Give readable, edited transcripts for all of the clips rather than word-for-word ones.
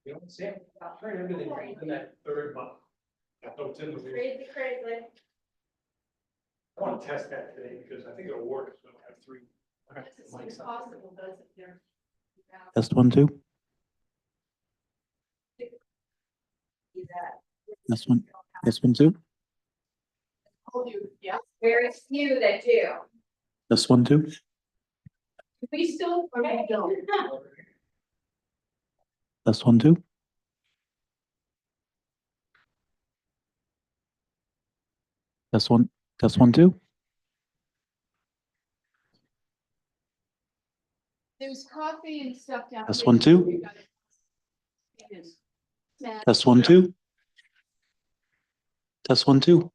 You know, Sam, turn everything in that third month. I hope Tim was. Crazy, crazy. I want to test that today because I think it'll work. So I have three. It's possible, but it's there. Test 1, 2. Test 1. Test 1, 2. Yeah, very few that do. Test 1, 2. We still, or we don't. Test 1, 2. Test 1. Test 1, 2. There's coffee and stuff down. Test 1, 2. Test 1, 2. Test 1, 2.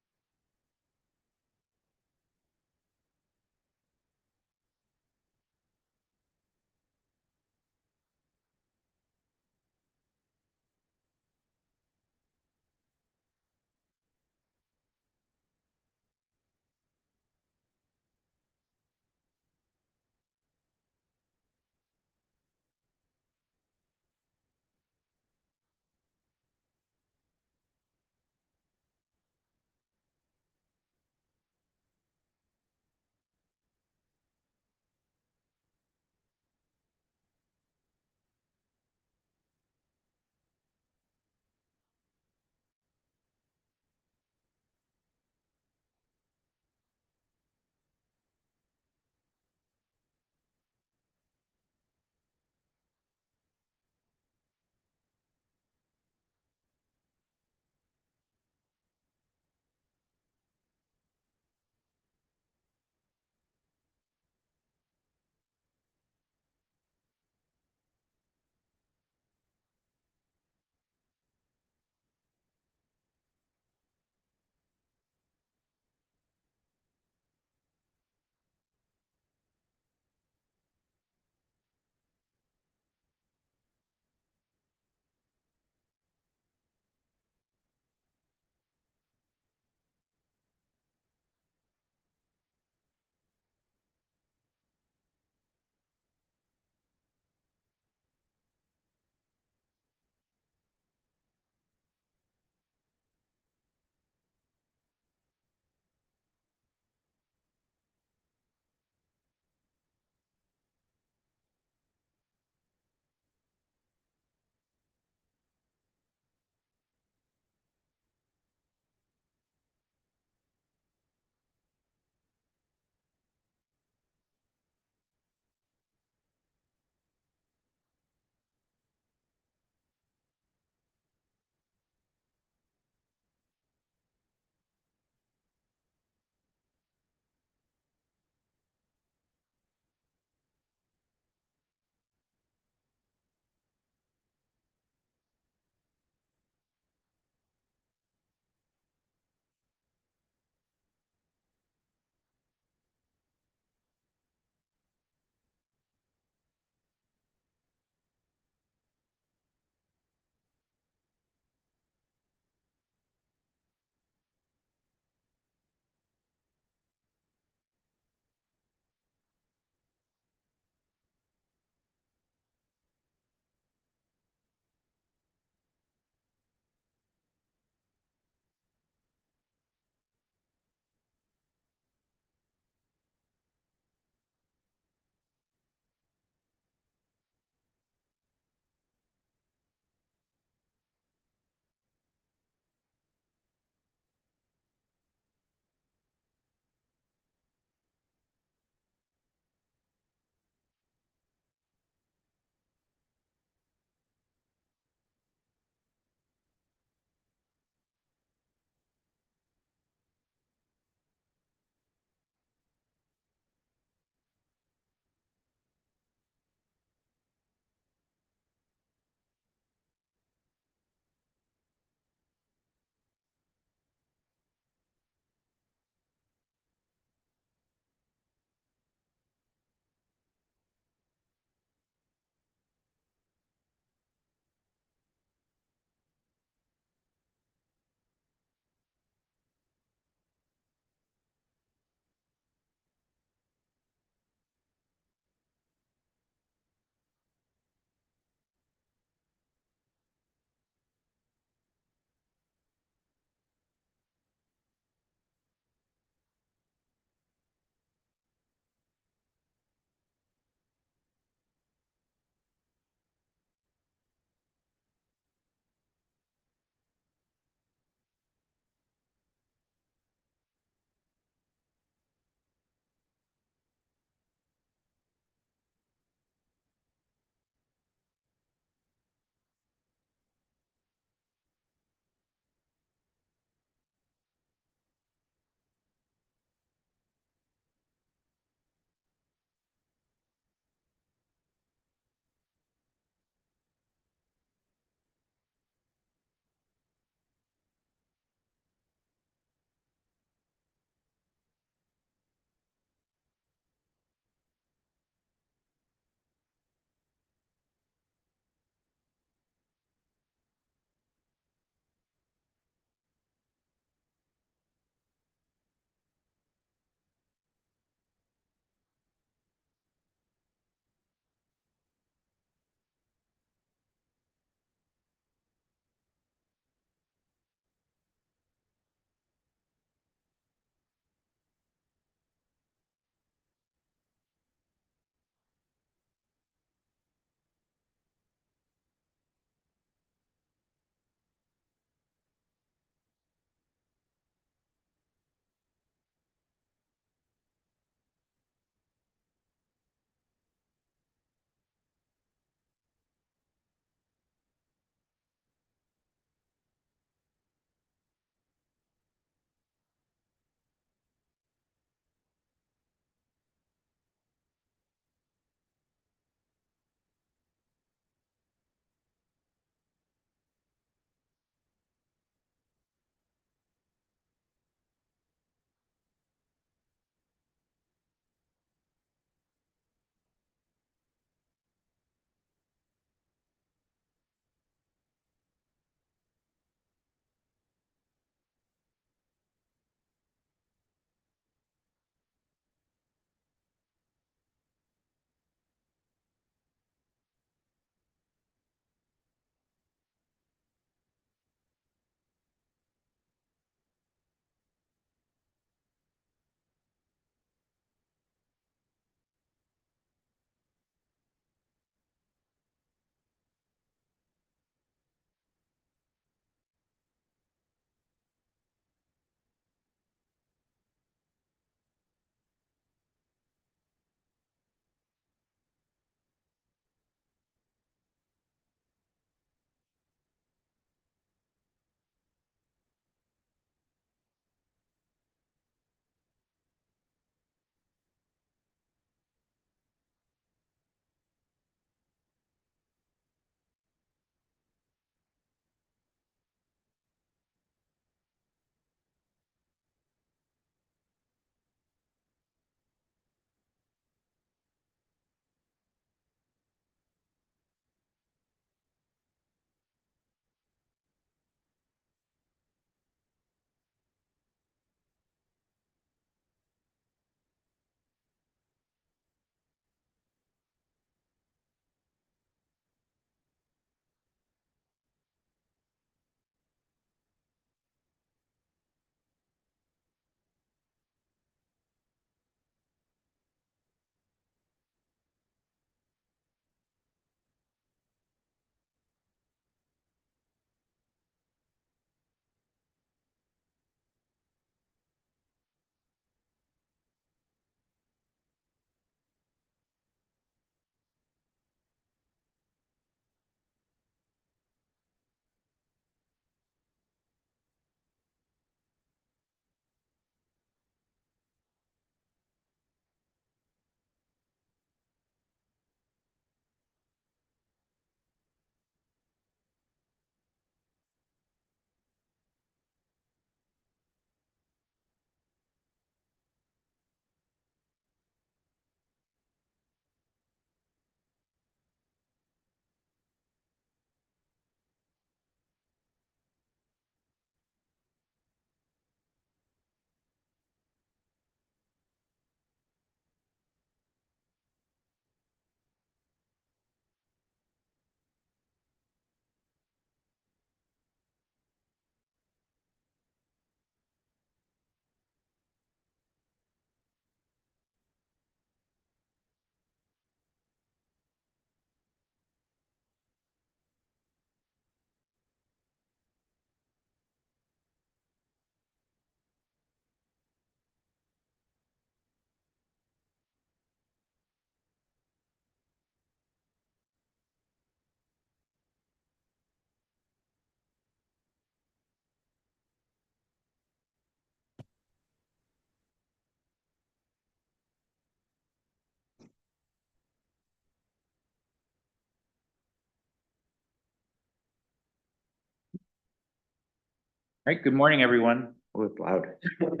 All right, good morning, everyone. Oh, it's loud. If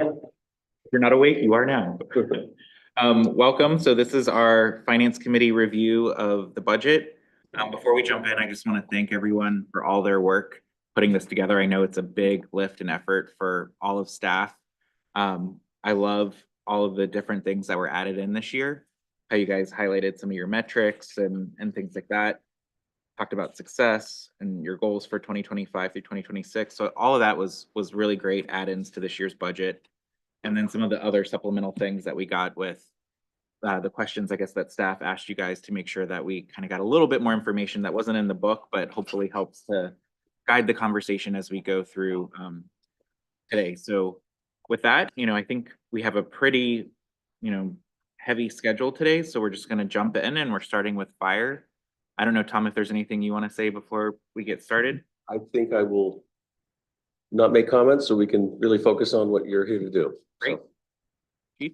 you're not awake, you are now. Welcome. So this is our Finance Committee review of the budget. Before we jump in, I just want to thank everyone for all their work putting this together. I know it's a big lift and effort for all of staff. I love all of the different things that were added in this year. How you guys highlighted some of your metrics and things like that. Talked about success and your goals for 2025 through 2026. So all of that was really great add-ins to this year's budget. And then some of the other supplemental things that we got with the questions, I guess, that staff asked you guys to make sure that we kind of got a little bit more information that wasn't in the book, but hopefully helps to guide the conversation as we go through today. So with that, I think we have a pretty, heavy schedule today. So we're just going to jump in and we're starting with fire. I don't know, Tom, if there's anything you want to say before we get started. I think I will not make comments so we can really focus on what you're here to do. Great. Good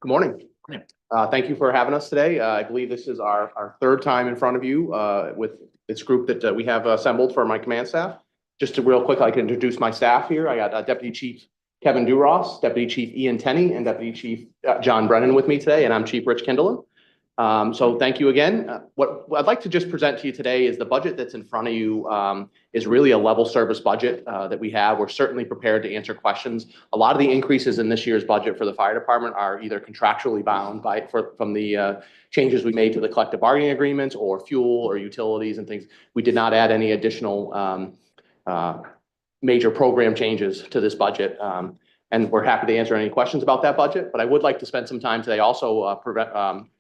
morning. Morning. Thank you for having us today. I believe this is our third time in front of you with this group that we have assembled for my command staff. Just to real quick, I can introduce my staff here. I got Deputy Chief Kevin Duross, Deputy Chief Ian Tenney, and Deputy Chief John Brennan with me today, and I'm Chief Rich Kindlen. So thank you again. What I'd like to just present to you today is the budget that's in front of you is really a level service budget that we have. We're certainly prepared to answer questions. A lot of the increases in this year's budget for the fire department are either contractually bound from the changes we made to the collective bargaining agreements or fuel or utilities and things. We did not add any additional major program changes to this budget. And we're happy to answer any questions about that budget. But I would like to spend some time today also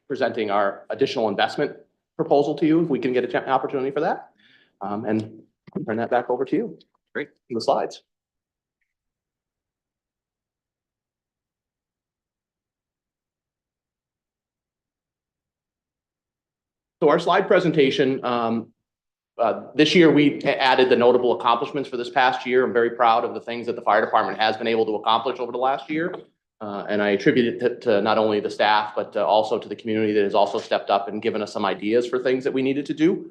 presenting our additional investment proposal to you, if we can get an opportunity for that. And turn that back over to you. Great. The slides. So our slide presentation, this year we added the notable accomplishments for this past year. I'm very proud of the things that the fire department has been able to accomplish over the last year. And I attribute it to not only the staff, but also to the community that has also stepped up and given us some ideas for things that we needed to do.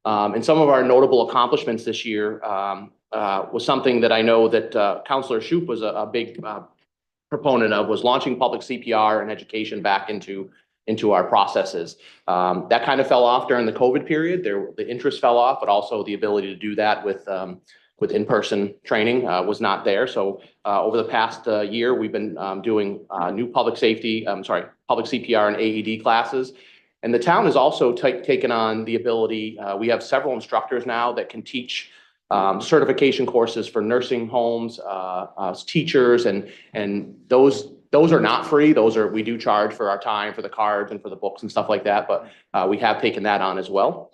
And some of our notable accomplishments this year was something that I know that Councillor Shoup was a big proponent of, was launching public CPR and education back into our processes. That kind of fell off during the COVID period. The interest fell off, but also the ability to do that with in-person training was not there. So over the past year, we've been doing new public CPR and AED classes. And the town has also taken on the ability, we have several instructors now that can teach certification courses for nursing homes, teachers, and those are not free. We do charge for our time, for the cards and for the books and stuff like that, but we have taken that on as well.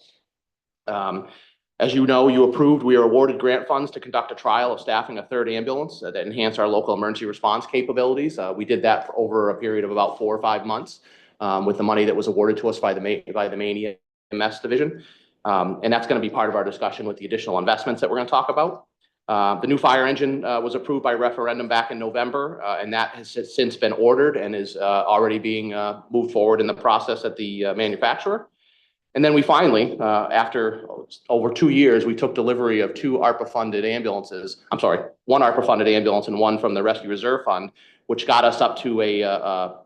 As you know, we were awarded grant funds to conduct a trial of staffing a third ambulance that enhance our local emergency response capabilities. We did that for over a period of about 4 or 5 months with the money that was awarded to us by the Maine EMS division. And that's going to be part of our discussion with the additional investments that we're going to talk about. The new fire engine was approved by referendum back in November, and that has since been ordered and is already being moved forward in the process at the manufacturer. And then we finally, after over 2 years, we took delivery of 2 ARPA-funded ambulances. I'm sorry, 1 ARPA-funded ambulance and 1 from the Rescue Reserve Fund, which got us up to a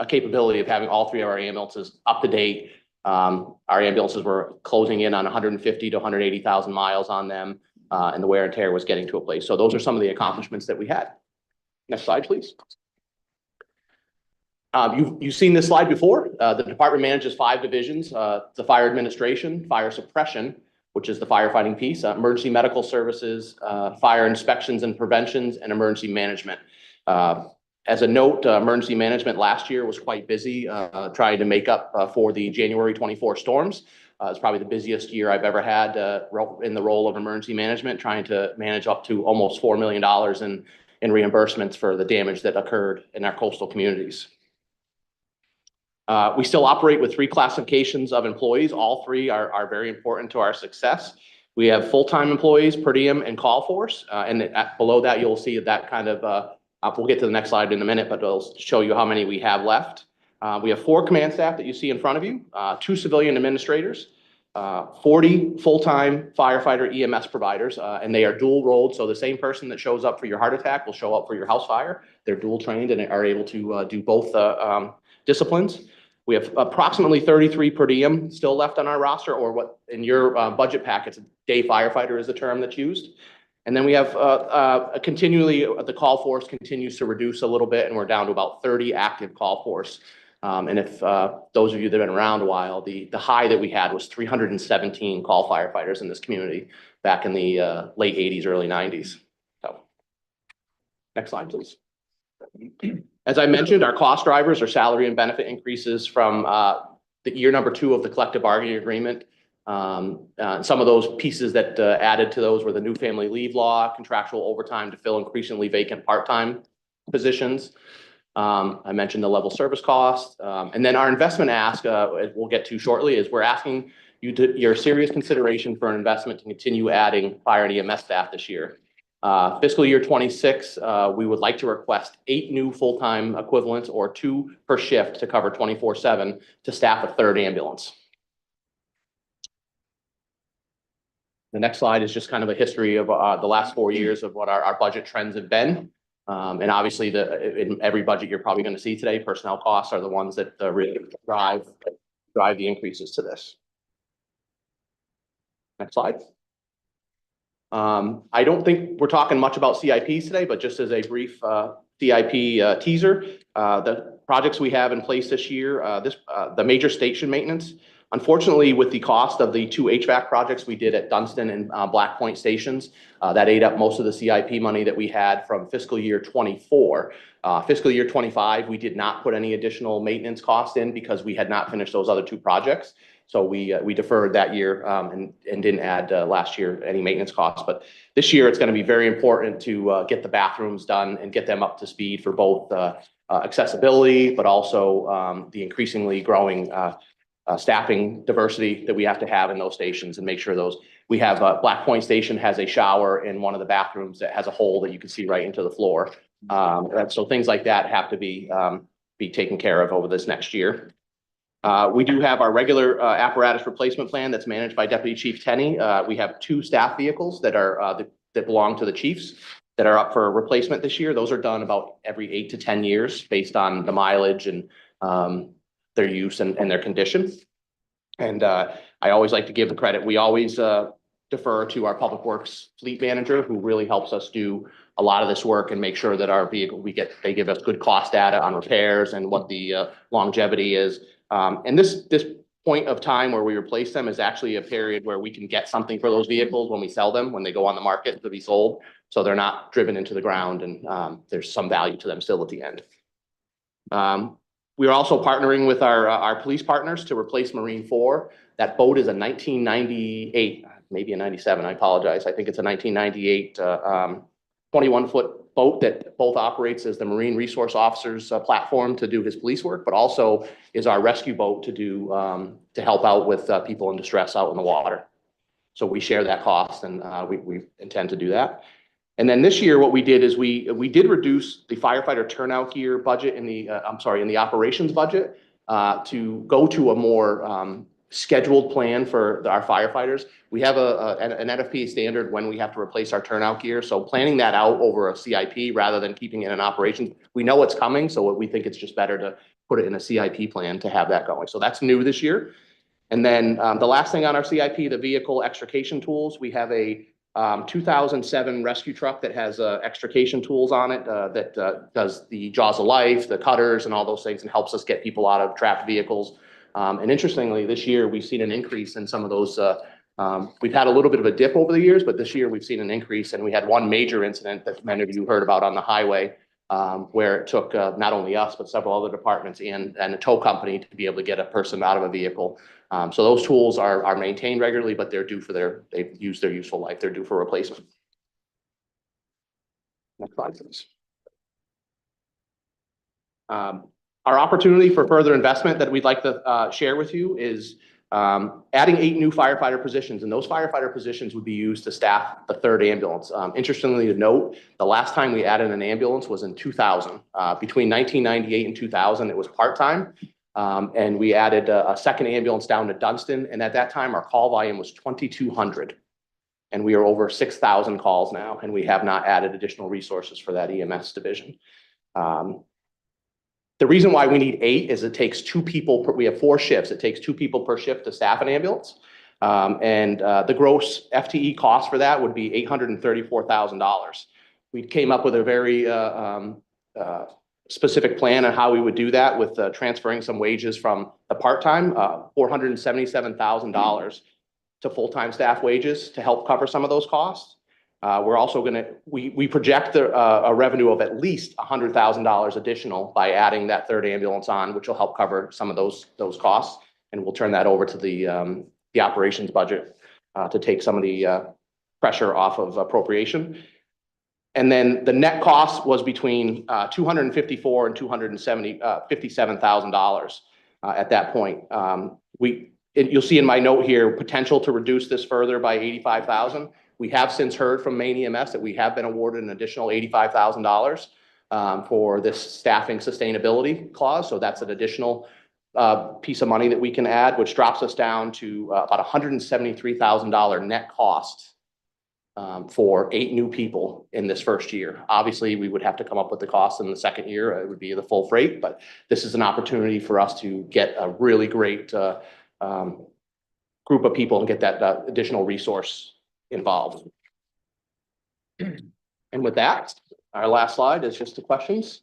capability of having all 3 of our ambulances up to date. Our ambulances were closing in on 150 to 180,000 miles on them, and the wear and tear was getting to a place. So those are some of the accomplishments that we had. Next slide, please. You've seen this slide before. The department manages 5 divisions: the fire administration, fire suppression, which is the firefighting piece, emergency medical services, fire inspections and preventions, and emergency management. As a note, emergency management last year was quite busy trying to make up for the January 24 storms. It's probably the busiest year I've ever had in the role of emergency management, trying to manage up to almost $4 million in reimbursements for the damage that occurred in our coastal communities. We still operate with 3 classifications of employees. All 3 are very important to our success. We have full-time employees, per diem, and call force. And below that, you'll see that kind of, we'll get to the next slide in a minute, but it'll show you how many we have left. We have 4 command staff that you see in front of you, 2 civilian administrators, 40 full-time firefighter EMS providers, and they are dual rolled. So the same person that shows up for your heart attack will show up for your house fire. They're dual trained and are able to do both disciplines. We have approximately 33 per diem still left on our roster, or what in your budget packets, day firefighter is the term that's used. And then we have continually, the call force continues to reduce a little bit, and we're down to about 30 active call force. And if those of you that have been around a while, the high that we had was 317 call firefighters in this community back in the late 80s, early 90s. So, next slide, please. As I mentioned, our cost drivers are salary and benefit increases from the year number 2 of the collective bargaining agreement. Some of those pieces that added to those were the new family leave law, contractual overtime to fill increasingly vacant part-time positions. I mentioned the level service cost. And then our investment ask, we'll get to shortly, is we're asking you to your serious consideration for an investment to continue adding fire and EMS staff this year. Fiscal year 26, we would like to request 8 new full-time equivalents or 2 per shift to cover 24/7 to staff a 3rd ambulance. The next slide is just kind of a history of the last 4 years of what our budget trends have been. And obviously in every budget you're probably going to see today, personnel costs are the ones that really drive the increases to this. Next slide. I don't think we're talking much about CIPs today, but just as a brief CIP teaser, the projects we have in place this year, the major station maintenance. Unfortunately, with the cost of the 2 HVAC projects we did at Dunstan and Black Point stations, that ate up most of the CIP money that we had from fiscal year 24. Fiscal year 25, we did not put any additional maintenance costs in because we had not finished those other 2 projects. So we deferred that year and didn't add last year any maintenance costs. But this year, it's going to be very important to get the bathrooms done and get them up to speed for both accessibility, but also the increasingly growing staffing diversity that we have to have in those stations, and make sure those we have Black Point Station has a shower in one of the bathrooms that has a hole that you can see right into the floor. So things like that have to be taken care of over this next year. We do have our regular apparatus replacement plan that's managed by Deputy Chief Tenney. We have 2 staff vehicles that are that belong to the chiefs that are up for replacement this year. Those are done about every 8 to 10 years based on the mileage and their use and their condition. And I always like to give the credit. We always defer to our public works fleet manager, who really helps us do a lot of this work and make sure that our vehicle, they give us good cost data on repairs and what the longevity is. And this point of time where we replace them is actually a period where we can get something for those vehicles when we sell them, when they go on the market to be sold. So they're not driven into the ground, and there's some value to them still at the end. We are also partnering with our police partners to replace Marine 4. That boat is a 1998, maybe a 97, I apologize. I think it's a 1998 21-foot boat that both operates as the Marine Resource Officer's platform to do his police work, but also is our rescue boat to help out with people in distress out in the water. So we share that cost, and we intend to do that. And then this year, what we did is we did reduce the firefighter turnout gear budget in the operations budget to go to a more scheduled plan for our firefighters. We have an NFPA standard when we have to replace our turnout gear. So planning that out over a CIP rather than keeping it in operations, we know it's coming. So we think it's just better to put it in a CIP plan to have that going. So that's new this year. And then the last thing on our CIP, the vehicle extrication tools. We have a 2007 rescue truck that has extrication tools on it that does the jaws of life, the cutters and all those things, and helps us get people out of trapped vehicles. And interestingly, this year we've seen an increase in some of those. We've had a little bit of a dip over the years, but this year we've seen an increase, and we had one major incident that many of you heard about on the highway where it took not only us, but several other departments and a tow company to be able to get a person out of a vehicle. So those tools are maintained regularly, but they're due for they've used their useful life. They're due for replacement. Next slide, please. Our opportunity for further investment that we'd like to share with you is adding 8 new firefighter positions, and those firefighter positions would be used to staff the 3rd ambulance. Interestingly to note, the last time we added an ambulance was in 2000. Between 1998 and 2000, it was part-time. And we added a second ambulance down to Dunston. And at that time, our call volume was 2,200. And we are over 6,000 calls now, and we have not added additional resources for that EMS division. The reason why we need 8 is it takes 2 people we have 4 shifts. It takes 2 people per shift to staff an ambulance. The gross FTE cost for that would be $834,000. We came up with a very specific plan on how we would do that with transferring some wages from the part-time, $477,000 to full-time staff wages to help cover some of those costs. We're also we project a revenue of at least $100,000 additional by adding that third ambulance on, which will help cover some of those costs. And we'll turn that over to the operations budget to take some of the pressure off of appropriation. And then the net cost was between $254,000 and $257,000 at that point. You'll see in my note here, potential to reduce this further by $85,000. We have since heard from Maine EMS that we have been awarded an additional $85,000 for this staffing sustainability clause. So that's an additional piece of money that we can add, which drops us down to about $173,000 net cost for 8 new people in this first year. Obviously, we would have to come up with the cost in the second year. It would be the full freight, but this is an opportunity for us to get a really great group of people and get that additional resource involved. And with that, our last slide is just the questions.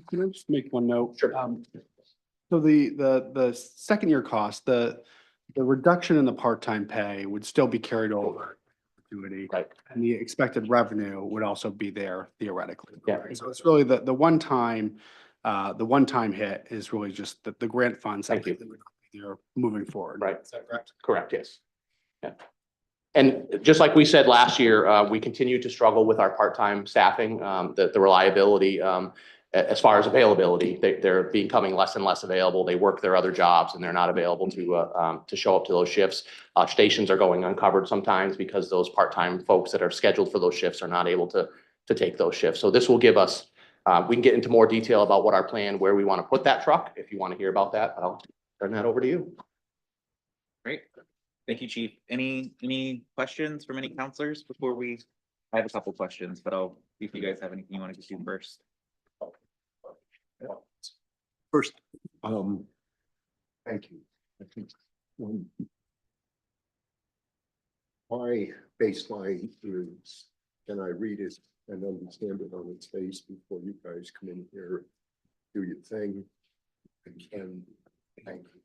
Can I just make one note? Sure. So the second year cost, the reduction in the part-time pay would still be carried over. Right. And the expected revenue would also be there theoretically. Yeah. Right? So it's really the one-time hit is really just the grant funds. Thank you. They're moving forward. Right. Is that correct? Correct, yes. Yeah. And just like we said last year, we continue to struggle with our part-time staffing, the reliability, as far as availability, they're becoming less and less available. They work their other jobs and they're not available to show up to those shifts. Stations are going uncovered sometimes because those part-time folks that are scheduled for those shifts are not able to take those shifts. So this will give us, we can get into more detail about what our plan, where we want to put that truck. If you want to hear about that, I'll turn that over to you. Great. Thank you, Chief. Any questions from any counselors before I have a couple questions, but I'll see if you guys have anything you want to do first. First, thank you. I think my baseline is, can I read it and understand it on its face before you guys come in here, do your thing? And can, thank you.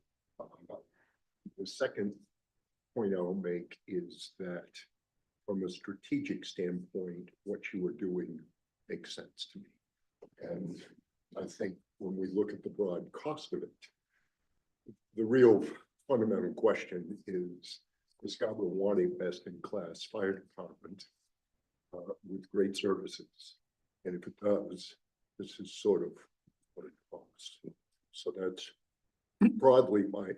The second point I'll make is that from a strategic standpoint, what you are doing makes sense to me. And I think when we look at the broad cost of it, the real fundamental question is Scottsbluff want a best-in-class fire department with great services? And if it does, this is sort of what it costs. So that's broadly my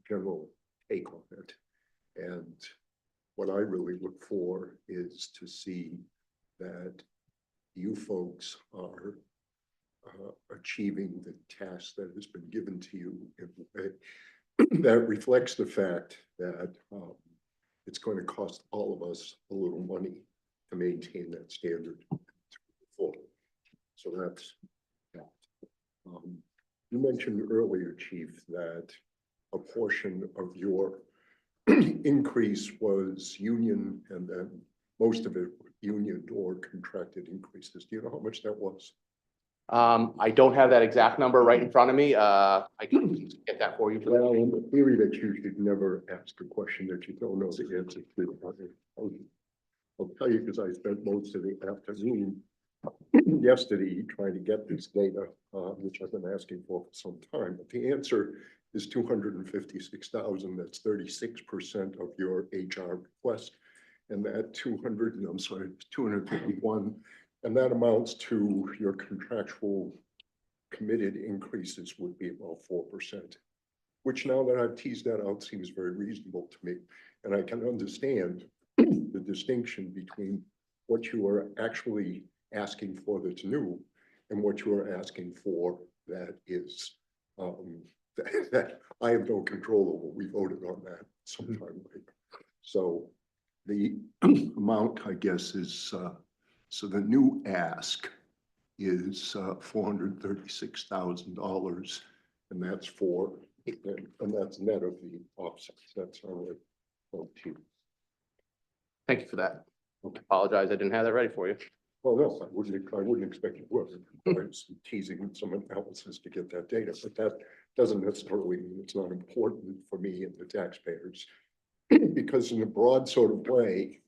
general take on it. And what I really look for is to see that you folks are achieving the task that has been given to you in a way that reflects the fact that it's going to cost all of us a little money to maintain that standard. So that's that. You mentioned earlier, Chief, that a portion of your increase was union and then most of it union or contracted increases. Do you know how much that was? I don't have that exact number right in front of me. I can get that for you. Well, in the theory that you should never ask a question that you don't know the answer to. I'll tell you because I spent most of the afternoon yesterday trying to get this data, which I've been asking for some time. But the answer is 256,000. That's 36% of your HR request. And that 251. And that amounts to your contractual committed increases would be about 4%, which now that I've teased that out seems very reasonable to me. And I can understand the distinction between what you are actually asking for that's new and what you are asking for that is that I have no control over. We voted on that sometime later. So the amount, I guess, is, so the new ask is $436,000, and that's for, and that's net of the offsets. That's all right. Okay. Thank you for that. Apologize, I didn't have that ready for you. Well, no, I wouldn't expect you would. I was teasing some analysis to get that data, but that doesn't necessarily mean it's not important for me and the taxpayers. Because in a broad sort of way,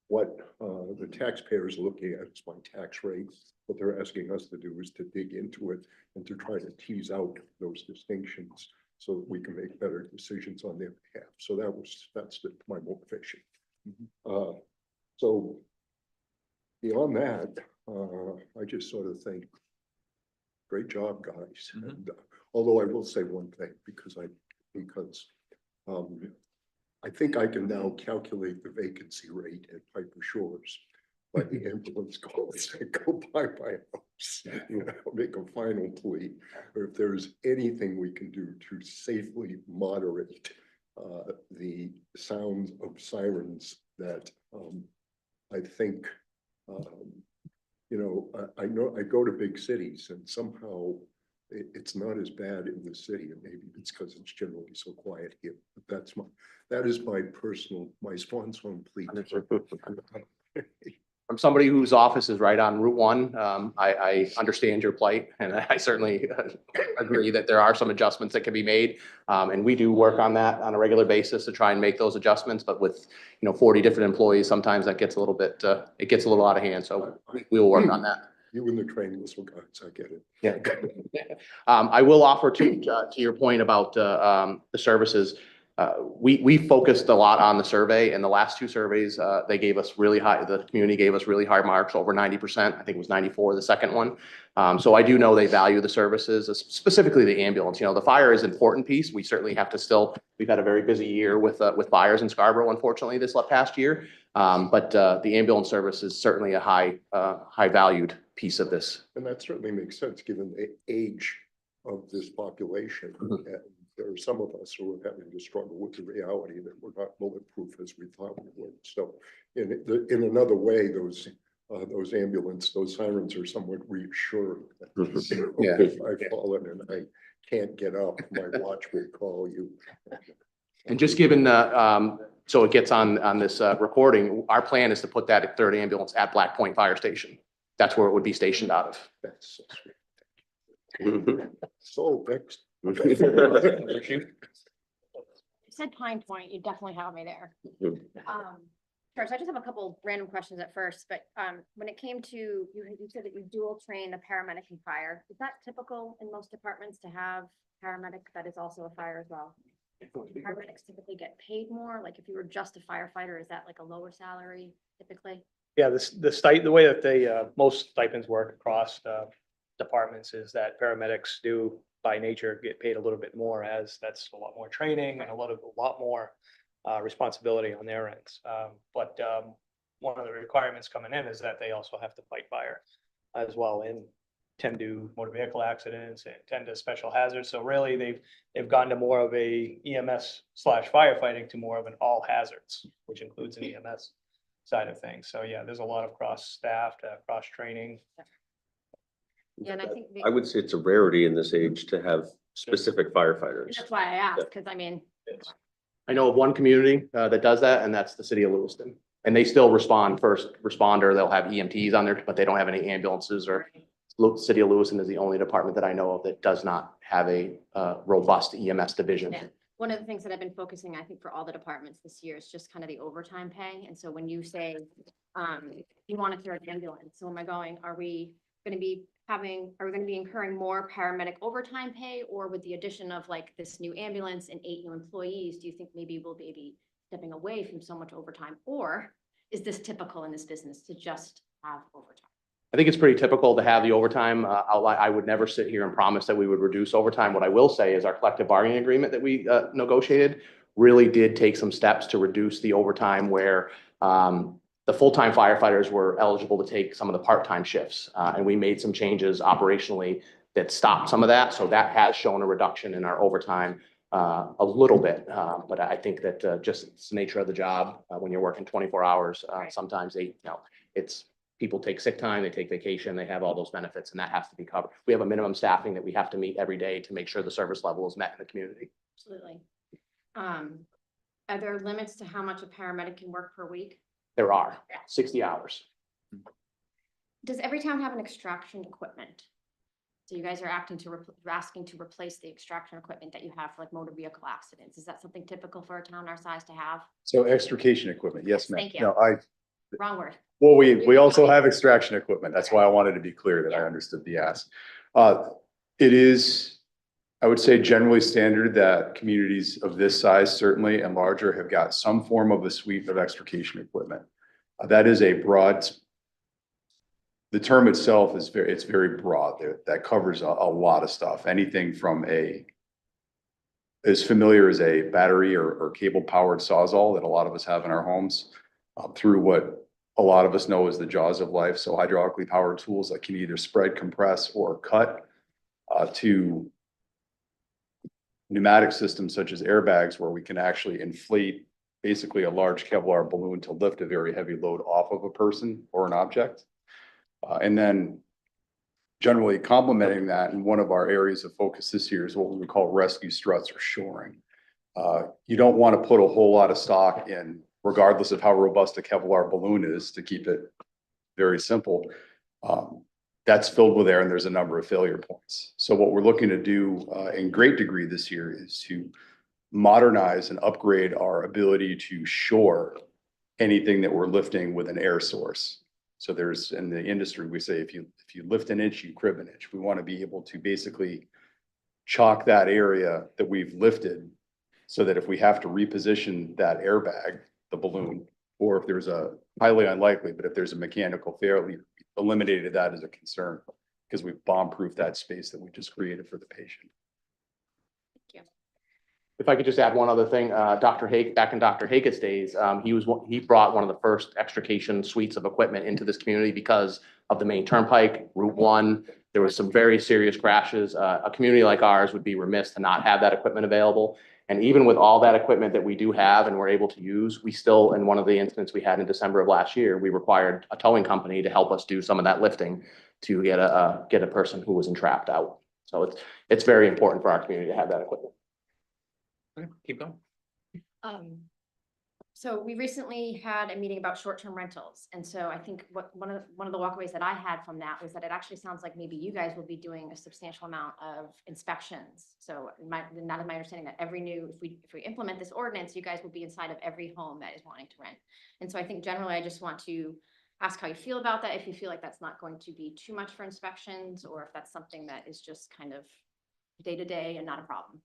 what the taxpayers are looking at is my tax rate. What they're asking us to do is to dig into it and to try to tease out those distinctions so that we can make better decisions on their behalf. So that's my motivation. So beyond that, I just sort of think, great job, guys. And, although I will say one thing, because I think I can now calculate the vacancy rate at Piper Shores by the ambulance calls that go by my house. You know, make a final plea, or if there's anything we can do to safely moderate the sounds of sirens that I think, you know, I know I go to big cities and somehow it's not as bad in the city, and maybe it's because it's generally so quiet here. But that is my response on plea. From somebody whose office is right on Route 1, I understand your plight, and I certainly agree that there are some adjustments that can be made. And we do work on that on a regular basis to try and make those adjustments, but with, 40 different employees, sometimes that gets a little bit, it gets a little out of hand, so we will work on that. You and the train whistle guys, I get it. Yeah. I will offer to your point about the services. We focused a lot on the survey, and the last two surveys, they gave us really high, the community gave us really high marks, over 90%. I think it was 94, the second one. So I do know they value the services, specifically the ambulance. The fire is an important piece. We certainly have to we've had a very busy year with fires in Scarborough, unfortunately, this past year. But the ambulance service is certainly a high valued piece of this. And that certainly makes sense, given the age of this population. And there are some of us who are having to struggle with the reality that we're not bulletproof as we thought we were. So in another way, those sirens are somewhat reassuring. Yeah. If I've fallen and I can't get up, my watch will call you. And just given so it gets on this recording, our plan is to put that third ambulance at Black Point Fire Station. That's where it would be stationed out of. That's so sweet. So next. You said Pine Point, you definitely have me there. Sure, so I just have a couple random questions at first, but when it came to, you said that you dual train a paramedic and fire. Is that typical in most departments to have paramedic that is also a fire as well? Paramedics typically get paid more, like if you were just a firefighter, is that like a lower salary typically? Yeah, the way that most stipends work across departments is that paramedics do by nature get paid a little bit more, as that's a lot more training and a lot more responsibility on their ends. But one of the requirements coming in is that they also have to fight fire as well, and tend to motor vehicle accidents and tend to special hazards. So really they've gone to more of a EMS / firefighting to more of an all hazards, which includes an EMS side of things. So yeah, there's a lot of cross staff, cross training. Yeah, and I think I would say it's a rarity in this age to have specific firefighters. that's why I asked, because I mean, I know of one community that does that, and that's the city of Lewiston. And they still respond first responder. They'll have EMTs on there, but they don't have any ambulances. Or city of Lewiston is the only department that I know of that does not have a robust EMS division. yeah. One of the things that I've been focusing, I think, for all the departments this year is just kind of the overtime pay. And so when you say you want a third ambulance, so am I going, are we going to be incurring more paramedic overtime pay, or with the addition of like this new ambulance and 8 new employees, do you think maybe we'll be stepping away from so much overtime? Or is this typical in this business to just have overtime? I think it's pretty typical to have the overtime. I would never sit here and promise that we would reduce overtime. What I will say is our collective bargaining agreement that we negotiated really did take some steps to reduce the overtime, where the full-time firefighters were eligible to take some of the part-time shifts. And we made some changes operationally that stopped some of that. So that has shown a reduction in our overtime a little bit. But I think that just it's the nature of the job when you're working 24 hours. Sometimes it's people take sick time, they take vacation, they have all those benefits, and that has to be covered. We have a minimum staffing that we have to meet every day to make sure the service level is met in the community. Absolutely. Are there limits to how much a paramedic can work per week? There are 60 hours. Does every town have an extraction equipment? So you guys are asking to replace the extraction equipment that you have for like motor vehicle accidents. Is that something typical for a town our size to have? So extrication equipment, yes, ma'am. Thank you. No, Wrong word. well, we also have extraction equipment. That's why I wanted to be clear that I understood the ask. It is, I would say, generally standard that communities of this size certainly and larger have got some form of a suite of extrication equipment. That is a broad, the term itself is it's very broad. That covers a lot of stuff. Anything from as familiar as a battery or cable powered Sawzall that a lot of us have in our homes, through what a lot of us know as the jaws of life. So hydraulically powered tools that can either spread, compress, or cut, to pneumatic systems such as airbags, where we can actually inflate basically a large Kevlar balloon to lift a very heavy load off of a person or an object. And then generally complementing that, and one of our areas of focus this year is what we would call rescue struts or shoring. You don't want to put a whole lot of stock in, regardless of how robust a Kevlar balloon is, to keep it very simple. That's filled with air and there's a number of failure points. So what we're looking to do in great degree this year is to modernize and upgrade our ability to shore anything that we're lifting with an air source. So there's, in the industry, we say, if you lift an inch, you crib an inch. We want to be able to basically chalk that area that we've lifted so that if we have to reposition that airbag, the balloon, or if there's a, highly unlikely, but if there's a mechanical failure, we eliminated that as a concern because we've bomb-proofed that space that we just created for the patient. If I could just add one other thing, Dr. Hake, back in Dr. Hakett's days, he brought one of the first extrication suites of equipment into this community because of the main turnpike, Route 1. There was some very serious crashes. A community like ours would be remiss to not have that equipment available. And even with all that equipment that we do have and we're able to use, we still, in one of the incidents we had in December of last year, we required a towing company to help us do some of that lifting to get a person who was entrapped out. So it's very important for our community to have that equipment. Okay, keep going. So we recently had a meeting about short-term rentals. And so I think one of the walkaways that I had from that was that it actually sounds like maybe you guys will be doing a substantial amount of inspections. So not is my understanding that if we implement this ordinance, you guys will be inside of every home that is wanting to rent. And so I think generally I just want to ask how you feel about that. If you feel like that's not going to be too much for inspections, or if that's something that is just kind of day to day and not a problem.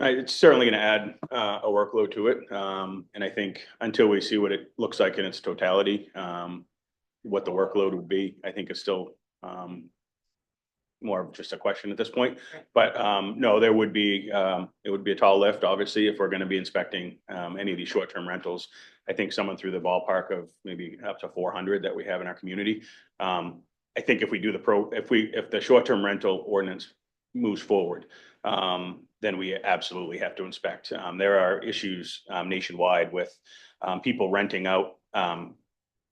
It's certainly going to add a workload to it. And I think until we see what it looks like in its totality, what the workload would be, I think is still more of just a question at this point. But no, there would be, it would be a tall lift, obviously, if we're going to be inspecting any of these short-term rentals. I think someone threw the ballpark of maybe up to 400 that we have in our community. I think if we do if the short-term rental ordinance moves forward, then we absolutely have to inspect. There are issues nationwide with people renting out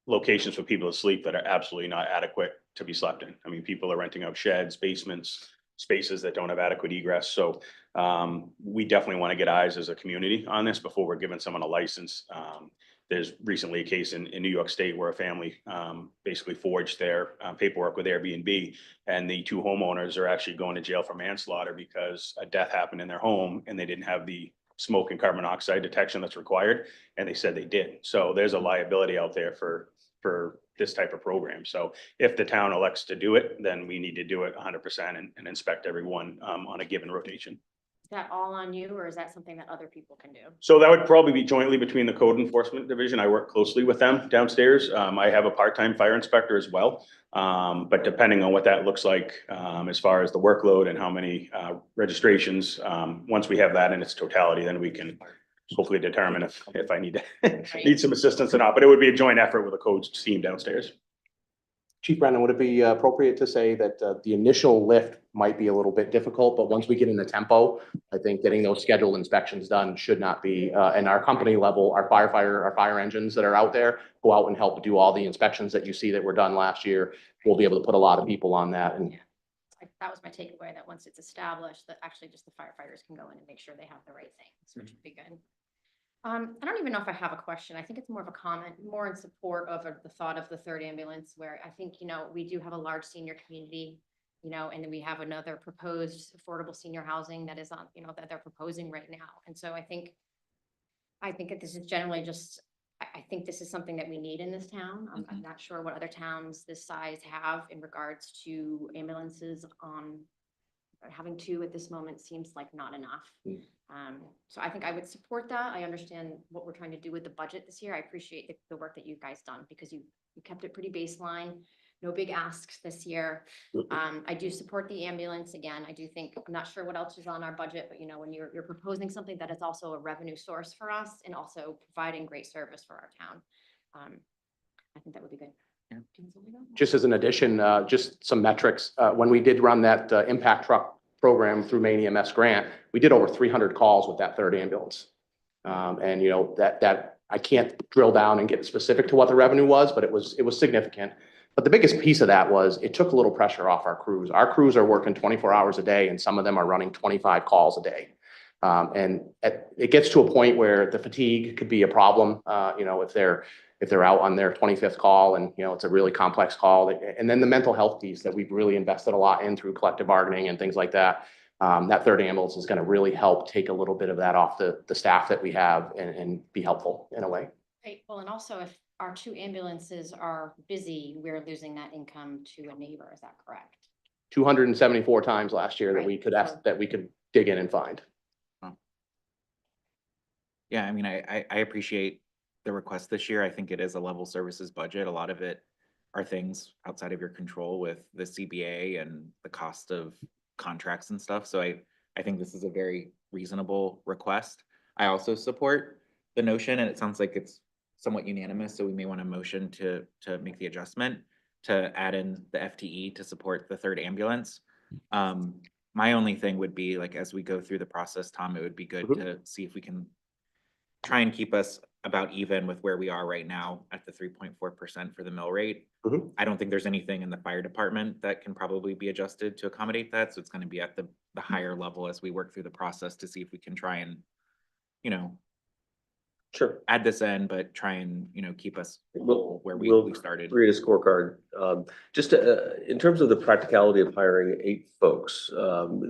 locations for people to sleep that are absolutely not adequate to be slept in. I mean, people are renting out sheds, basements, spaces that don't have adequate egress. So we definitely want to get eyes as a community on this before we're giving someone a license. There's recently a case in New York State where a family basically forged their paperwork with Airbnb, and the two homeowners are actually going to jail for manslaughter because a death happened in their home and they didn't have the smoke and carbon monoxide detection that's required, and they said they did. So there's a liability out there for this type of program. So if the town elects to do it, then we need to do it 100% and inspect everyone on a given rotation. Is that all on you, or is that something that other people can do? So that would probably be jointly between the code enforcement division. I work closely with them downstairs. I have a part-time fire inspector as well. But depending on what that looks like, as far as the workload and how many registrations, once we have that in its totality, then we can hopefully determine if I need to need some assistance or not. But it would be a joint effort with the codes team downstairs. Chief Brennan, would it be appropriate to say that the initial lift might be a little bit difficult, but once we get in the tempo, I think getting those scheduled inspections done should not be, and our company level, our our fire engines that are out there go out and help do all the inspections that you see that were done last year. We'll be able to put a lot of people on that and That was my takeaway, that once it's established, that actually just the firefighters can go in and make sure they have the right things, which would be good. I don't even know if I have a question. I think it's more of a comment, more in support of the thought of the third ambulance, where I think, we do have a large senior community, and then we have another proposed affordable senior housing that is on, that they're proposing right now. And so I think that this is generally just, I think this is something that we need in this town. I'm not sure what other towns this size have in regards to ambulances. Having 2 at this moment seems like not enough. So I think I would support that. I understand what we're trying to do with the budget this year. I appreciate the work that you guys done because you kept it pretty baseline. No big asks this year. I do support the ambulance. Again, I do think, I'm not sure what else is on our budget, but when you're proposing something that is also a revenue source for us and also providing great service for our town. I think that would be good. Yeah. Just as an addition, just some metrics, when we did run that impact truck program through Maine EMS grant, we did over 300 calls with that third ambulance. And that I can't drill down and get specific to what the revenue was, but it was significant. But the biggest piece of that was it took a little pressure off our crews. Our crews are working 24 hours a day and some of them are running 25 calls a day. And it gets to a point where the fatigue could be a problem, if they're out on their 25th call and, it's a really complex call. And then the mental health piece that we've really invested a lot in through collective bargaining and things like that. That third ambulance is going to really help take a little bit of that off the staff that we have and be helpful in a way. Right. Well, and also if our 2 ambulances are busy, we're losing that income to a neighbor. Is that correct? 274 times last year that Right. we could dig in and find. Yeah, I mean, I appreciate the request this year. I think it is a level services budget. A lot of it are things outside of your control with the CBA and the cost of contracts and stuff. So I think this is a very reasonable request. I also support the notion, and it sounds like it's somewhat unanimous, so we may want a motion to make the adjustment to add in the FTE to support the third ambulance. My only thing would be, like, as we go through the process, Tom, it would be good to see if we can try and keep us about even with where we are right now at the 3.4% for the mill rate. I don't think there's anything in the fire department that can probably be adjusted to accommodate that. So it's going to be at the higher level as we work through the process to see if we can try and, Sure. add this in, but try and, keep us where we started. Create a scorecard. Just in terms of the practicality of hiring 8 folks,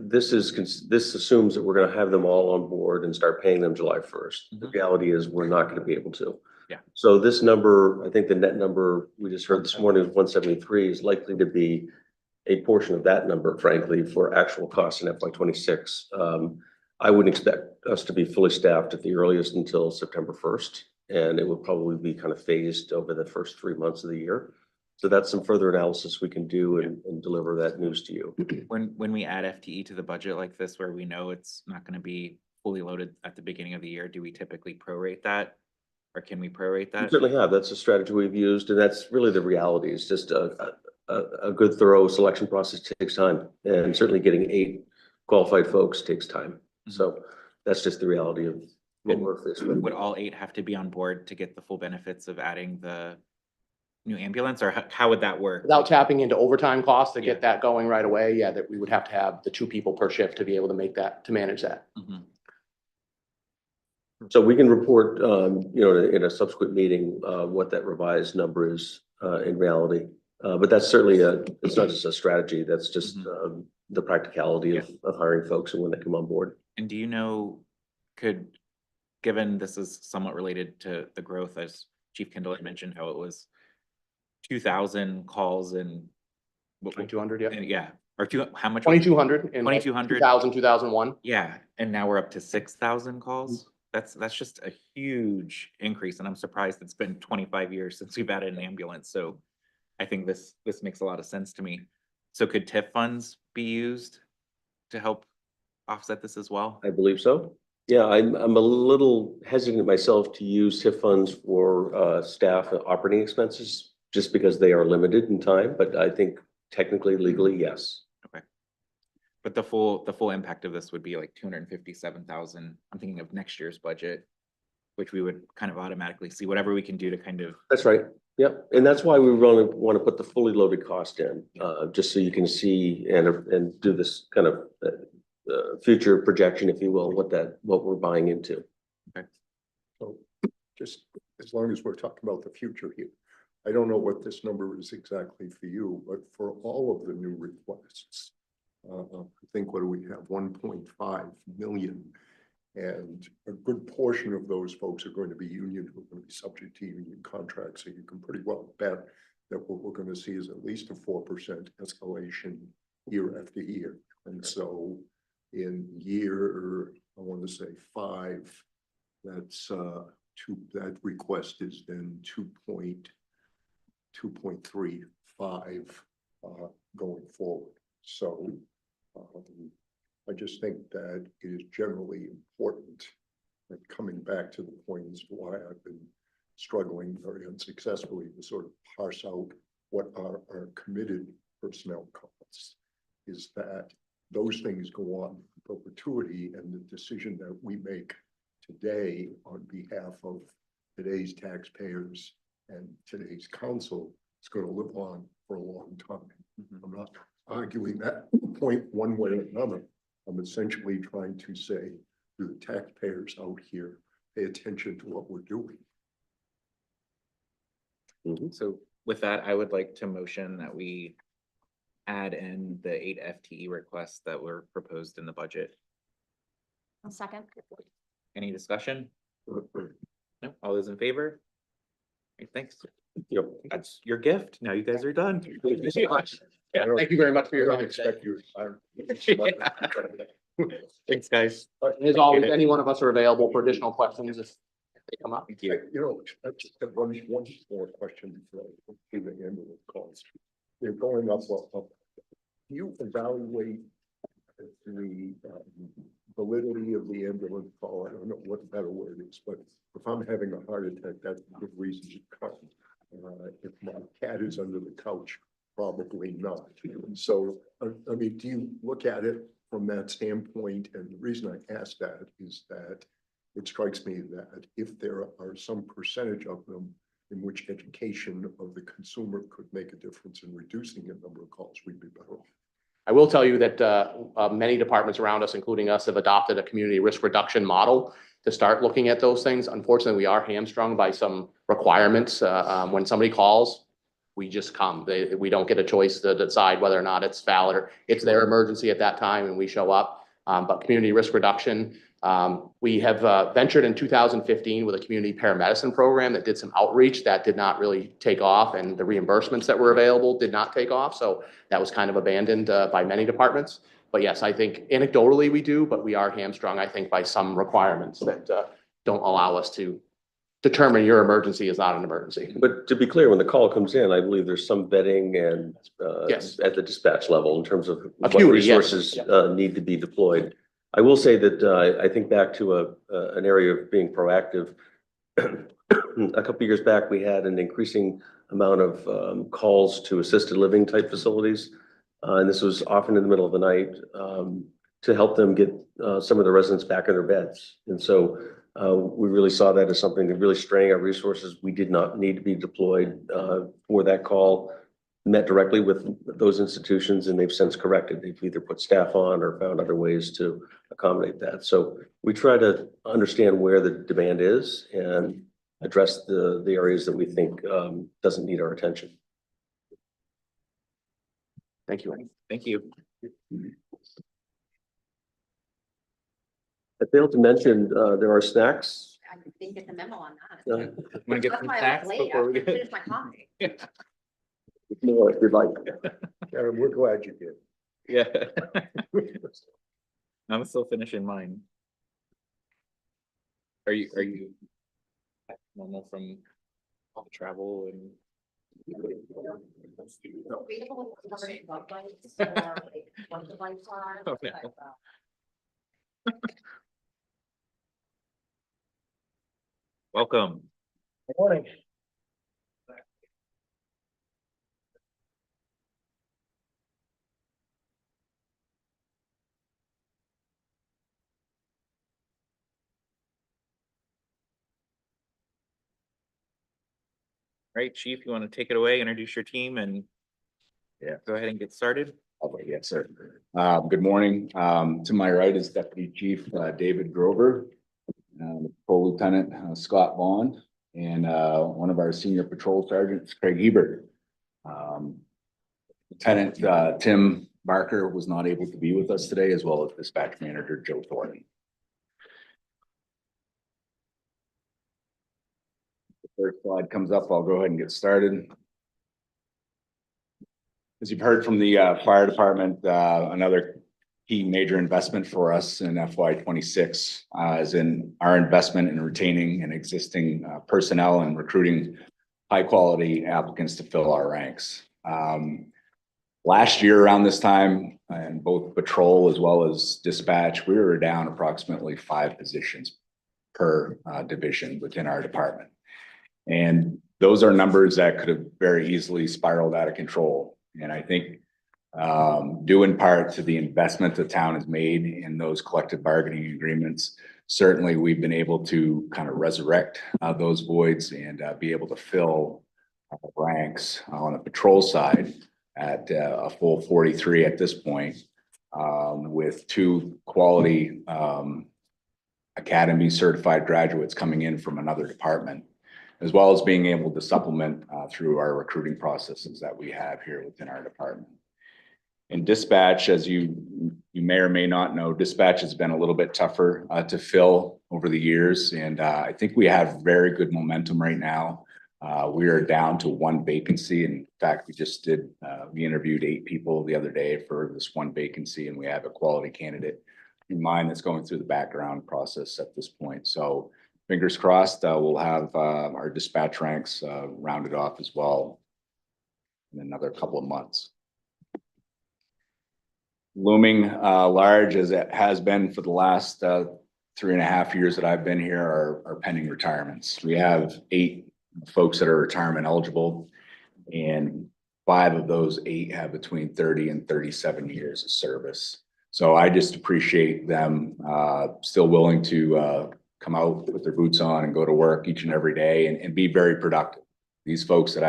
this assumes that we're going to have them all on board and start paying them July 1st. The reality is we're not going to be able to. Yeah. So this number, I think the net number we just heard this morning is 173 is likely to be a portion of that number, frankly, for actual costs in FY26. I wouldn't expect us to be fully staffed at the earliest until September 1st, and it would probably be kind of phased over the first 3 months of the year. So that's some further analysis we can do and deliver that news to you. When we add FTE to the budget like this, where we know it's not going to be fully loaded at the beginning of the year, do we typically prorate that? Or can we prorate We that? certainly have. That's a strategy we've used, and that's really the reality. It's just a good, thorough selection process takes time, and certainly getting 8 qualified folks takes time. So that's just the reality of what we're faced with. Would all 8 have to be on board to get the full benefits of adding the new ambulance, or how would that work? Without tapping into overtime costs to get that going right away, that we would have to have the 2 people per shift to be able to manage that. So we can report, in a subsequent meeting, what that revised number is in reality. But that's certainly it's not just a strategy, that's just the practicality of hiring folks and when they come on board. And do you know, given this is somewhat related to the growth, as Chief Kendall had mentioned, how it was 2,000 calls in 2,200, yeah. Or how much? 2,200 in 2,200. 2000, 2001. Yeah, and now we're up to 6,000 calls. That's just a huge increase, and I'm surprised it's been 25 years since we've added an ambulance. So I think this makes a lot of sense to me. So could TIF funds be used to help offset this as well? I believe so. Yeah, I'm a little hesitant myself to use TIF funds for staff and operating expenses just because they are limited in time, but I think technically, legally, yes. But the full impact of this would be like 257,000. I'm thinking of next year's budget, which we would kind of automatically see whatever we can do to kind of. That's right. Yep. And that's why we really want to put the fully loaded cost in, just so you can see and do this kind of future projection, if you will, what we're buying into. So just as long as we're talking about the future here, I don't know what this number is exactly for you, but for all of the new requests, I think, what do we have? 1.5 million. And a good portion of those folks are going to be union, who are going to be subject to union contracts. So you can pretty well bet that what we're going to see is at least a 4% escalation year after year. And so in year, I want to say 5, that's that request is then 2.35 going forward. So I just think that it is generally important, and coming back to the point as to why I've been struggling very unsuccessfully to sort of parse out what are our committed personnel costs, is that those things go on in perpetuity, and the decision that we make today on behalf of today's taxpayers and today's council is going to live on for a long time. I'm not arguing that point one way or another. I'm essentially trying to say to the taxpayers out here, pay attention to what we're doing. So with that, I would like to motion that we add in the 8 FTE requests that were proposed in the budget. A second. Any discussion? No, all those in favor? Okay, thanks. Yep. That's your gift. Now you guys are done. Yeah, thank you very much for I your don't time. expect you. Thanks, guys. As always, any one of us are available for additional questions if they come up. Thank you. You know, I just have one more question before I do the ambulance calls. They're going up. Do you evaluate the validity of the ambulance call? I don't know what the better word is, but if I'm having a heart attack, that's a good reason to come. If my cat is under the couch, probably not. So, I mean, do you look at it from that standpoint? And the reason I ask that is that it strikes me that if there are some percentage of them in which education of the consumer could make a difference in reducing the number of calls, we'd be better off. I will tell you that many departments around us, including us, have adopted a community risk reduction model to start looking at those things. Unfortunately, we are hamstrung by some requirements. When somebody calls, we just come. We don't get a choice to decide whether or not it's valid or it's their emergency at that time and we show up. But community risk reduction, we have ventured in 2015 with a community paramedicine program that did some outreach that did not really take off, and the reimbursements that were available did not take off. So that was kind of abandoned by many departments. But yes, I think anecdotally we do, but we are hamstrung, I think, by some requirements that don't allow us to determine your emergency is not an emergency. But to be clear, when the call comes in, I believe there's some vetting and Yes. at the dispatch level in terms of what Acuity, yes. resources need to be deployed. I will say that I think back to an area of being proactive. A couple of years back, we had an increasing amount of calls to assisted living type facilities. And this was often in the middle of the night to help them get some of the residents back in their beds. And so we really saw that as something that really straining our resources. We did not need to be deployed for that call. Met directly with those institutions, and they've since corrected. They've either put staff on or found other ways to accommodate that. So we try to understand where the demand is and address the areas that we think doesn't need our attention. Thank you. Thank you. I failed to mention there are snacks. I didn't get the memo on that. Uh, Want to get That's some why I snacks was late. before I we finished get? my coffee. More if you'd like. Karen, we're glad you did. Yeah. I'm still finishing mine. Are you normal from all the travel and? Readable covered in bug bites or like what the bites are. Oh, no. but, Welcome. Morning. Right, Chief, you want to take it away, introduce your team and go ahead and get started? Okay, yes, sir. Good morning. To my right is Deputy Chief David Grover, Patrol Lieutenant Scott Vaughn, and one of our senior patrol sergeants, Craig Hebert. Lieutenant Tim Barker was not able to be with us today, as well as Dispatch Manager Joe Thornton. The first slide comes up, I'll go ahead and get started. As you've heard from the fire department, another key major investment for us in FY 26 is in our investment in retaining and existing personnel and recruiting high quality applicants to fill our ranks. Last year around this time, in both patrol as well as dispatch, we were down approximately 5 positions per division within our department. And those are numbers that could have very easily spiraled out of control. And I think due in part to the investment the town has made in those collective bargaining agreements, certainly we've been able to kind of resurrect those voids and be able to fill ranks on the patrol side at a full 43 at this point, with 2 quality academy certified graduates coming in from another department, as well as being able to supplement through our recruiting processes that we have here within our department. In dispatch, as you may or may not know, dispatch has been a little bit tougher to fill over the years. And I think we have very good momentum right now. We are down to 1 vacancy. In fact, we interviewed 8 people the other day for this 1 vacancy, and we have a quality candidate in mind that's going through the background process at this point. So fingers crossed, we'll have our dispatch ranks rounded off as well in another couple of months. Looming large as it has been for the last 3.5 years that I've been here are pending retirements. We have 8 folks that are retirement eligible, and 5 of those 8 have between 30 and 37 years of service. So I just appreciate them still willing to come out with their boots on and go to work each and every day and be very productive. These folks that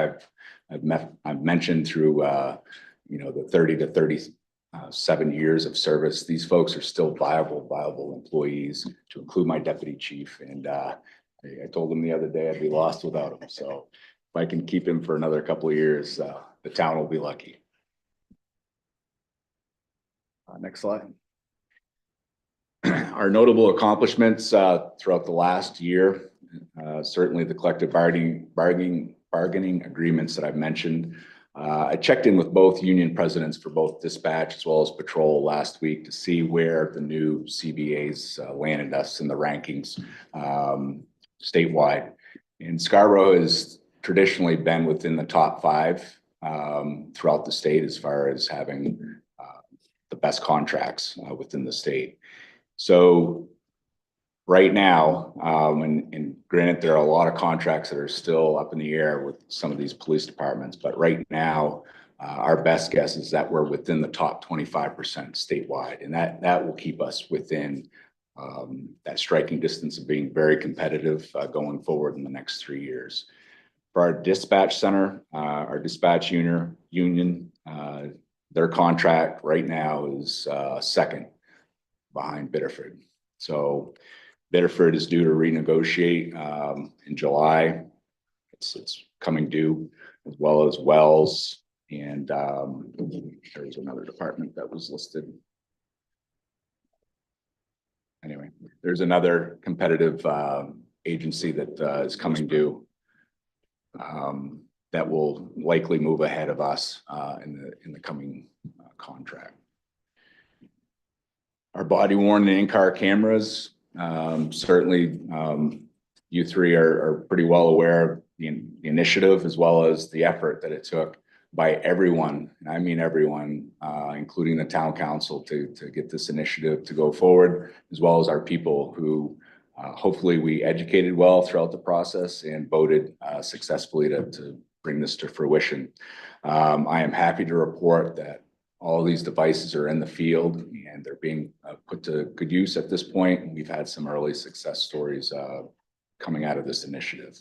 I've mentioned through the 30 to 37 years of service, these folks are still viable employees, to include my deputy chief. And I told him the other day I'd be lost without him. So if I can keep him for another couple of years, the town will be lucky. Next slide. Our notable accomplishments throughout the last year, certainly the collective bargaining agreements that I've mentioned. I checked in with both union presidents for both dispatch as well as patrol last week to see where the new CBAs landed us in the rankings statewide. And Scarborough has traditionally been within the top 5 throughout the state as far as having the best contracts within the state. So right now, and granted, there are a lot of contracts that are still up in the air with some of these police departments, but right now, our best guess is that we're within the top 25% statewide, and that will keep us within that striking distance of being very competitive going forward in the next 3 years. For our dispatch center, our dispatch union, their contract right now is second behind Biddeford. So Biddeford is due to renegotiate in July. It's coming due, as well as Wells, and there's another department that was listed. Anyway, there's another competitive agency that is coming due that will likely move ahead of us in the coming contract. Our body worn and in-car cameras, certainly you 3 are pretty well aware of the initiative as well as the effort that it took by everyone, and I mean everyone, including the town council, to get this initiative to go forward, as well as our people who hopefully we educated well throughout the process and voted successfully to bring this to fruition. I am happy to report that all these devices are in the field and they're being put to good use at this point. We've had some early success stories coming out of this initiative.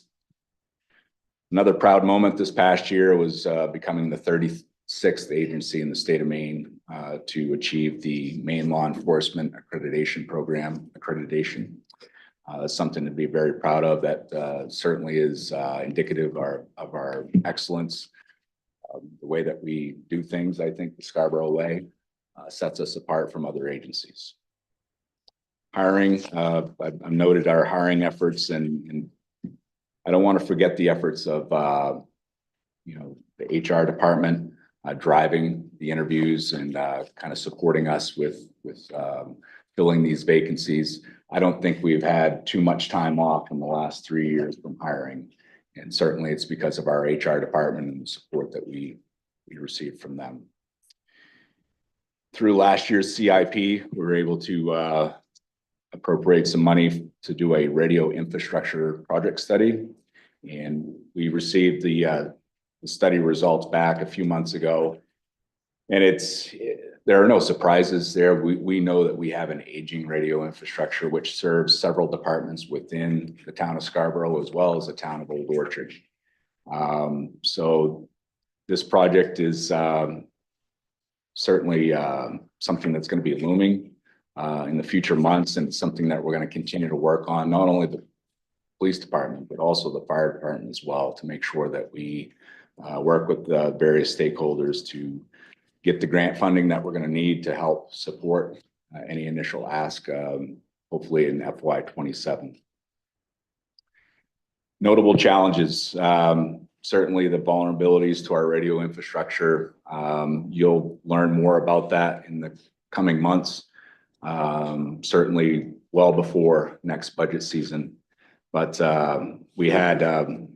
Another proud moment this past year was becoming the 36th agency in the state of Maine to achieve the Maine Law Enforcement Accreditation Program accreditation. That's something to be very proud of. That certainly is indicative of our excellence. The way that we do things, I think the Scarborough way sets us apart from other agencies. Hiring, I've noted our hiring efforts, and I don't want to forget the efforts of, the HR department driving the interviews and kind of supporting us with filling these vacancies. I don't think we've had too much time off in the last 3 years from hiring. And certainly it's because of our HR department and the support that we received from them. Through last year's CIP, we were able to appropriate some money to do a radio infrastructure project study. And we received the study results back a few months ago. And there are no surprises there. We know that we have an aging radio infrastructure which serves several departments within the town of Scarborough as well as the town of Old Orchard. So this project is certainly something that's going to be looming in the future months, and something that we're going to continue to work on, not only the police department, but also the fire department as well, to make sure that we work with the various stakeholders to get the grant funding that we're going to need to help support any initial ask, hopefully in FY27. Notable challenges, certainly the vulnerabilities to our radio infrastructure. You'll learn more about that in the coming months, certainly well before next budget season. But we had a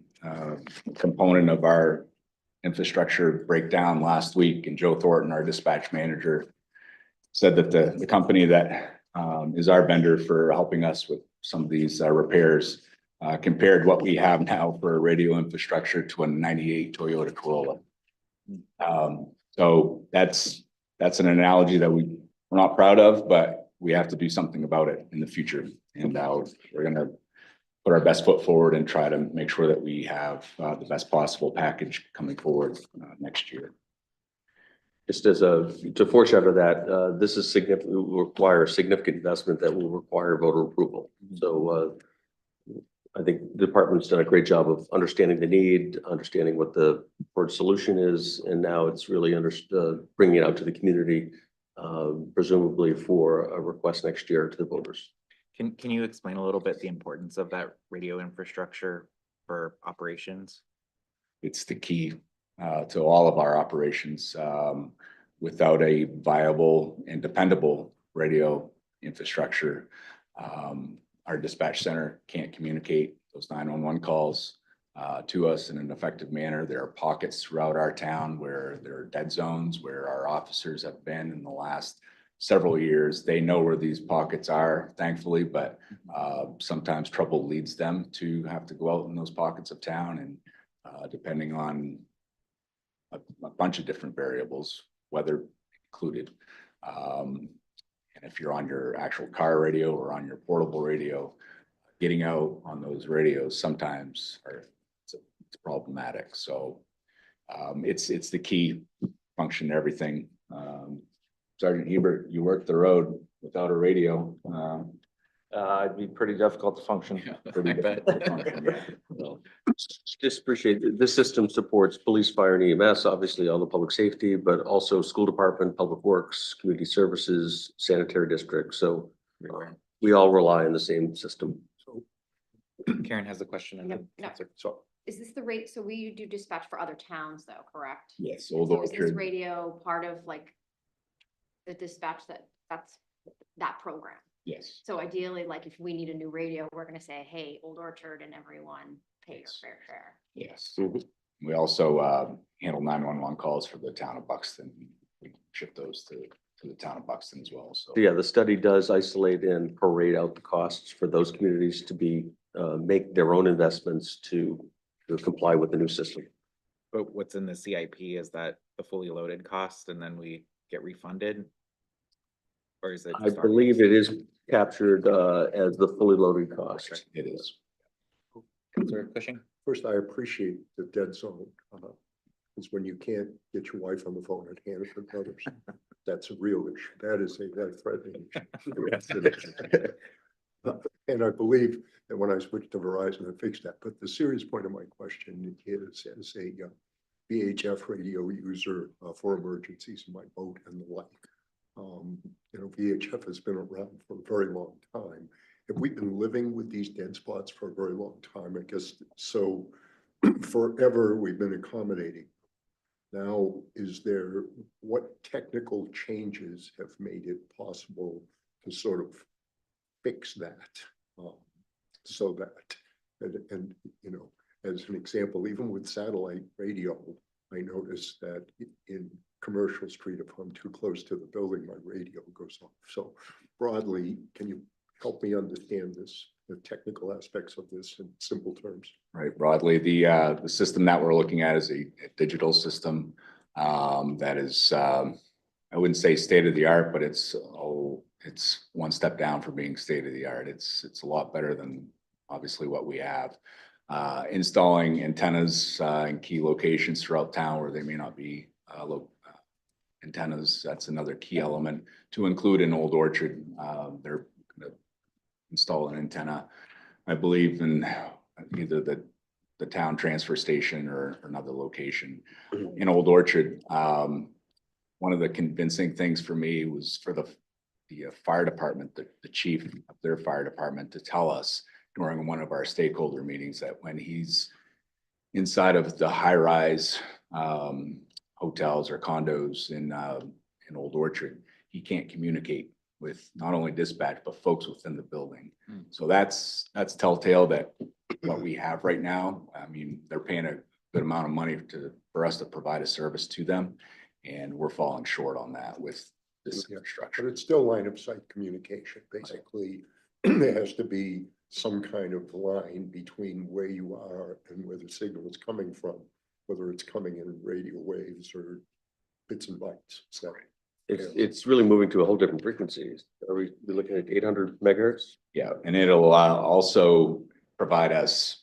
component of our infrastructure breakdown last week, and Joe Thornton, our dispatch manager, said that the company that is our vendor for helping us with some of these repairs compared what we have now for radio infrastructure to a 98 Toyota Corolla. So that's an analogy that we're not proud of, but we have to do something about it in the future. And we're going to put our best foot forward and try to make sure that we have the best possible package coming forward next year. Just to foreshadow that, this is significant, will require significant investment that will require voter approval. So I think the department's done a great job of understanding the need, understanding what the preferred solution is, and now it's really bringing it out to the community, presumably for a request next year to the voters. Can you explain a little bit the importance of that radio infrastructure for operations? It's the key to all of our operations. Without a viable and dependable radio infrastructure, our dispatch center can't communicate those 911 calls to us in an effective manner. There are pockets throughout our town where there are dead zones, where our officers have been in the last several years. They know where these pockets are, thankfully, but sometimes trouble leads them to have to go out in those pockets of town, and depending on a bunch of different variables, weather included. And if you're on your actual car radio or on your portable radio, getting out on those radios sometimes it's problematic. So it's the key function to everything. Sergeant Hebert, you work the road without a radio. It'd be pretty difficult to function. Pretty difficult to function, yeah. Well, just appreciate it. This system supports police, fire, and EMS, obviously all the public safety, but also school department, public works, community services, sanitary district. So we all rely on the same system. So Karen has a question. And then No. so Is this the rate? So we do dispatch for other towns though, correct? Yes, Old So is this Orchard. radio part of like the dispatch that's that program? Yes. So ideally, like if we need a new radio, we're gonna say, hey, Old Orchard and everyone pay your Yes. fair share. Yes. Mhm. We also handle 911 calls for the town of Buxton. We ship those to the town of Buxton as well. So yeah, the study does isolate and prorate out the costs for those communities to be make their own investments to comply with the new system. but what's in the CIP, is that the fully loaded cost and then we get refunded? Or is it? I believe it is captured as the fully loaded cost. it is. Councilor Cushing? First, I appreciate the dead zone. It's when you can't get your wife on the phone at Hannaford Brothers. That's a real issue. That is a very threatening issue. And I believe that when I switched to Verizon, I fixed that. But the serious point of my question is, as a VHF radio user for emergencies in my boat and the like, you know, VHF has been around for a very long time. Have we been living with these dead spots for a very long time? I guess so. Forever we've been accommodating. Now, what technical changes have made it possible to sort of fix that? So that, and you know, as an example, even with satellite radio, I noticed that in Commercial Street, if I'm too close to the building, my radio goes off. So broadly, can you help me understand this, the technical aspects of this in simple terms? Right, broadly, the system that we're looking at is a digital system that is, I wouldn't say state of the art, but it's one step down from being state of the art. It's a lot better than obviously what we have. Installing antennas in key locations throughout town where they may not be antennas. That's another key element to include in Old Orchard. They're going to install an antenna, I believe, in either the town transfer station or another location in Old Orchard. One of the convincing things for me was for the fire department, the chief of their fire department, to tell us during one of our stakeholder meetings that when he's inside of the high-rise hotels or condos in Old Orchard, he can't communicate with not only dispatch, but folks within the building. So that's telltale that what we have right now, I mean, they're paying a good amount of money for us to provide a service to them. And we're falling short on that with this infrastructure. But it's still line of sight communication. Basically, there has to be some kind of line between where you are and where the signal is coming from, whether it's coming in radio waves or bits and bytes. So It's really moving to a whole different frequency. Are we looking at 800 megahertz? Yeah, and it'll also provide us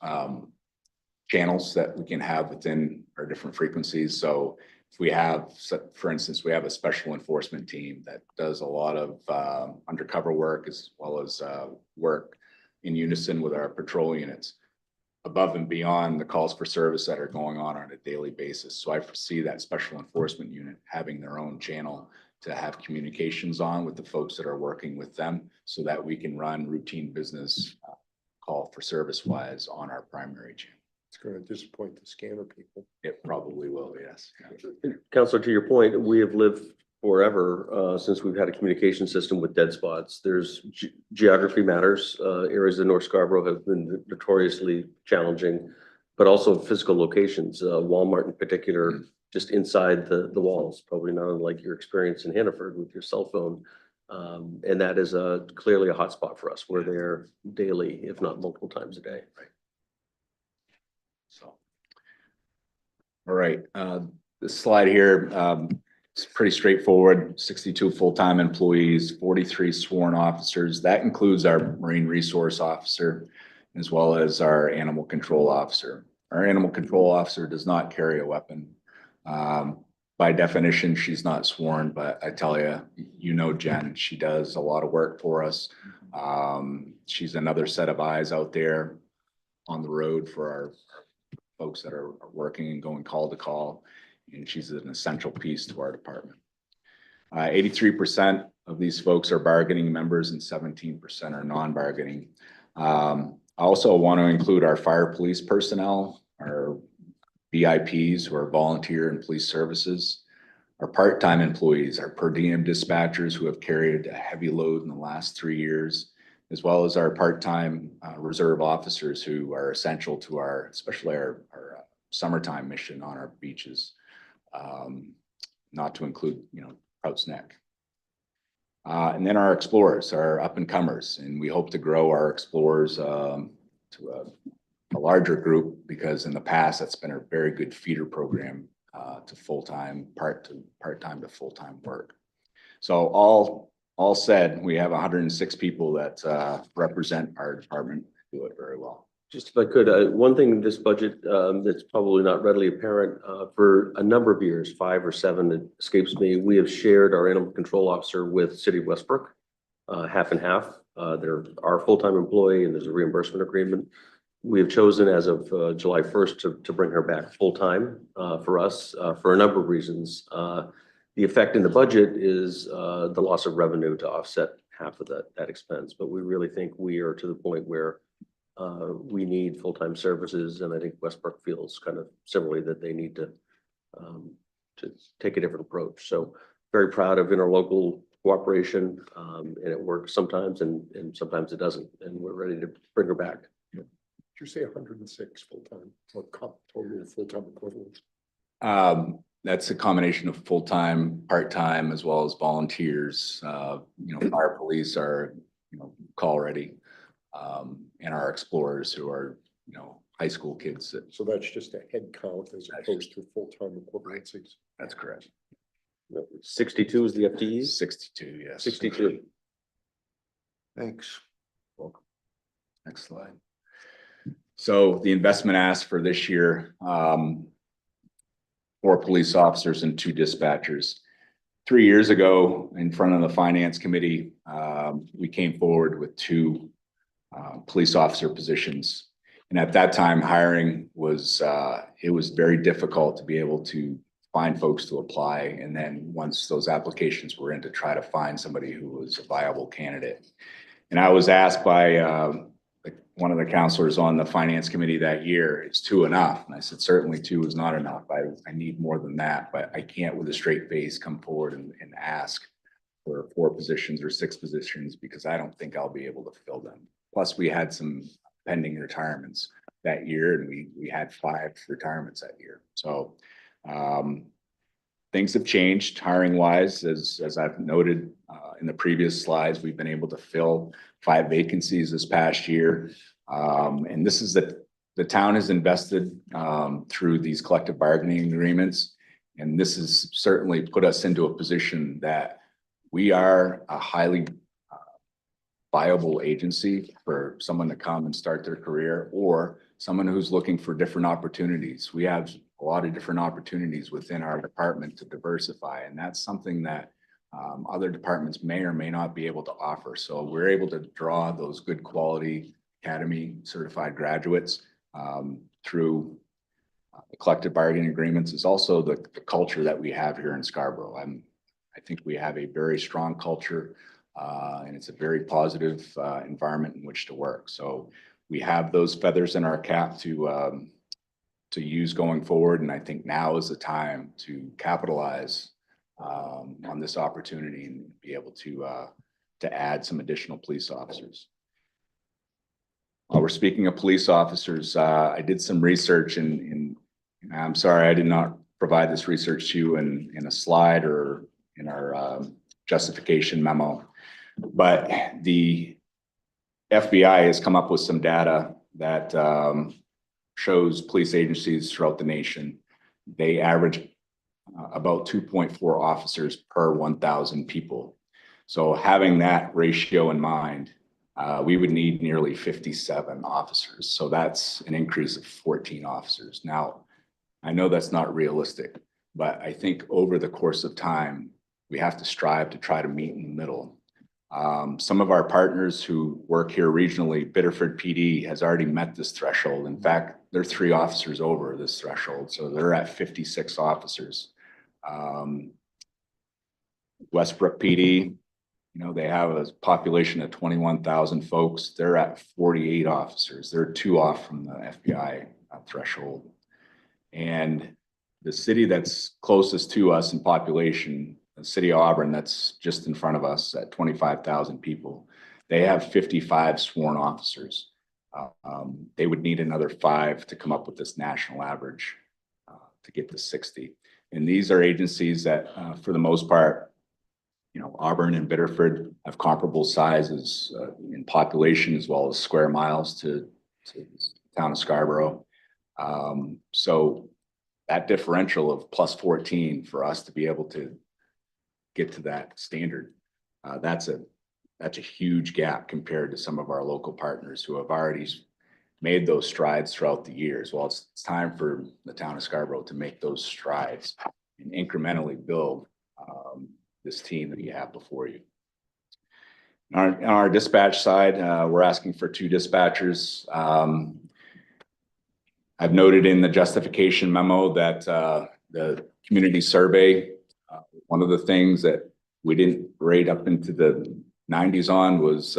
channels that we can have within our different frequencies. So if we have, for instance, we have a special enforcement team that does a lot of undercover work as well as work in unison with our patrol units above and beyond the calls for service that are going on a daily basis. So I foresee that special enforcement unit having their own channel to have communications on with the folks that are working with them so that we can run routine business call for service wise on our primary channel. it's going to disappoint the scanner people. It probably will, yes. Counselor, to your point, we have lived forever since we've had a communication system with dead spots. There's geography matters. Areas of North Scarborough have been notoriously challenging, but also physical locations. Walmart in particular, just inside the walls, probably not unlike your experience in Hannaford with your cell phone. And that is clearly a hotspot for us. We're there daily, if not multiple times a day. Right. So, all right, this slide here, it's pretty straightforward. 62 full-time employees, 43 sworn officers. That includes our marine resource officer as well as our animal control officer. Our animal control officer does not carry a weapon. By definition, she's not sworn, but I tell you, you know Jen, she does a lot of work for us. She's another set of eyes out there on the road for our folks that are working and going call to call, and she's an essential piece to our department. 83% of these folks are bargaining members and 17% are non-bargaining. I also want to include our fire police personnel, our VIPs who are volunteer and police services, our part-time employees, our per diem dispatchers who have carried a heavy load in the last 3 years, as well as our part-time reserve officers who are essential to our, especially our summertime mission on our beaches, not to include, Prouts Neck. And then our explorers, our up and comers, and we hope to grow our explorers to a larger group because in the past that's been a very good feeder program to full-time, part-time to full-time work. So all said, we have 106 people that represent our department, do it very well. Just if I could, one thing in this budget, that's probably not readily apparent, for a number of years, 5 or 7, it escapes me, we have shared our animal control officer with City of Westbrook, half and half. They're our full-time employee and there's a reimbursement agreement. We have chosen as of July 1st to bring her back full-time for us for a number of reasons. The effect in the budget is the loss of revenue to offset half of that expense. But we really think we are to the point where we need full-time services, and I think Westbrook feels kind of similarly that they need to take a different approach. So very proud of interlocal cooperation, and it works sometimes and sometimes it doesn't, and we're ready to bring her back. Did you say 106 full-time or total full-time equivalents? That's a combination of full-time, part-time, as well as volunteers. Fire police are, call ready. And our explorers who are, high school kids. So that's just a head count as opposed to full-time equivalencies. That's correct. 62 is the FTEs? 62, yes. 62. Thanks. Next slide. So the investment ask for this year, 4 police officers and 2 dispatchers. 3 years ago, in front of the finance committee, we came forward with 2 police officer positions. And at that time, hiring was, it was very difficult to be able to find folks to apply. And then once those applications were in, to try to find somebody who was a viable candidate. And I was asked by one of the counselors on the finance committee that year, is 2 enough? And I said, certainly 2 is not enough. I need more than that, but I can't with a straight face come forward and ask for 4 positions or 6 positions because I don't think I'll be able to fill them. Plus we had some pending retirements that year, and we had 5 retirements that year. So things have changed hiring wise, as I've noted in the previous slides. We've been able to fill 5 vacancies this past year. And this is the town has invested through these collective bargaining agreements. And this has certainly put us into a position that we are a highly viable agency for someone to come and start their career, or someone who's looking for different opportunities. We have a lot of different opportunities within our department to diversify, and that's something that other departments may or may not be able to offer. So we're able to draw those good quality academy certified graduates through the collective bargaining agreements. Is also the culture that we have here in Scarborough. I think we have a very strong culture. And it's a very positive environment in which to work. So we have those feathers in our cap to use going forward. And I think now is the time to capitalize on this opportunity and be able to add some additional police officers. While we're speaking of police officers, I did some research, and I'm sorry I did not provide this research to you in a slide or in our justification memo. But the FBI has come up with some data that shows police agencies throughout the nation. They average about 2.4 officers per 1,000 people. So having that ratio in mind, we would need nearly 57 officers. So that's an increase of 14 officers. Now, I know that's not realistic, but I think over the course of time, we have to strive to try to meet in the middle. Some of our partners who work here regionally, Biddeford PD has already met this threshold. In fact, they're 3 officers over this threshold. So they're at 56 officers. Westbrook PD, they have a population of 21,000 folks. They're at 48 officers. They're 2 off from the FBI threshold. And the city that's closest to us in population, the city of Auburn, that's just in front of us at 25,000 people, they have 55 sworn officers. They would need another 5 to come up with this national average to get to 60. And these are agencies that, for the most part, Auburn and Biddeford have comparable sizes in population as well as square miles to the town of Scarborough. So that differential of plus 14 for us to be able to get to that standard, that's a huge gap compared to some of our local partners who have already made those strides throughout the years. Well, it's time for the town of Scarborough to make those strides and incrementally build this team that you have before you. On our dispatch side, we're asking for 2 dispatchers. I've noted in the justification memo that the community survey, one of the things that we didn't rate up into the 90s on was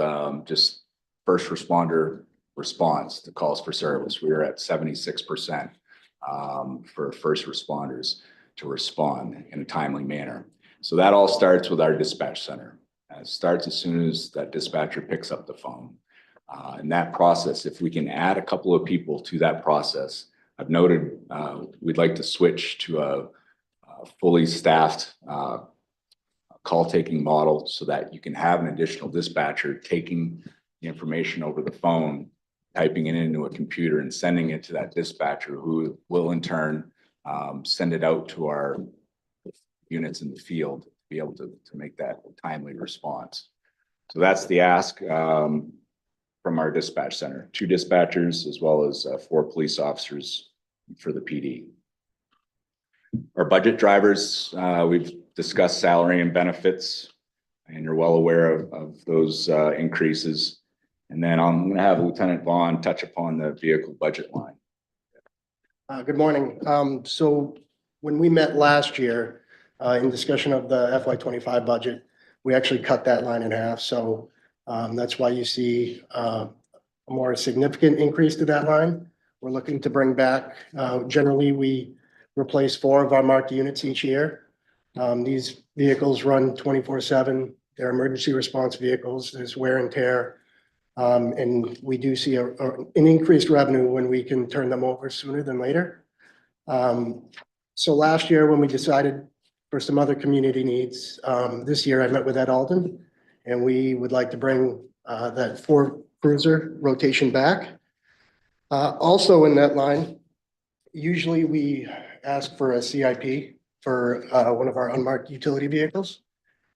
just first responder response to calls for service. We were at 76% for first responders to respond in a timely manner. So that all starts with our dispatch center. It starts as soon as that dispatcher picks up the phone. In that process, if we can add a couple of people to that process, I've noted we'd like to switch to a fully staffed call taking model so that you can have an additional dispatcher taking the information over the phone, typing it into a computer and sending it to that dispatcher, who will in turn send it out to our units in the field to be able to make that timely response. So that's the ask from our dispatch center. 2 dispatchers as well as 4 police officers for the PD. Our budget drivers, we've discussed salary and benefits, and you're well aware of those increases. And then I'm going to have Lieutenant Vaughn touch upon the vehicle budget line. Good morning. So when we met last year in discussion of the FY25 budget, we actually cut that line in half. So that's why you see a more significant increase to that line. We're looking to bring back, generally we replace 4 of our marked units each year. These vehicles run 24/7. They're emergency response vehicles. There's wear and tear. And we do see an increased revenue when we can turn them over sooner than later. So last year when we decided for some other community needs, this year I met with Ed Alden, and we would like to bring that 4 cruiser rotation back. Also in that line, usually we ask for a CIP for one of our unmarked utility vehicles.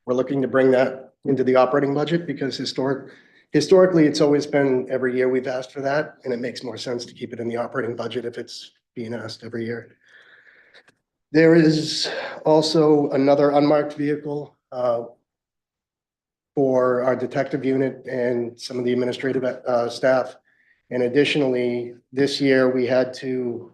We're looking to bring that into the operating budget because historically it's always been every year we've asked for that, and it makes more sense to keep it in the operating budget if it's being asked every year. There is also another unmarked vehicle for our detective unit and some of the administrative staff. And additionally, this year we had to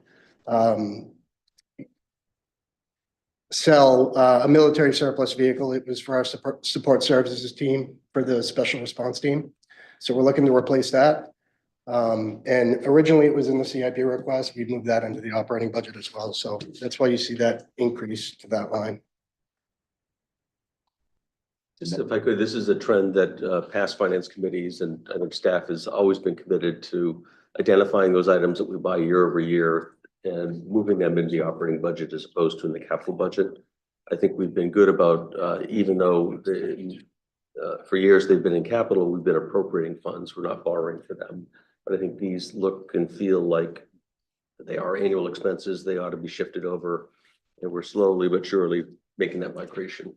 sell a military surplus vehicle. It was for our support services team for the special response team. So we're looking to replace that. And originally it was in the CIP request. We moved that into the operating budget as well. So that's why you see that increase to that line. Just if I could, this is a trend that past finance committees and I think staff has always been committed to identifying those items that we buy year over year and moving them into the operating budget as opposed to in the capital budget. I think we've been good about, even though for years they've been in capital, we've been appropriating funds. We're not borrowing for them. But I think these look and feel like they are annual expenses. They ought to be shifted over, and we're slowly but surely making that migration.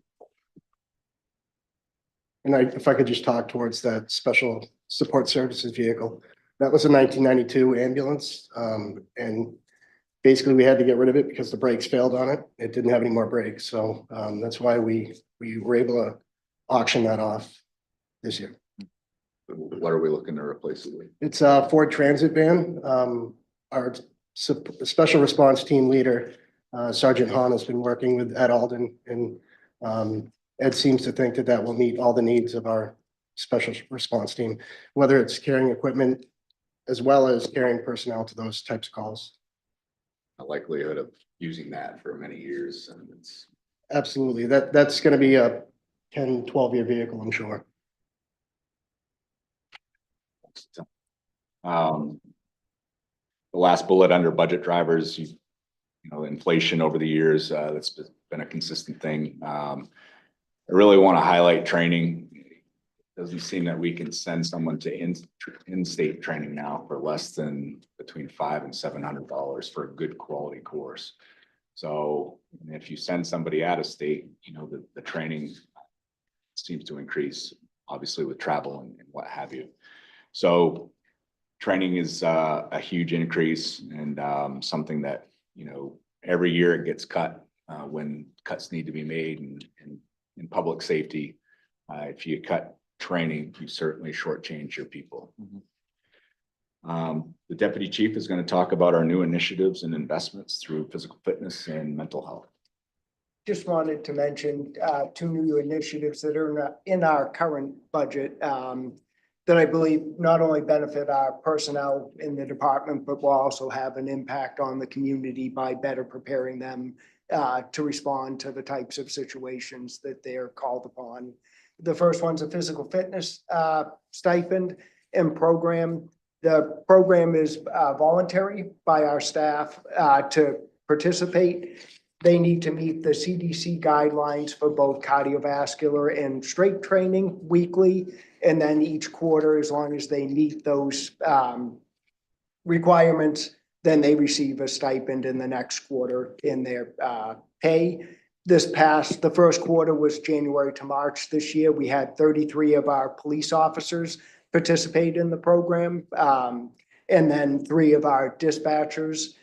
And if I could just talk towards that special support services vehicle, that was a 1992 ambulance. And basically we had to get rid of it because the brakes failed on it. It didn't have any more brakes. So that's why we were able to auction that off this year. What are we looking to replace it with? It's a Ford Transit van. Our special response team leader, Sergeant Hahn, has been working with Ed Alden, and Ed seems to think that that will meet all the needs of our special response team, whether it's carrying equipment as well as carrying personnel to those types of calls. The likelihood of using that for many years, and it's Absolutely. That's going to be a 10, 12-year vehicle, I'm sure. the last bullet under budget drivers, you know, inflation over the years, that's been a consistent thing. I really want to highlight training. It doesn't seem that we can send someone to in-state training now for less than between $500 and $700 for a good quality course. So if you send somebody out of state, you know, the training seems to increase, obviously with travel and what have you. So training is a huge increase and something that, every year it gets cut when cuts need to be made and in public safety. If you cut training, you certainly shortchange your people. The deputy chief is going to talk about our new initiatives and investments through physical fitness and mental health. Just wanted to mention two new initiatives that are in our current budget that I believe not only benefit our personnel in the department, but will also have an impact on the community by better preparing them to respond to the types of situations that they are called upon. The first one's a physical fitness stipend and program. The program is voluntary by our staff to participate. They need to meet the CDC guidelines for both cardiovascular and strength training weekly. And then each quarter, as long as they meet those requirements, then they receive a stipend in the next quarter in their pay. The first quarter was January to March this year. We had 33 of our police officers participate in the program, and then 3 of our dispatchers.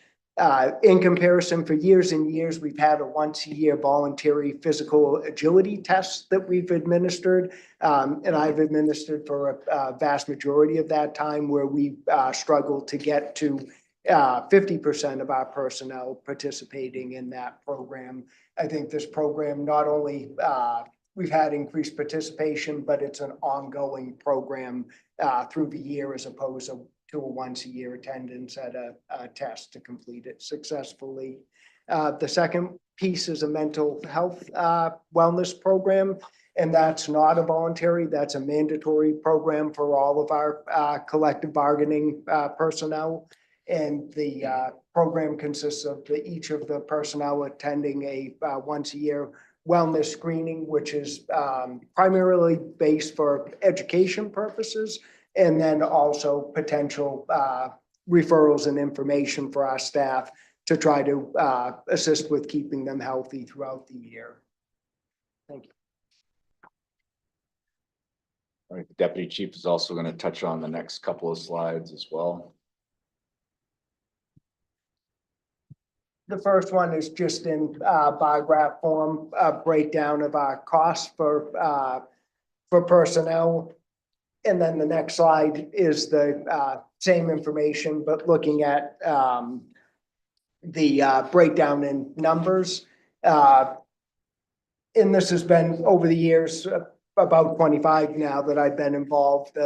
In comparison, for years and years, we've had a once-a-year voluntary physical agility test that we've administered. And I've administered for a vast majority of that time, where we struggled to get to 50% of our personnel participating in that program. I think this program, not only we've had increased participation, but it's an ongoing program through the year, as opposed to a once-a-year attendance at a test to complete it successfully. The second piece is a mental health wellness program, and that's not a voluntary, that's a mandatory program for all of our collective bargaining personnel. And the program consists of each of the personnel attending a once-a-year wellness screening, which is primarily based for education purposes, and then also potential referrals and information for our staff to try to assist with keeping them healthy throughout the year. Thank you. All right, the deputy chief is also going to touch on the next couple of slides as well. The first one is just in bar graph form, a breakdown of our costs for personnel. And then the next slide is the same information, but looking at the breakdown in numbers. And this has been over the years, about 25 now that I've been involved.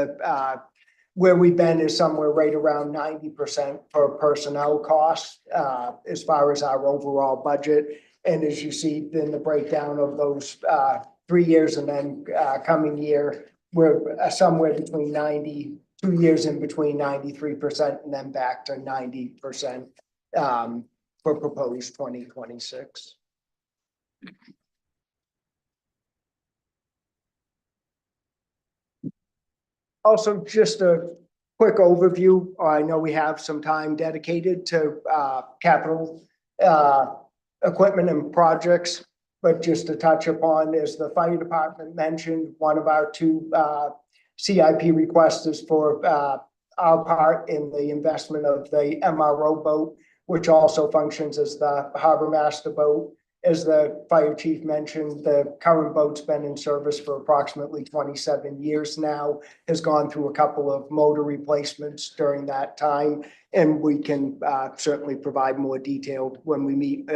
Where we've been is somewhere right around 90% for personnel costs as far as our overall budget. And as you see in the breakdown of those 3 years and then coming year, we're somewhere between 2 years in between 93% and then back to 90% for proposed 2026. Also, just a quick overview. I know we have some time dedicated to capital equipment and projects, but just to touch upon, as the fire department mentioned, one of our 2 CIP requests is for our part in the investment of the MRO boat, which also functions as the harbor master boat. As the fire chief mentioned, the current boat's been in service for approximately 27 years now, has gone through a couple of motor replacements during that time, and we can certainly provide more detail when we meet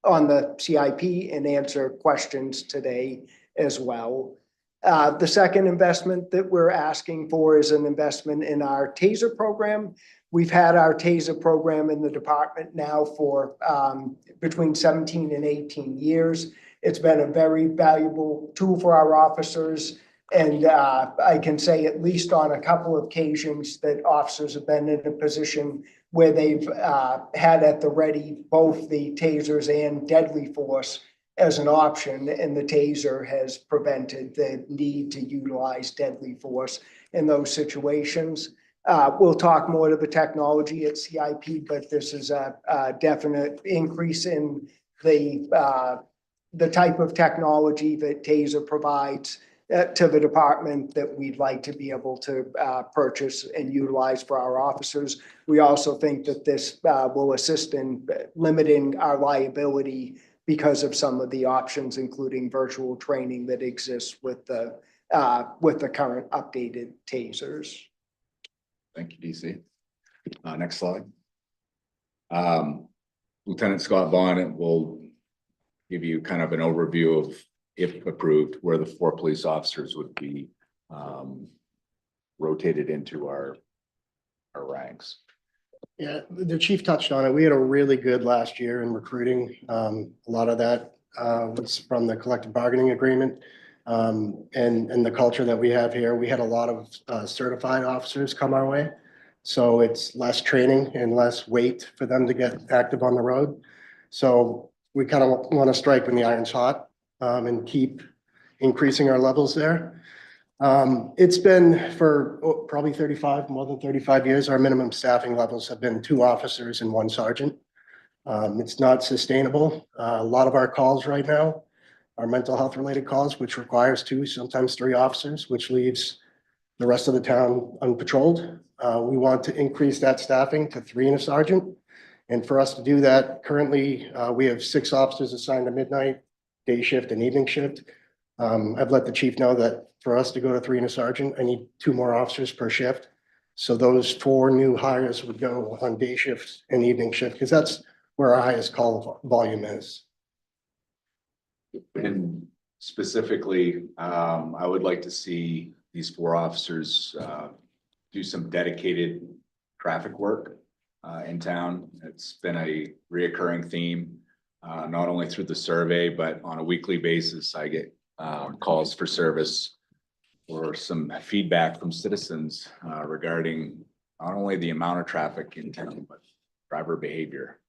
on the CIP and answer questions today as well. The second investment that we're asking for is an investment in our TASER program. We've had our TASER program in the department now for between 17 and 18 years. It's been a very valuable tool for our officers. And I can say at least on a couple of occasions that officers have been in a position where they've had at the ready both the TASERs and deadly force as an option, and the TASER has prevented the need to utilize deadly force in those situations. We'll talk more to the technology at CIP, but this is a definite increase in the type of technology that TASER provides to the department that we'd like to be able to purchase and utilize for our officers. We also think that this will assist in limiting our liability because of some of the options, including virtual training that exists with the current updated tasers. Thank you, DC. Next slide. Lieutenant Scott Vaughn will give you kind of an overview of, if approved, where the 4 police officers would be rotated into our ranks. Yeah, the chief touched on it. We had a really good last year in recruiting. A lot of that was from the collective bargaining agreement. And the culture that we have here, we had a lot of certified officers come our way. So it's less training and less weight for them to get active on the road. So we kind of want to strike when the iron's hot and keep increasing our levels there. It's been for probably more than 35 years, our minimum staffing levels have been 2 officers and 1 sergeant. It's not sustainable. A lot of our calls right now are mental health related calls, which requires 2, sometimes 3 officers, which leaves the rest of the town unpatrolled. We want to increase that staffing to 3 and a sergeant. And for us to do that, currently, we have 6 officers assigned to midnight, day shift and evening shift. I've let the chief know that for us to go to 3 and a sergeant, I need 2 more officers per shift. So those 4 new hires would go on day shift and evening shift, because that's where our highest call volume is. And specifically, I would like to see these 4 officers do some dedicated traffic work in town. It's been a reoccurring theme, not only through the survey, but on a weekly basis. I get calls for service or some feedback from citizens regarding not only the amount of traffic in town, but driver behavior.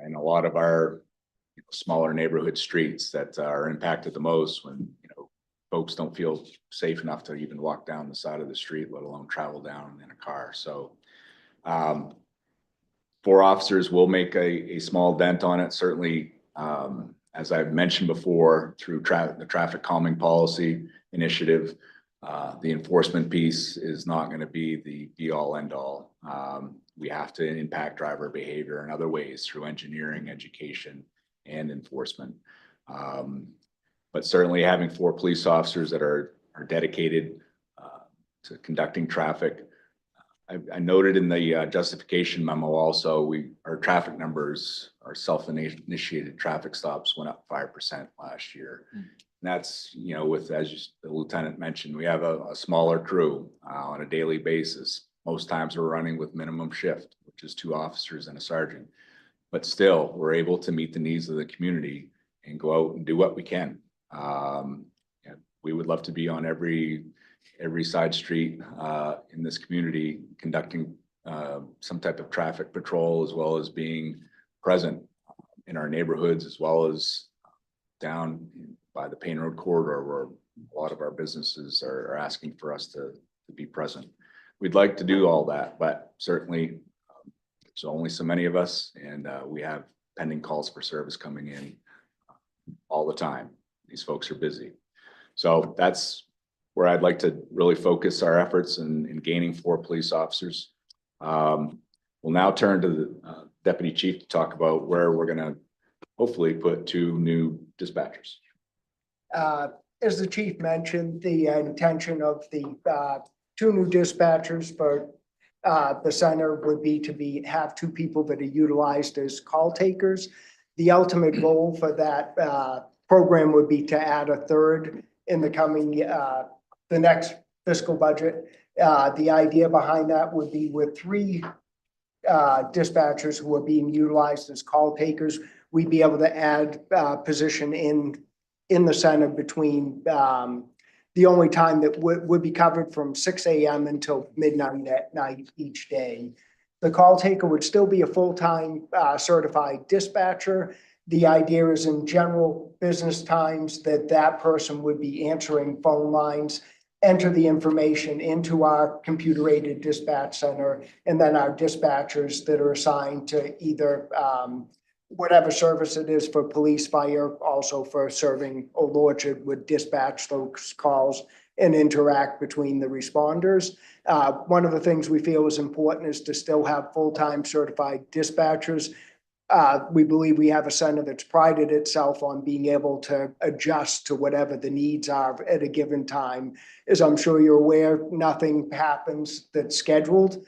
And a lot of our smaller neighborhood streets that are impacted the most when, folks don't feel safe enough to even walk down the side of the street, let alone travel down in a car. So 4 officers will make a small dent on it. Certainly, as I've mentioned before, through the traffic calming policy initiative, the enforcement piece is not going to be the be all end all. We have to impact driver behavior in other ways through engineering, education, and enforcement. But certainly having 4 police officers that are dedicated to conducting traffic. I noted in the justification memo also, our traffic numbers, our self-initiated traffic stops went up 5% last year. And that's, with, as the lieutenant mentioned, we have a smaller crew on a daily basis. Most times we're running with minimum shift, which is 2 officers and a sergeant. But still, we're able to meet the needs of the community and go out and do what we can. We would love to be on every side street in this community conducting some type of traffic patrol, as well as being present in our neighborhoods, as well as down by the Payne Road corridor, where a lot of our businesses are asking for us to be present. We'd like to do all that, but certainly there's only so many of us, and we have pending calls for service coming in all the time. These folks are busy. So that's where I'd like to really focus our efforts in gaining 4 police officers. We'll now turn to the deputy chief to talk about where we're going to hopefully put 2 new dispatchers. As the chief mentioned, the intention of the 2 new dispatchers for the center would be to have 2 people that are utilized as call takers. The ultimate goal for that program would be to add a 3rd in the next fiscal budget. The idea behind that would be with 3 dispatchers who are being utilized as call takers, we'd be able to add position in the center between the only time that would be covered from 6 a.m. until midnight at night each day. The call taker would still be a full-time certified dispatcher. The idea is in general business times that person would be answering phone lines, enter the information into our computer-aided dispatch center, and then our dispatchers that are assigned to either whatever service it is for police, fire, also for serving Old Orchard would dispatch those calls and interact between the responders. One of the things we feel is important is to still have full-time certified dispatchers. We believe we have a center that's prided itself on being able to adjust to whatever the needs are at a given time. As I'm sure you're aware, nothing happens that's scheduled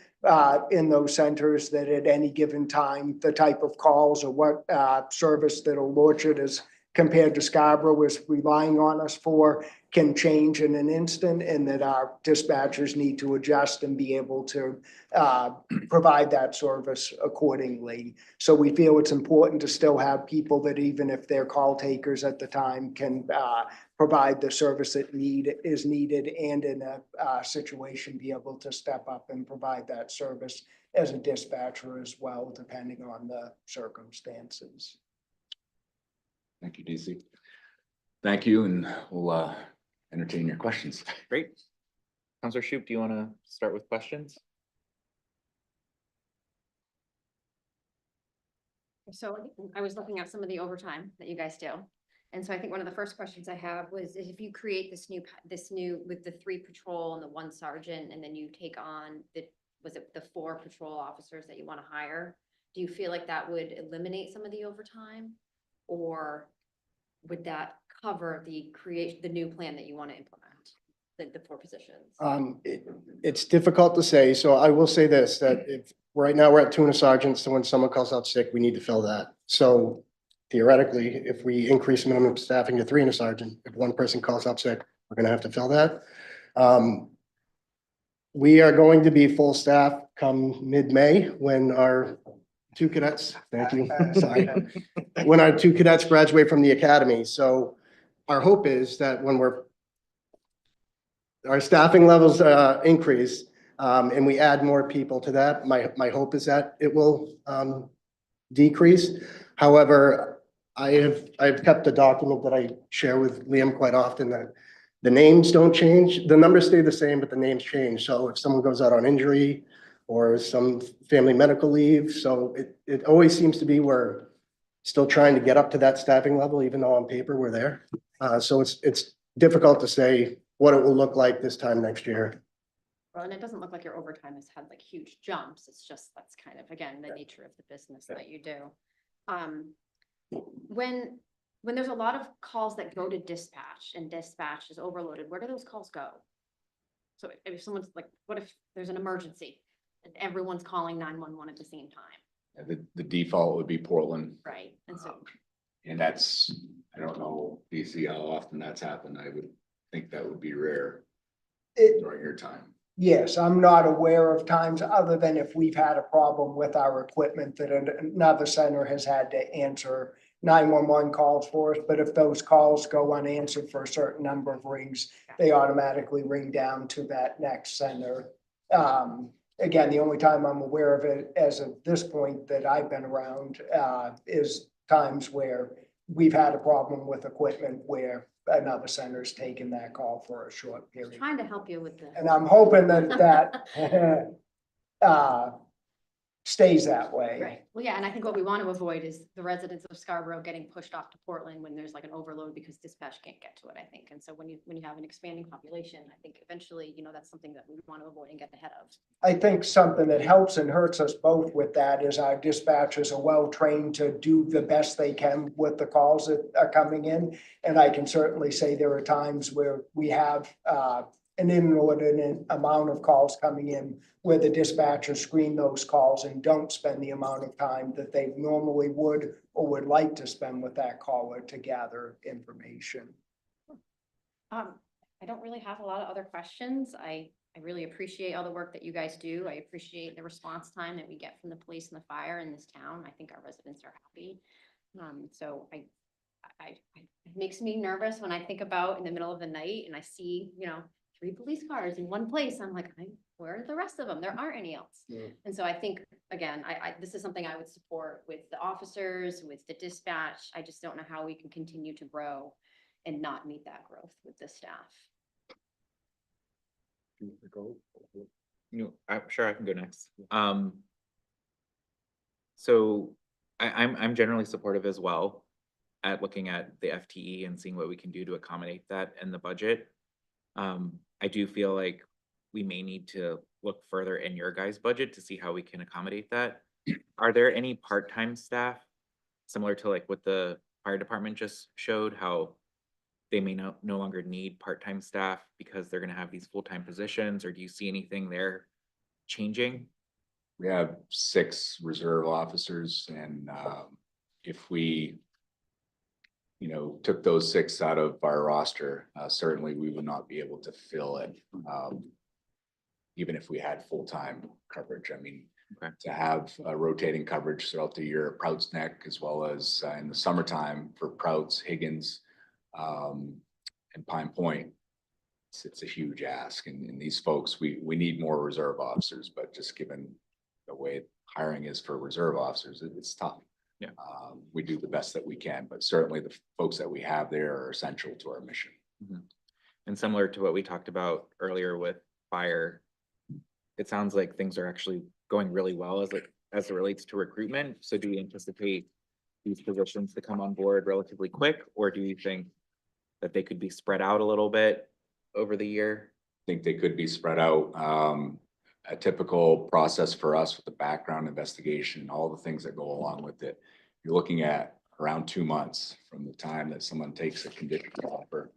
in those centers, that at any given time, the type of calls or what service that Old Orchard is compared to Scarborough is relying on us for can change in an instant, and that our dispatchers need to adjust and be able to provide that service accordingly. So we feel it's important to still have people that, even if they're call takers at the time, can provide the service that is needed, and in a situation be able to step up and provide that service as a dispatcher as well, depending on the circumstances. Thank you, DC. Thank you, and we'll entertain your questions. Great. Counselor Shoup, do you want to start with questions? So I was looking at some of the overtime that you guys do. And so I think one of the first questions I have was, if you create this new with the 3 patrol and the 1 sergeant, and then you take on the 4 patrol officers that you want to hire, do you feel like that would eliminate some of the overtime? Or would that cover the new plan that you want to implement, the 4 positions? It's difficult to say. So I will say this, that if right now we're at 2 and a sergeant, so when someone calls out sick, we need to fill that. So theoretically, if we increase minimum staffing to 3 and a sergeant, if 1 person calls out sick, we're gonna have to fill that. We are going to be full staff come mid-May when our 2 cadets, thank you, sorry, when our 2 cadets graduate from the academy. So our hope is that when our staffing levels increase, and we add more people to that, my hope is that it will decrease. However, I've kept a document that I share with Liam quite often, that the names don't change. The numbers stay the same, but the names change. So if someone goes out on injury or some family medical leave, so it always seems to be we're still trying to get up to that staffing level, even though on paper we're there. So it's difficult to say what it will look like this time next year. Well, and it doesn't look like your overtime has had like huge jumps. It's just, that's kind of, again, the nature of the business that you do. When there's a lot of calls that go to dispatch and dispatch is overloaded, where do those calls go? So if someone's like, what if there's an emergency and everyone's calling 911 at the same time? The default would be Portland. Right, and so. And that's, I don't know, DC, how often that's happened. I would think that would be rare during your time. Yes, I'm not aware of times other than if we've had a problem with our equipment that another center has had to answer 911 calls for us. But if those calls go unanswered for a certain number of rings, they automatically ring down to that next center. Again, the only time I'm aware of it as of this point that I've been around is times where we've had a problem with equipment where another center's taken that call for a short period. Trying to help you with the. And I'm hoping that stays that way. Right, well, yeah, and I think what we want to avoid is the residents of Scarborough getting pushed off to Portland when there's like an overload because dispatch can't get to it, I think. And so when you have an expanding population, I think eventually, that's something that we want to avoid and get ahead of. I think something that helps and hurts us both with that is our dispatchers are well trained to do the best they can with the calls that are coming in. And I can certainly say there are times where we have an inordinate amount of calls coming in where the dispatchers screen those calls and don't spend the amount of time that they normally would or would like to spend with that caller to gather information. I don't really have a lot of other questions. I really appreciate all the work that you guys do. I appreciate the response time that we get from the police and the fire in this town. I think our residents are happy. So it makes me nervous when I think about in the middle of the night and I see, 3 police cars in one place. I'm like, where are the rest of them? There aren't any else. Yeah. And so I think, again, this is something I would support with the officers, with the dispatch. I just don't know how we can continue to grow and not meet that growth with the staff. I'm sure I can go next. So I'm generally supportive as well at looking at the FTE and seeing what we can do to accommodate that in the budget. I do feel like we may need to look further in your guys' budget to see how we can accommodate that. Are there any part-time staff similar to like what the fire department just showed, how they may no longer need part-time staff because they're gonna have these full-time positions, or do you see anything there changing? We have 6 reserve officers and if we, you know, took those 6 out of our roster, certainly we would not be able to fill it. Even if we had full-time coverage, I mean, Okay. to have rotating coverage throughout the year, Prouts Neck, as well as in the summertime for Prouts, Higgins, and Pine Point. It's a huge ask, and these folks, we need more reserve officers, but just given the way hiring is for reserve officers, it's tough. Yeah. We do the best that we can, but certainly the folks that we have there are essential to our mission. And similar to what we talked about earlier with fire, it sounds like things are actually going really well as it relates to recruitment. So do you anticipate these positions to come on board relatively quick, or do you think that they could be spread out a little bit over the year? I think they could be spread out. A typical process for us with the background investigation, all the things that go along with it, you're looking at around 2 months from the time that someone takes a conditional offer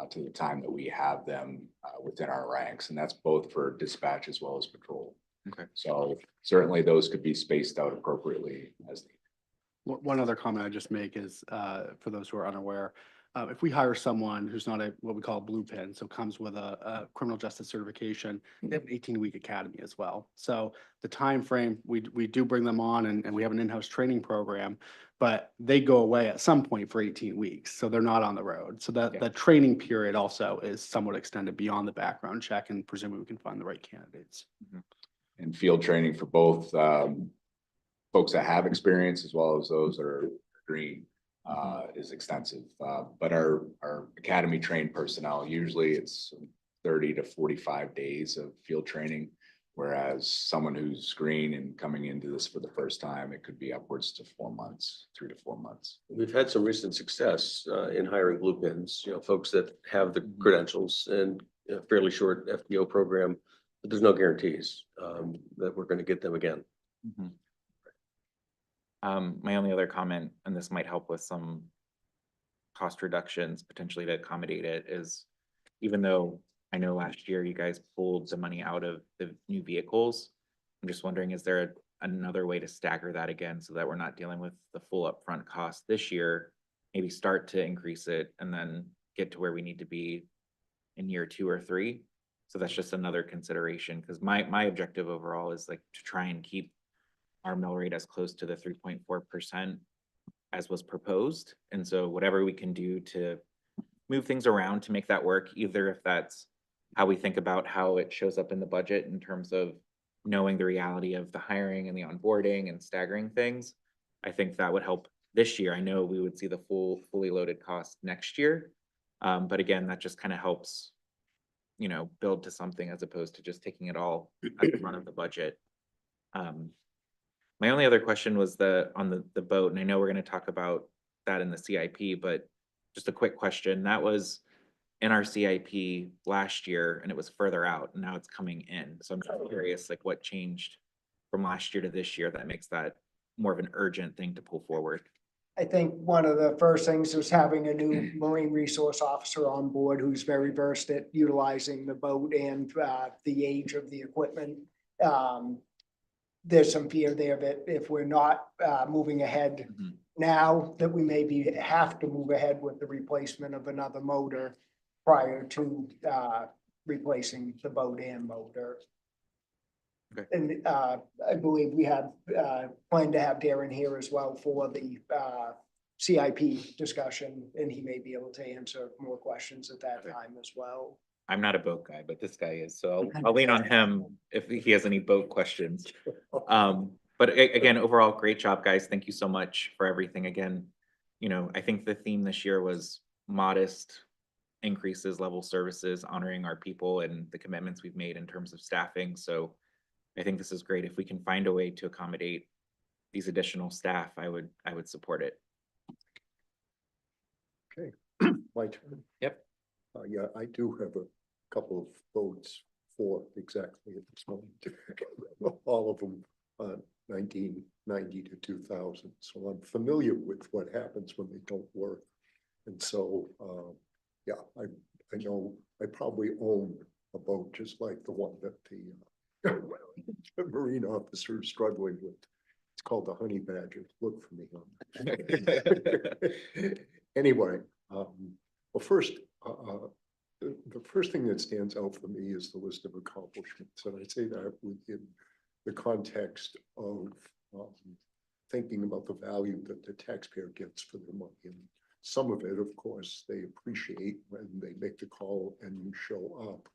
to the time that we have them within our ranks, and that's both for dispatch as well as patrol. Okay. So certainly those could be spaced out appropriately as needed. One other comment I just make is, for those who are unaware, if we hire someone who's not what we call a blue pin, so comes with a criminal justice certification, they have an 18-week academy as well. So the time frame, we do bring them on and we have an in-house training program, but they go away at some point for 18 weeks, so they're not on the road. So that the training period also is somewhat extended beyond the background check, and presumably we can find the right candidates. And field training for both folks that have experience as well as those that are green is extensive. But our academy trained personnel, usually it's 30 to 45 days of field training, whereas someone who's green and coming into this for the first time, it could be upwards to 4 months, 3 to 4 months. We've had some recent success in hiring blue pins, you know, folks that have the credentials and a fairly short FTO program, but there's no guarantees that we're going to get them again. My only other comment, and this might help with some cost reductions potentially to accommodate it, is even though I know last year you guys pulled the money out of the new vehicles, I'm just wondering, is there another way to stagger that again so that we're not dealing with the full upfront cost this year? Maybe start to increase it and then get to where we need to be in year 2 or 3. So that's just another consideration, because my objective overall is like to try and keep our mill rate as close to the 3.4% as was proposed. And so whatever we can do to move things around to make that work, either if that's how we think about how it shows up in the budget in terms of knowing the reality of the hiring and the onboarding and staggering things, I think that would help this year. I know we would see the fully loaded cost next year. But again, that just kind of helps, you know, build to something as opposed to just taking it all at the front of the budget. My only other question was on the boat, and I know we're going to talk about that in the CIP, but just a quick question. That was in our CIP last year, and it was further out, and now it's coming in. So I'm just curious, like, what changed from last year to this year that makes that more of an urgent thing to pull forward? I think one of the first things was having a new marine resource officer on board who's very versed at utilizing the boat and the age of the equipment. There's some fear there that if we're not moving ahead now, that we maybe have to move ahead with the replacement of another motor prior to replacing the boat and motor. Okay. And I believe we have planned to have Darren here as well for the CIP discussion, and he may be able to answer more questions at that time as well. I'm not a boat guy, but this guy is, so I'll lean on him if he has any boat questions. But again, overall, great job, guys. Thank you so much for everything. Again, you know, I think the theme this year was modest increases, level services, honoring our people and the commitments we've made in terms of staffing. So I think this is great. If we can find a way to accommodate these additional staff, I would support it. Okay, my turn. Yep. Yeah, I do have a couple of votes for exactly at this moment. All of them, 1990 to 2000. So I'm familiar with what happens when they don't work. And so, yeah, I know I probably own a boat just like the one that the Marine officer is struggling with. It's called the Honey Badger. Look for me on that. Anyway, well, first, the first thing that stands out for me is the list of accomplishments. And I say that within the context of thinking about the value that the taxpayer gets for their money. And some of it, of course, they appreciate when they make the call and you show up.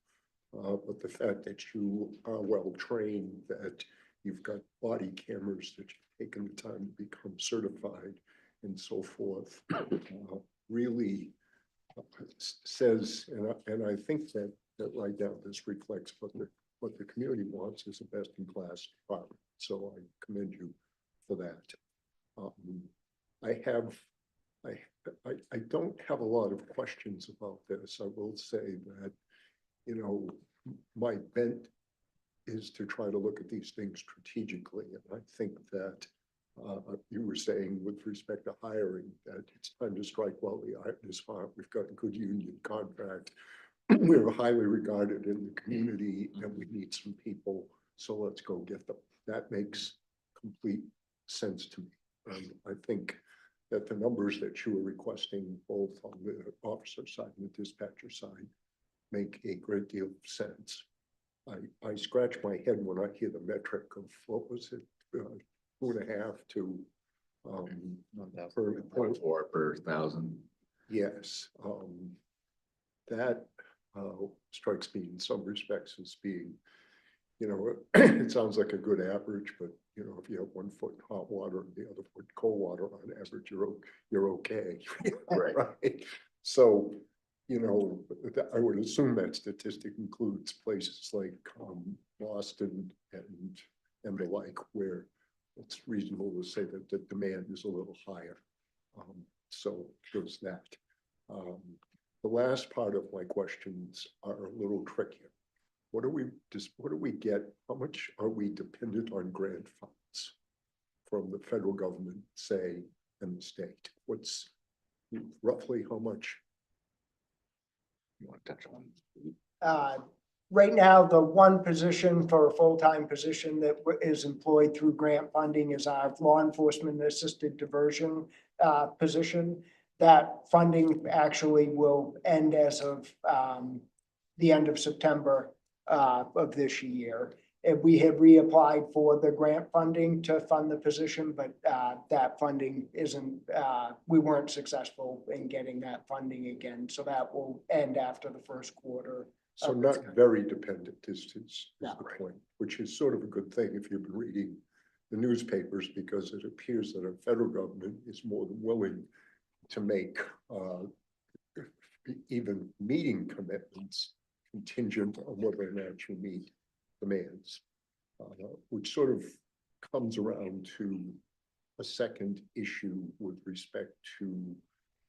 But the fact that you are well trained, that you've got body cameras, that you've taken the time to become certified and so forth, really says, and I think that right now this reflects what the community wants is a best-in-class department. So I commend you for that. I don't have a lot of questions about this. I will say that, you know, my bent is to try to look at these things strategically. And I think that you were saying with respect to hiring that it's time to strike while the iron is hot. We've got a good union contract. We're highly regarded in the community and we need some people. So let's go get them. That makes complete sense to me. I think that the numbers that you are requesting both on the officer side and the dispatcher side make a great deal of sense. I scratch my head when I hear the metric of what was it, 2.5 to per thousand. Yes, that strikes me in some respects as being, you know, it sounds like a good average, but you know, if you have 1 foot in hot water and the other foot cold water on average, you're okay. Right. Right. So, you know, I would assume that statistic includes places like Boston and the like, where it's reasonable to say that the demand is a little higher. So there's that. The last part of my questions are a little trickier. What do we get? How much are we dependent on grant funds from the federal government, say, and the state? What's roughly how much? You want to touch on? Right now, the one position for a full-time position that is employed through grant funding is our law enforcement assisted diversion position. That funding actually will end as of the end of September of this year. And we have reapplied for the grant funding to fund the position, but that funding isn't, we weren't successful in getting that funding again. So that will end after the first quarter. So not very dependent is No. the point, which is sort of a good thing if you've been reading the newspapers, because it appears that our federal government is more than willing to make even meeting commitments contingent on whether or not you meet demands, which sort of comes around to a second issue with respect to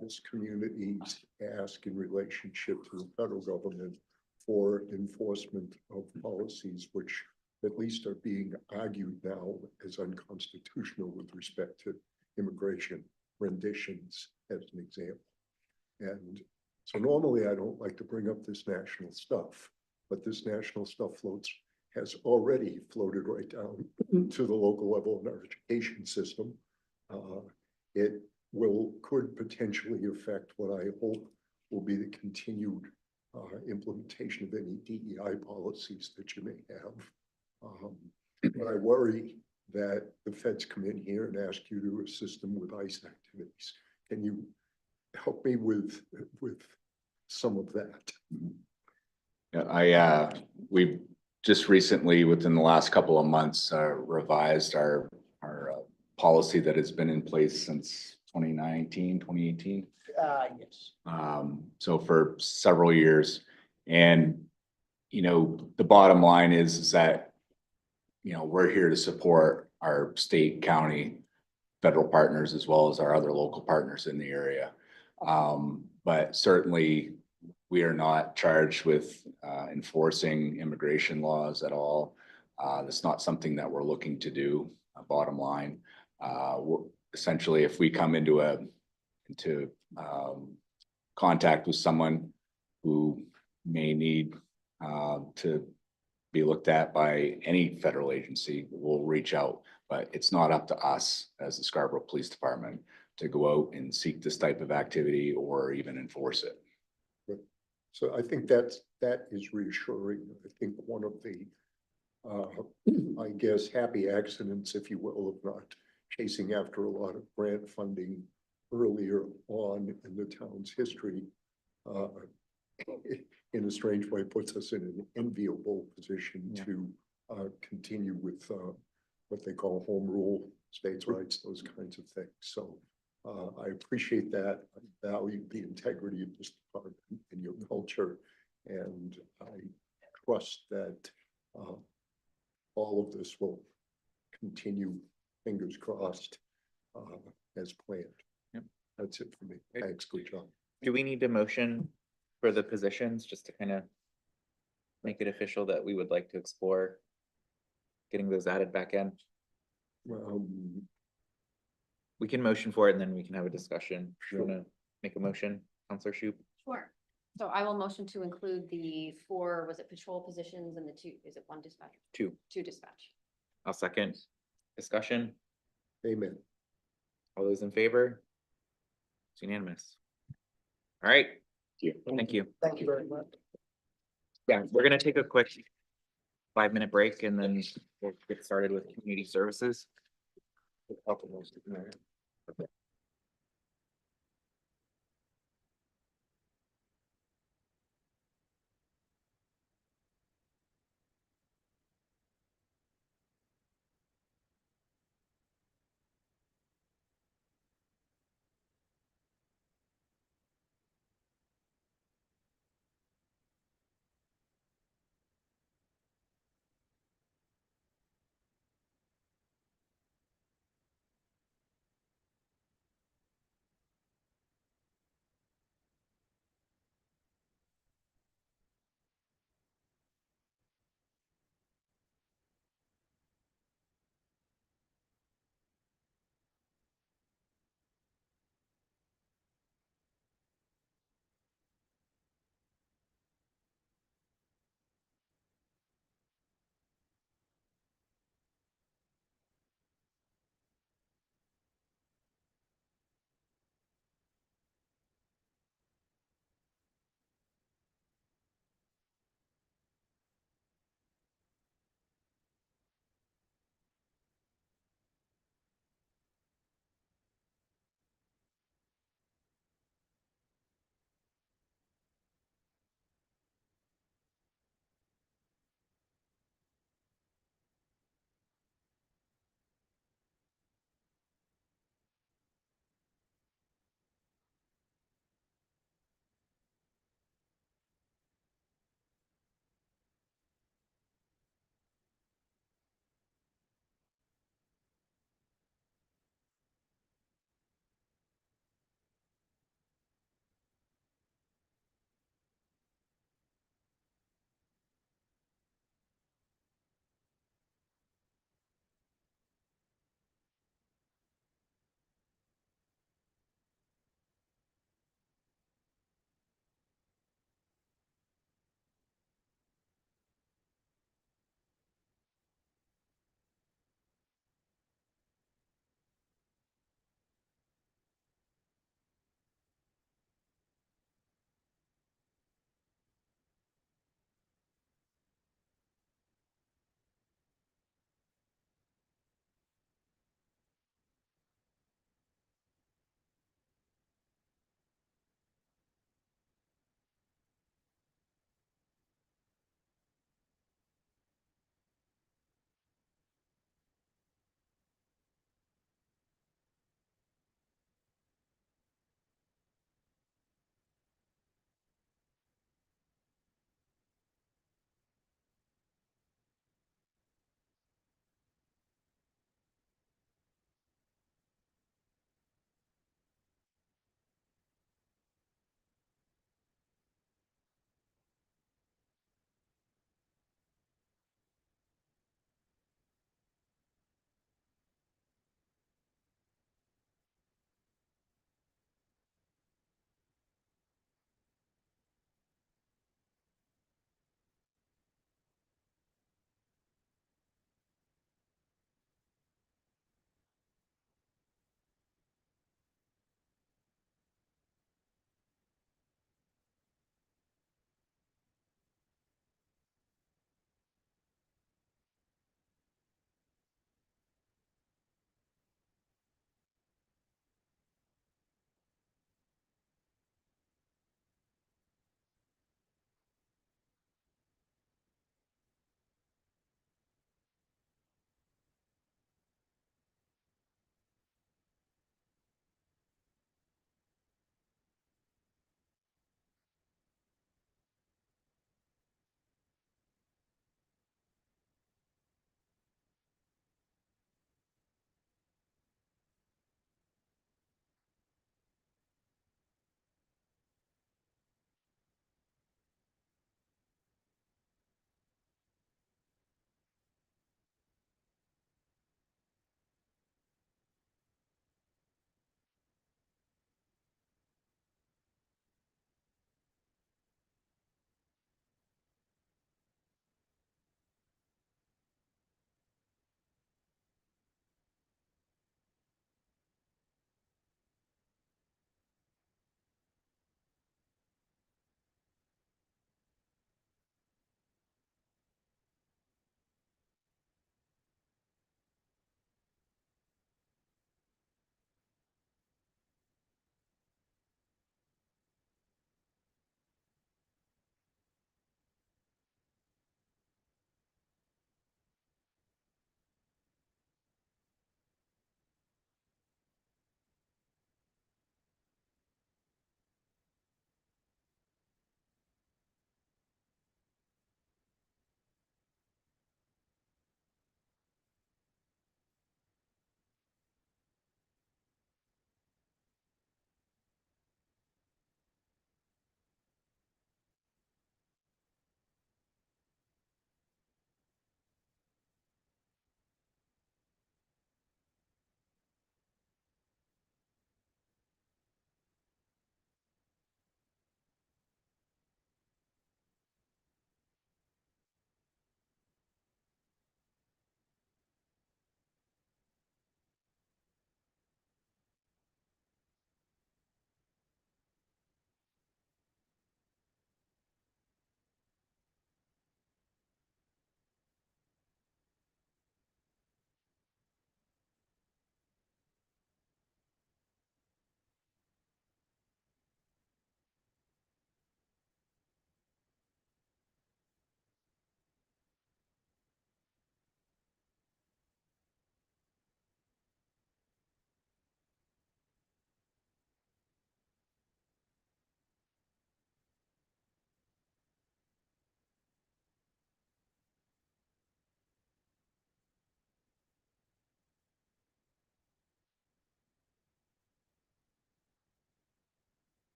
this community's ask in relationship to the federal government for enforcement of policies which at least are being argued now as unconstitutional with respect to immigration renditions, as an example. And so normally I don't like to bring up this national stuff, but this national stuff has already floated right down to the local level in our education system. It could potentially affect what I hope will be the continued implementation of any DEI policies that you may have. But I worry that the feds come in here and ask you to assist them with ICE activities. Can you help me with some of that? Yeah, we've just recently, within the last couple of months, revised our policy that has been in place since 2019, 2018. Yes. So for several years. And, you know, the bottom line is that, you know, we're here to support our state, county, federal partners, as well as our other local partners in the area. But certainly, we are not charged with enforcing immigration laws at all. That's not something that we're looking to do, bottom line. Essentially, if we come into contact with someone who may need to be looked at by any federal agency, we'll reach out. But it's not up to us as the Scarborough Police Department to go out and seek this type of activity or even enforce it. So I think that is reassuring. I think one of the, I guess, happy accidents, if you will, of not chasing after a lot of grant funding earlier on in the town's history, in a strange way, puts us in an enviable position to continue with what they call home rule, states' rights, those kinds of things. So I appreciate that. I value the integrity of this department and your culture. And I trust that all of this will continue, fingers crossed, as planned. Yep. That's it for me. Thanks, good job. Do we need a motion for the positions, just to kind of make it official that we would like to explore getting those added back in? We can motion for it and then we can have a discussion. You want to make a motion, Counselor Shoup? Sure. So I will motion to include the 4, was it patrol positions and the 2, is it 1 dispatch? 2. 2 dispatch. I'll second. Discussion. Amen. All those in favor? It's unanimous. All right. Thank you. Thank you very much. Yeah, we're gonna take a quick 5-minute break and then we'll get started with community services.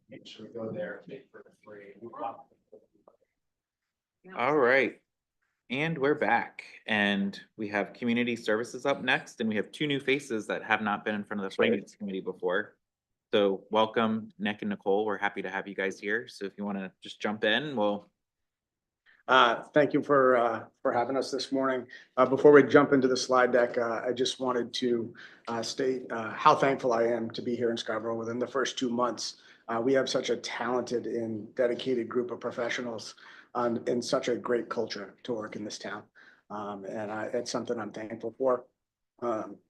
Make sure we go there, pay for the free. All right. And we're back and we have community services up next and we have two new faces that have not been in front of the finance committee before. So welcome, Nick and Nicole. We're happy to have you guys here. So if you want to just jump in, we'll. Thank you for having us this morning. Before we jump into the slide deck, I just wanted to state how thankful I am to be here in Scarborough. Within the first 2 months, we have such a talented and dedicated group of professionals and such a great culture to work in this town. It's something I'm thankful for.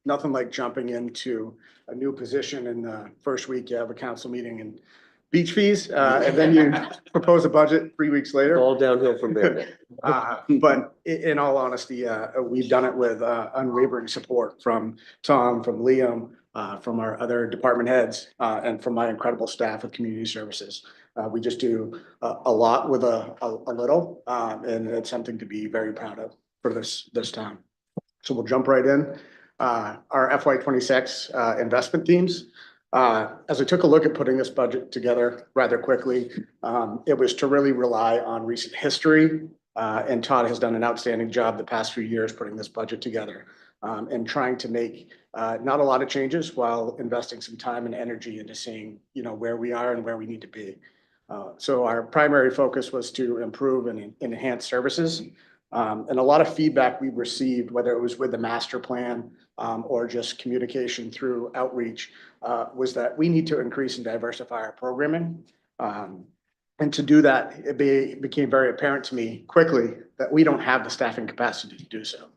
Nothing like jumping into a new position in the first week you have a council meeting and beach fees, and then you propose a budget 3 weeks later. All downhill from there. But in all honesty, we've done it with unwavering support from Tom, from Liam, from our other department heads, and from my incredible staff of community services. We just do a lot with a little, and it's something to be very proud of for this town. So we'll jump right in. Our FY26 investment themes. As I took a look at putting this budget together rather quickly, it was to really rely on recent history. And Todd has done an outstanding job the past few years putting this budget together and trying to make not a lot of changes while investing some time and energy into seeing, where we are and where we need to be. So our primary focus was to improve and enhance services. And a lot of feedback we received, whether it was with the master plan or just communication through outreach, was that we need to increase and diversify our programming. And to do that, it became very apparent to me quickly that we don't have the staffing capacity to do so.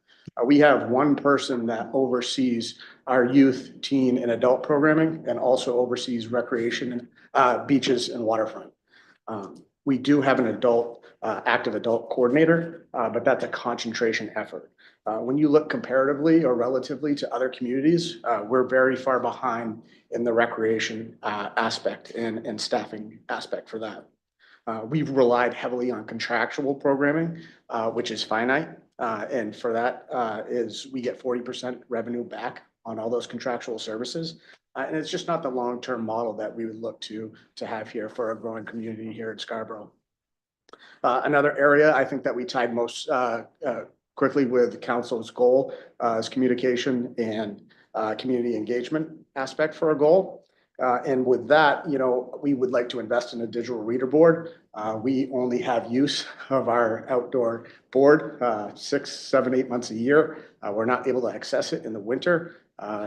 We have one person that oversees our youth, teen, and adult programming and also oversees recreation, beaches, and waterfront. We do have an active adult coordinator, but that's a concentration effort. When you look comparatively or relatively to other communities, we're very far behind in the recreation aspect and staffing aspect for that. We've relied heavily on contractual programming, which is finite. And for that is we get 40% revenue back on all those contractual services. And it's just not the long-term model that we would look to have here for a growing community here in Scarborough. Another area I think that we tied most quickly with council's goal is communication and community engagement aspect for a goal. And with that, we would like to invest in a digital reader board. We only have use of our outdoor board 6, 7, 8 months a year. We're not able to access it in the winter.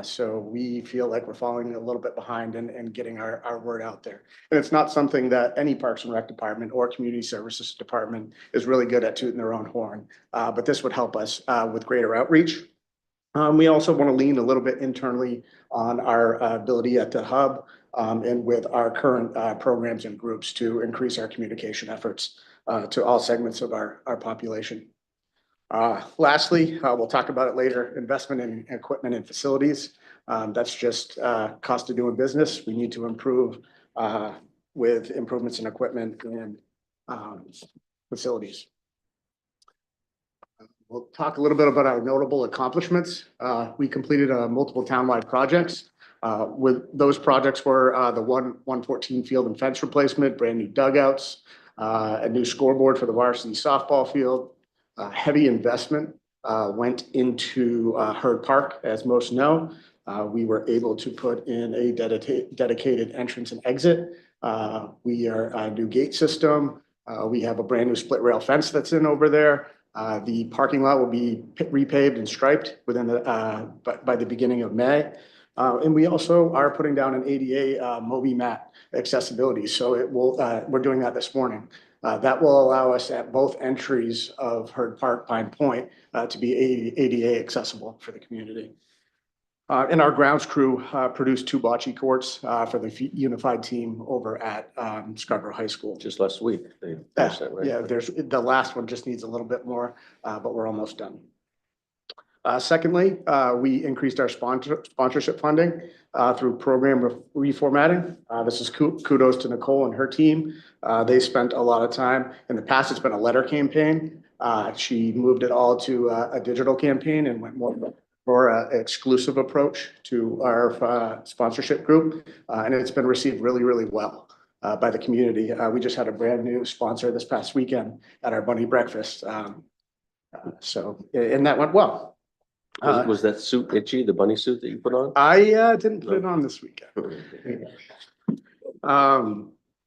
So we feel like we're falling a little bit behind in getting our word out there. And it's not something that any Parks and Rec department or community services department is really good at tooting their own horn. But this would help us with greater outreach. We also want to lean a little bit internally on our ability at the hub and with our current programs and groups to increase our communication efforts to all segments of our population. Lastly, we'll talk about it later, investment in equipment and facilities. That's just cost of doing business. We need to improve with improvements in equipment and facilities. We'll talk a little bit about our notable accomplishments. We completed multiple townwide projects. With those projects were the 114 field and fence replacement, brand new dugouts, a new scoreboard for the varsity softball field. Heavy investment went into Herd Park, as most know. We were able to put in a dedicated entrance and exit. We are a new gate system. We have a brand new split rail fence that's in over there. The parking lot will be repaved and striped within by the beginning of May. And we also are putting down an ADA Moby mat accessibility. So it will, we're doing that this morning. That will allow us at both entries of Herd Park, Pine Point to be ADA accessible for the community. And our grounds crew produced 2 bocce courts for the unified team over at Scarborough High School. Just last week, they finished that, right? Yeah, the last one just needs a little bit more, but we're almost done. Secondly, we increased our sponsorship funding through program reformatting. This is kudos to Nicole and her team. They spent a lot of time. In the past, it's been a letter campaign. She moved it all to a digital campaign and went more an exclusive approach to our sponsorship group. And it's been received really, really well. by the community. We just had a brand new sponsor this past weekend at our bunny breakfast. And that went well. Was that suit itchy, the bunny suit that you put on? I didn't put it on this weekend.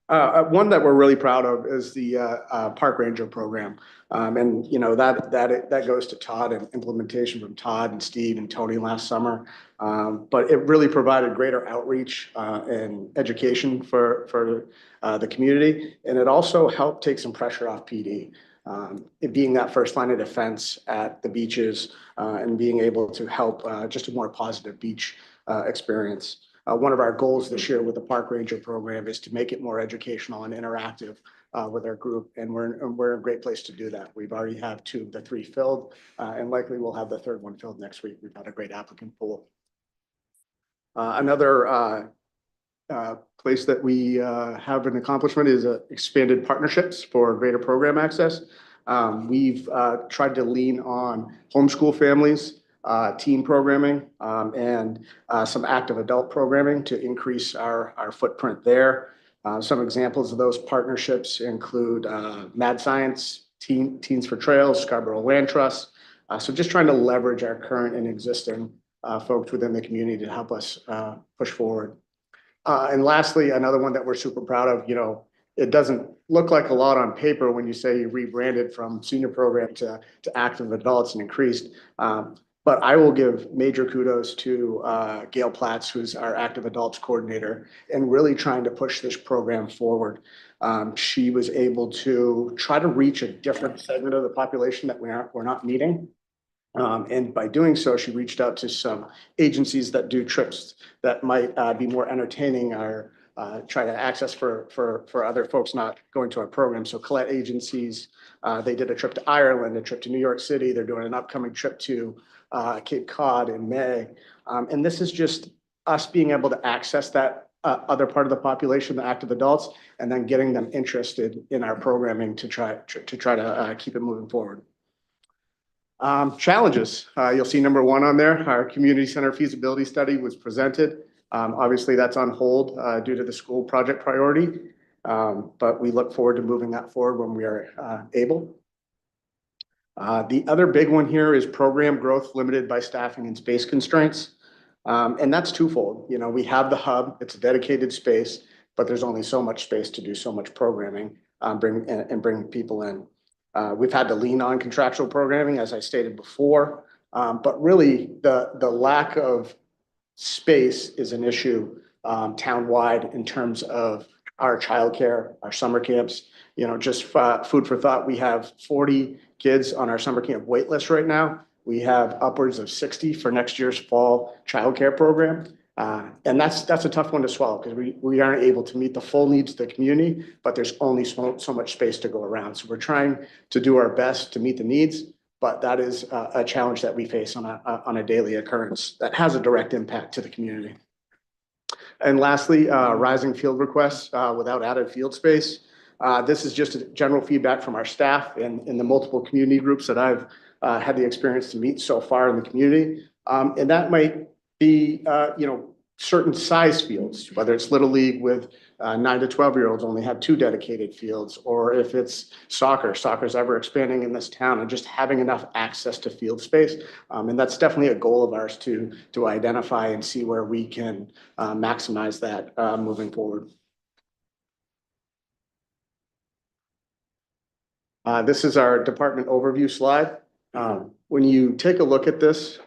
One that we're really proud of is the Park Ranger program. And you know, that goes to Todd and implementation from Todd and Steve and Tony last summer. But it really provided greater outreach and education for the community. And it also helped take some pressure off PD. It being that first line of defense at the beaches and being able to help just a more positive beach experience. One of our goals this year with the Park Ranger program is to make it more educational and interactive with our group, and we're in a great place to do that. We've already have 2 of the 3 filled, and likely we'll have the 3rd one filled next week. We've got a great applicant pool. Another place that we have an accomplishment is expanded partnerships for greater program access. We've tried to lean on homeschool families, teen programming, and some active adult programming to increase our footprint there. Some examples of those partnerships include Mad Science, Teens for Trails, Scarborough Land Trust. So just trying to leverage our current and existing folks within the community to help us push forward. And lastly, another one that we're super proud of, you know, it doesn't look like a lot on paper when you say you rebranded from senior program to active adults and increased. But I will give major kudos to Gail Platts, who's our active adults coordinator, and really trying to push this program forward. She was able to try to reach a different segment of the population that we're not meeting. And by doing so, she reached out to some agencies that do trips that might be more entertaining or try to access for other folks not going to our program. So Colette Agencies, they did a trip to Ireland, a trip to New York City. They're doing an upcoming trip to Cape Cod in May. And this is just us being able to access that other part of the population, the active adults, and then getting them interested in our programming to try to keep it moving forward. Challenges, you'll see number 1 on there. Our community center feasibility study was presented. Obviously that's on hold due to the school project priority, but we look forward to moving that forward when we are able. The other big one here is program growth limited by staffing and space constraints. And that's twofold. You know, we have the hub, it's a dedicated space, but there's only so much space to do so much programming, bring people in. We've had to lean on contractual programming, as I stated before, but really the lack of space is an issue town-wide in terms of our childcare, our summer camps. You know, just food for thought, we have 40 kids on our summer camp wait list right now. We have upwards of 60 for next year's fall childcare program. And that's a tough one to swallow because we aren't able to meet the full needs of the community, but there's only so much space to go around. So we're trying to do our best to meet the needs, but that is a challenge that we face on a daily occurrence that has a direct impact to the community. And lastly, rising field requests without added field space. This is just a general feedback from our staff and in the multiple community groups that I've had the experience to meet so far in the community. And that might be, you know, certain size fields, whether it's Little League with 9 to 12-year-olds only have 2 dedicated fields, or if it's soccer's ever expanding in this town and just having enough access to field space. And that's definitely a goal of ours to identify and see where we can maximize that moving forward. This is our department overview slide. When you take a look at this,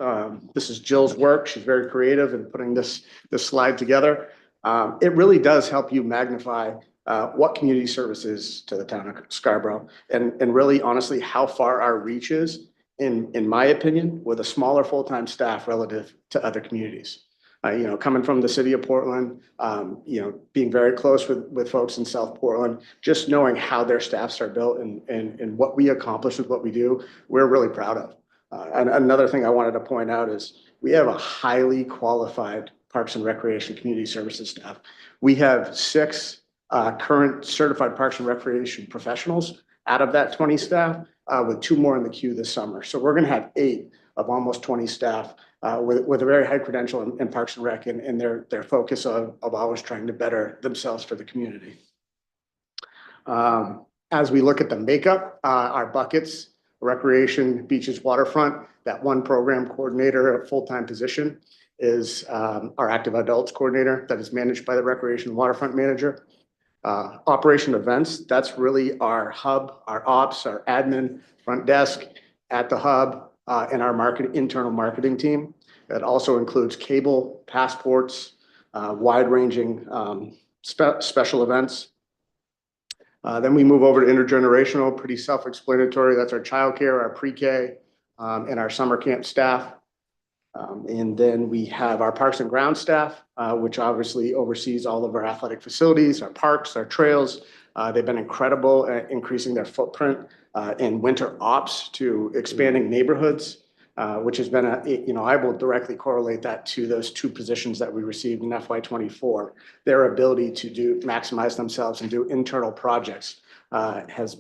this is Jill's work. She's very creative in putting this slide together. It really does help you magnify what community service is to the town of Scarborough and really honestly how far our reach is, in my opinion, with a smaller full-time staff relative to other communities. You know, coming from the city of Portland, you know, being very close with folks in South Portland, just knowing how their staffs are built and what we accomplish with what we do, we're really proud of. And another thing I wanted to point out is we have a highly qualified Parks and Recreation Community Services staff. We have 6 current certified Parks and Recreation professionals out of that 20 staff, with 2 more in the queue this summer. So we're going to have 8 of almost 20 staff with a very high credential in Parks and Rec and their focus of always trying to better themselves for the community. As we look at the makeup, our buckets, recreation, beaches, waterfront, that one program coordinator, a full-time position is our active adults coordinator that is managed by the recreation waterfront manager. Operation events, that's really our hub, our ops, our admin, front desk at the hub, and our internal marketing team. That also includes cable, passports, wide-ranging special events. Then we move over to intergenerational, pretty self-explanatory. That's our childcare, our pre-K, and our summer camp staff. And then we have our parks and grounds staff, which obviously oversees all of our athletic facilities, our parks, our trails. They've been incredible at increasing their footprint in winter ops to expanding neighborhoods, which has been I will directly correlate that to those two positions that we received in FY24. Their ability to maximize themselves and do internal projects has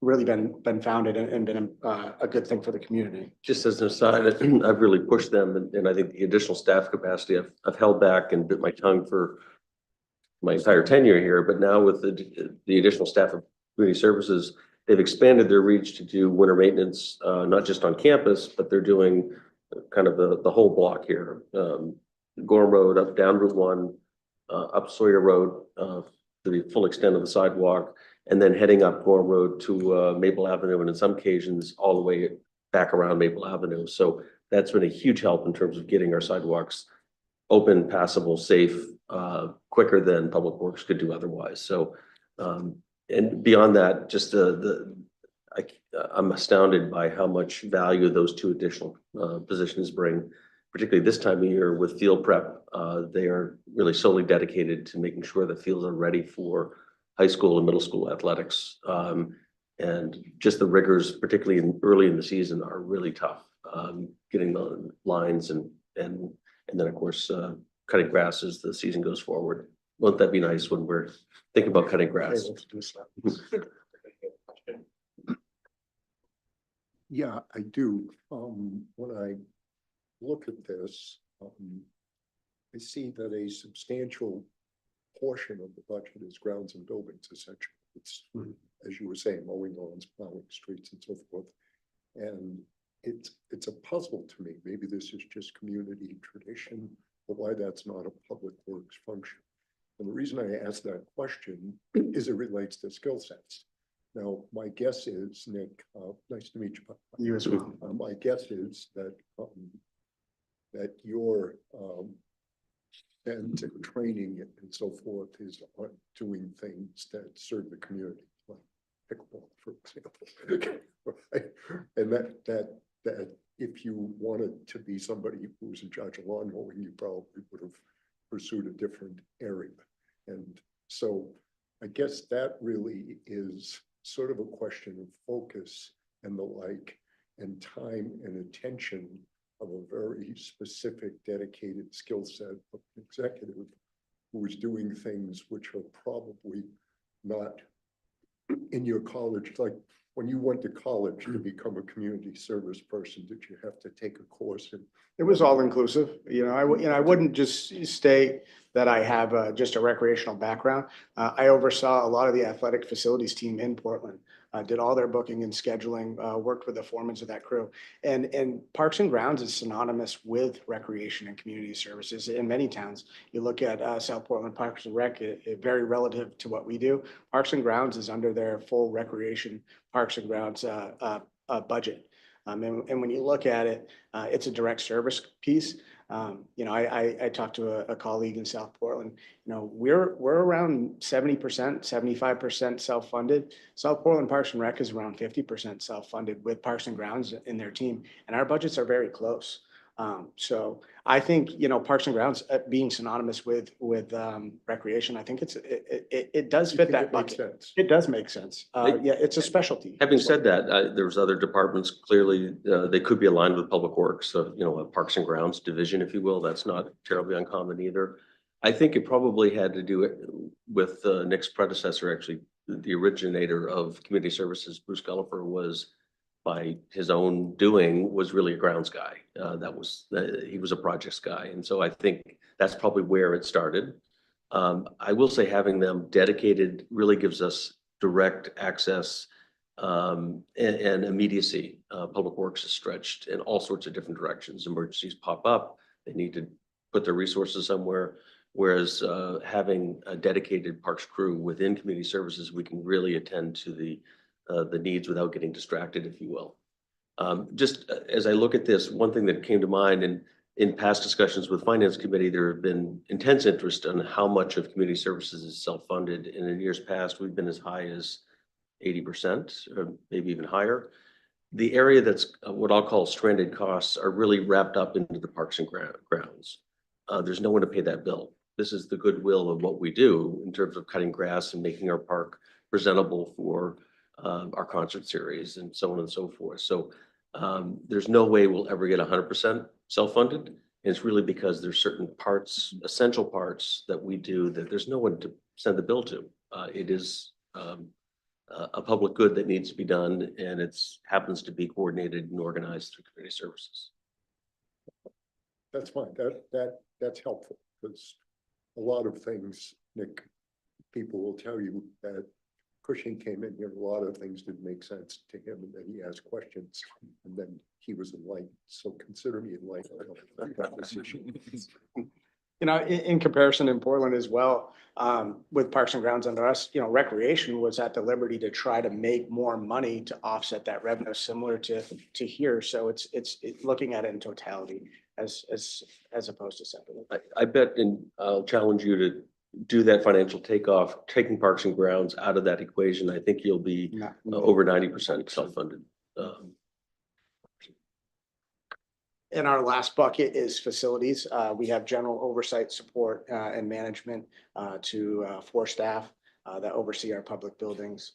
really been founded and been a good thing for the community. Just as an aside, I've really pushed them, and I think the additional staff capacity, I've held back and bit my tongue for my entire tenure here, but now with the additional staff of community services, they've expanded their reach to do winter maintenance, not just on campus, but they're doing kind of the whole block here. Gorham Road, up down Route 1, up Sawyer Road, to the full extent of the sidewalk, and then heading up Gorham Road to Maple Avenue, and in some occasions, all the way back around Maple Avenue. So that's been a huge help in terms of getting our sidewalks open, passable, safe, quicker than Public Works could do otherwise. So, and beyond that, just I'm astounded by how much value those two additional positions bring, particularly this time of year with field prep. They are really solely dedicated to making sure that fields are ready for high school and middle school athletics. And just the rigors, particularly early in the season, are really tough. Getting the lines and then of course cutting grass as the season goes forward. Won't that be nice when we're thinking about cutting grass? Yeah, I do. When I look at this, I see that a substantial portion of the budget is grounds and buildings, essentially. It's, as you were saying, mowing lawns, plowing streets and so forth. And it's a puzzle to me. Maybe this is just community tradition, but why that's not a public works function. And the reason I ask that question is it relates to skill sets. Now, my guess is, Nick, nice to meet you. You as well. My guess is that your and training and so forth is on doing things that serve the community, like pickleball, for example. Right? And that if you wanted to be somebody who was in charge of lawn mowing, you probably would have pursued a different area. And so I guess that really is sort of a question of focus and the like, and time and attention of a very specific, dedicated skill set of an executive who is doing things which are probably not in your college. Like when you went to college to become a community service person, did you have to take a course in? It was all inclusive. I wouldn't just state that I have just a recreational background. I oversaw a lot of the athletic facilities team in Portland. Did all their booking and scheduling, worked with the foremen of that crew. And Parks and Grounds is synonymous with recreation and community services in many towns. You look at South Portland Parks and Rec, very relative to what we do. Parks and Grounds is under their full recreation Parks and Grounds budget. And when you look at it, it's a direct service piece. I talked to a colleague in South Portland. We're around 70%, 75% self-funded. South Portland Parks and Rec is around 50% self-funded with Parks and Grounds in their team, and our budgets are very close. So I think Parks and Grounds being synonymous with recreation, I think it does fit that bucket. It does make sense. Yeah, it's a specialty. Having said that, there's other departments, clearly, they could be aligned with Public Works, so, a Parks and Grounds division, if you will. That's not terribly uncommon either. I think it probably had to do it with Nick's predecessor, actually, the originator of community services, Bruce Gullifer, was by his own doing was really a grounds guy. He was a projects guy. And so I think that's probably where it started. I will say having them dedicated really gives us direct access and immediacy. Public Works is stretched in all sorts of different directions. Emergencies pop up, they need to put their resources somewhere. Whereas having a dedicated parks crew within community services, we can really attend to the needs without getting distracted, if you will. Just as I look at this, one thing that came to mind, and in past discussions with Finance Committee, there have been intense interest on how much of community services is self-funded. And in years past, we've been as high as 80% or maybe even higher. The area that's what I'll call stranded costs are really wrapped up into the parks and grounds. There's no one to pay that bill. This is the goodwill of what we do in terms of cutting grass and making our park presentable for our concert series and so on and so forth. So there's no way we'll ever get 100% self-funded. And it's really because there's certain parts, essential parts that we do that there's no one to send the bill to. It is a public good that needs to be done, and it's happens to be coordinated and organized through community services. That's fine. That's helpful, because a lot of things, Nick, people will tell you that Cushing came in here, a lot of things didn't make sense to him, and then he asked questions, and then he was enlightened. So consider me enlightened about this issue. You know, in comparison in Portland as well, with Parks and Grounds under us, you know, Recreation was at the liberty to try to make more money to offset that revenue, similar to here. So it's looking at it in totality as opposed to separately. I bet, and I'll challenge you to do that financial takeoff, taking Parks and Grounds out of that equation. I think you'll be over 90% self-funded. And our last bucket is facilities. We have general oversight, support, and management to 4 staff that oversee our public buildings.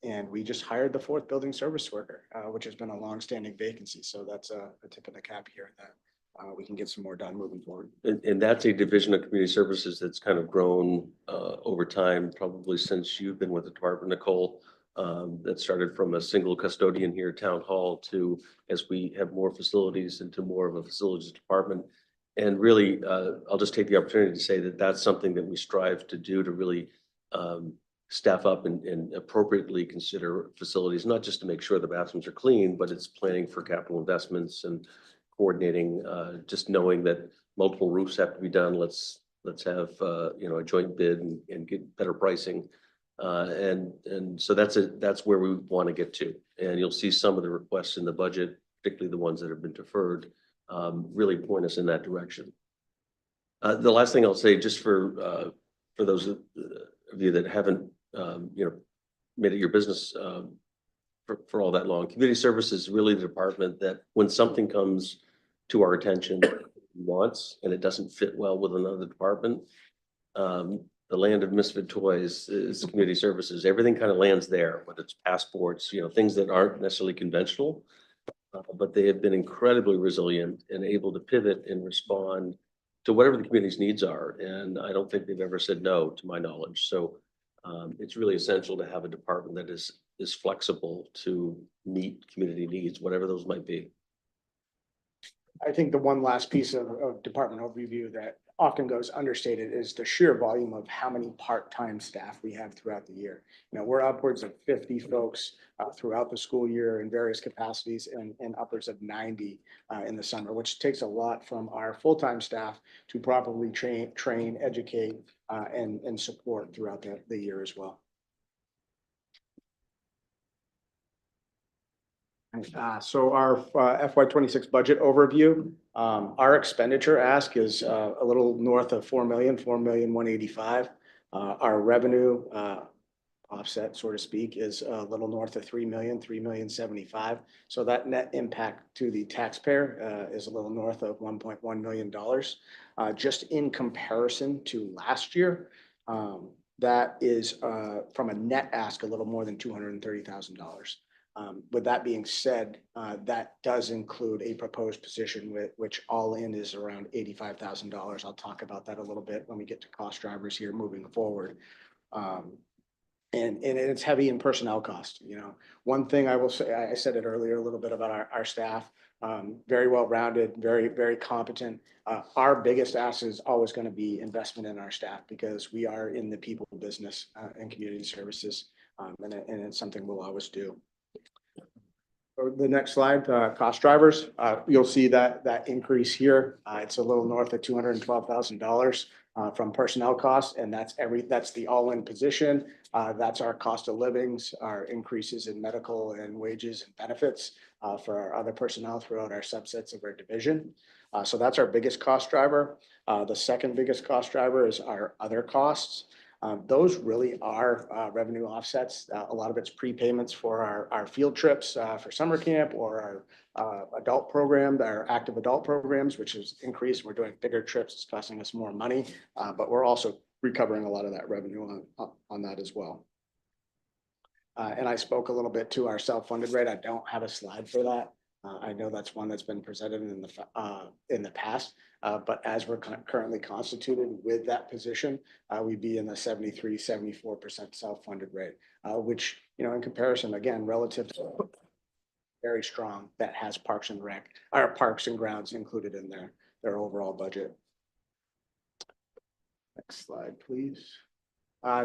And we just hired the 4th building service worker, which has been a longstanding vacancy. So that's a tip of the cap here that we can get some more done moving forward. And that's a division of community services that's kind of grown over time, probably since you've been with the department, Nicole. That started from a single custodian here at Town Hall to, as we have more facilities, into more of a facilities department. And really, I'll just take the opportunity to say that that's something that we strive to do, to really staff up and appropriately consider facilities, not just to make sure the bathrooms are clean, but it's planning for capital investments and coordinating, just knowing that multiple roofs have to be done. Let's have you know, a joint bid and get better pricing. And so that's where we want to get to. And you'll see some of the requests in the budget, particularly the ones that have been deferred, really point us in that direction. The last thing I'll say, just for those of you that haven't you know, made it your business for all that long, community services is really the department that when something comes to our attention once and it doesn't fit well with another department, the land of misfit toys is community services. Everything kind of lands there, whether it's passports, you know, things that aren't necessarily conventional, but they have been incredibly resilient and able to pivot and respond to whatever the community's needs are. And I don't think they've ever said no, to my knowledge. So it's really essential to have a department that is flexible to meet community needs, whatever those might be. I think the one last piece of department overview that often goes understated is the sheer volume of how many part-time staff we have throughout the year. You know, we're upwards of 50 folks throughout the school year in various capacities, and upwards of 90 in the summer, which takes a lot from our full-time staff to properly train, educate, and support throughout the year as well. So our FY26 budget overview, our expenditure ask is a little north of 4 million, 4,185,000. Our revenue offset, so to speak, is a little north of 3 million, 3,075,000. So that net impact to the taxpayer is a little north of $1.1 million. Just in comparison to last year, that is from a net ask a little more than $230,000. With that being said, that does include a proposed position which all in is around $85,000. I'll talk about that a little bit when we get to cost drivers here moving forward. And it's heavy in personnel cost. You know, one thing I will say, I said it earlier a little bit about our staff. very well-rounded, very competent. Our biggest asset is always going to be investment in our staff because we are in the people business and community services. And it's something we'll always do. The next slide, cost drivers. You'll see that increase here. It's a little north of $212,000 from personnel costs, and that's the all-in position. That's our cost of livings, our increases in medical and wages and benefits for our other personnel throughout our subsets of our division. So that's our biggest cost driver. The second biggest cost driver is our other costs. Those really are revenue offsets. A lot of it's prepayments for our field trips for summer camp or our adult program, our active adult programs, which has increased. We're doing bigger trips. It's costing us more money, but we're also recovering a lot of that revenue on that as well. And I spoke a little bit to our self-funded rate. I don't have a slide for that. I know that's one that's been presented in the past, but as we're currently constituted with that position, we'd be in the 73-74% self-funded rate, which, you know, in comparison, again, relative to very strong, that has Parks and Rec, our Parks and Grounds included in their overall budget. Next slide, please.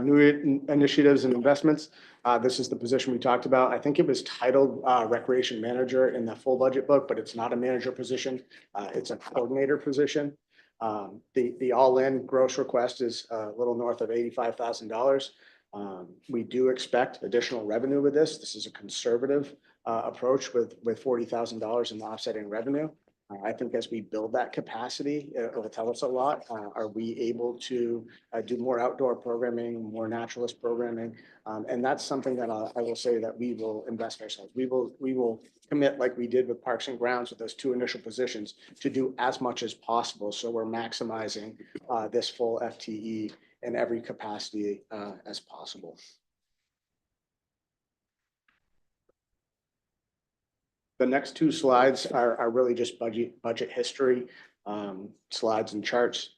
New initiatives and investments. This is the position we talked about. I think it was titled Recreation Manager in the full budget book, but it's not a manager position. It's a coordinator position. The all-in gross request is a little north of $85,000. We do expect additional revenue with this. This is a conservative approach with $40,000 in offsetting revenue. I think as we build that capacity, it will tell us a lot. Are we able to do more outdoor programming, more naturalist programming? And that's something that I will say that we will invest ourselves. We will commit, like we did with Parks and Grounds with those two initial positions, to do as much as possible. So we're maximizing this full FTE in every capacity as possible. The next two slides are really just budget history slides and charts.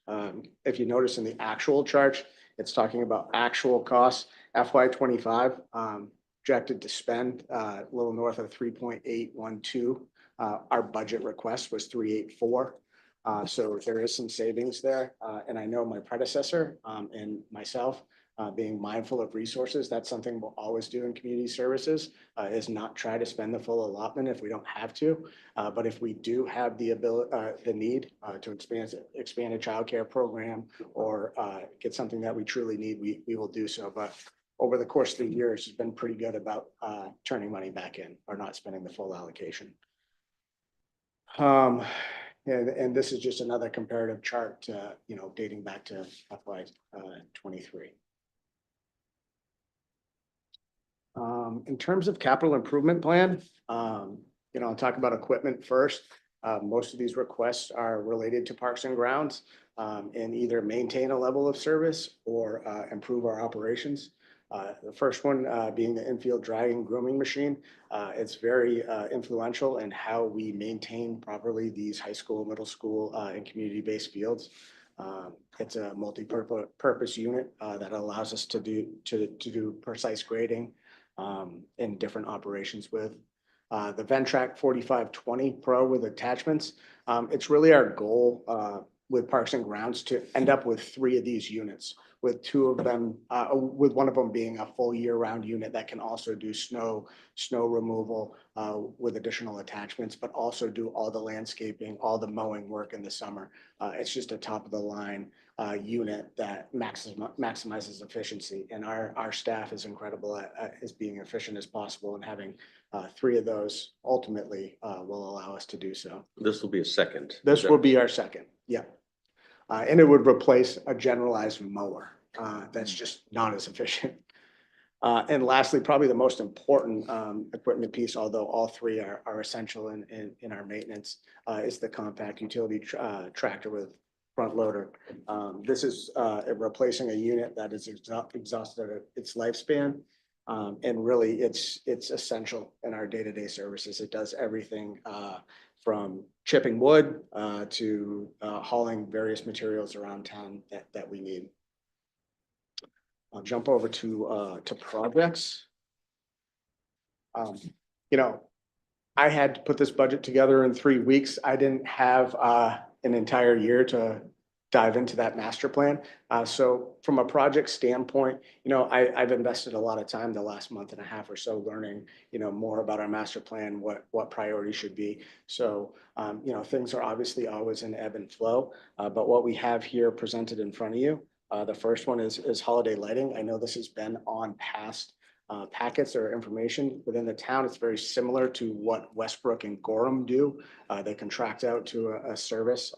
If you notice in the actual chart, it's talking about actual costs. FY25 projected to spend a little north of 3.812. Our budget request was 384. So there is some savings there. And I know my predecessor and myself, being mindful of resources, that's something we'll always do in community services, is not try to spend the full allotment if we don't have to. But if we do have the ability, the need to expand a childcare program or get something that we truly need, we will do so. But over the course of the years, it's been pretty good about turning money back in or not spending the full allocation. And this is just another comparative chart, you know, dating back to FY23. In terms of capital improvement plan, you know, I'll talk about equipment first. Most of these requests are related to Parks and Grounds and either maintain a level of service or improve our operations. The first one being the infield dragging grooming machine. It's very influential in how we maintain properly these high school, middle school, and community-based fields. It's a multi-purpose unit that allows us to do precise grading in different operations with. The Ventrac 4520 Pro with attachments. It's really our goal with Parks and Grounds to end up with 3 of these units, with 2 of them, with one of them being a full year-round unit that can also do snow removal with additional attachments, but also do all the landscaping, all the mowing work in the summer. It's just a top-of-the-line unit that maximizes efficiency, and our staff is incredible at being efficient as possible, and having 3 of those ultimately will allow us to do so. This will be a second. This will be our second, yeah. And it would replace a generalized mower that's just not as efficient. And lastly, probably the most important equipment piece, although all 3 are essential in our maintenance, is the compact utility tractor with front loader. This is replacing a unit that is exhausted its lifespan. And really it's essential in our day-to-day services. It does everything from chipping wood to hauling various materials around town that we need. I'll jump over to projects. You know, I had to put this budget together in 3 weeks. I didn't have an entire year to dive into that master plan. So from a project standpoint, I've invested a lot of time the last month and a half or so learning, more about our master plan, what priorities should be. So, things are obviously always in ebb and flow, but what we have here presented in front of you, the first one is holiday lighting. I know this has been on past packets or information within the town. It's very similar to what Westbrook and Gorham do. They contract out to a service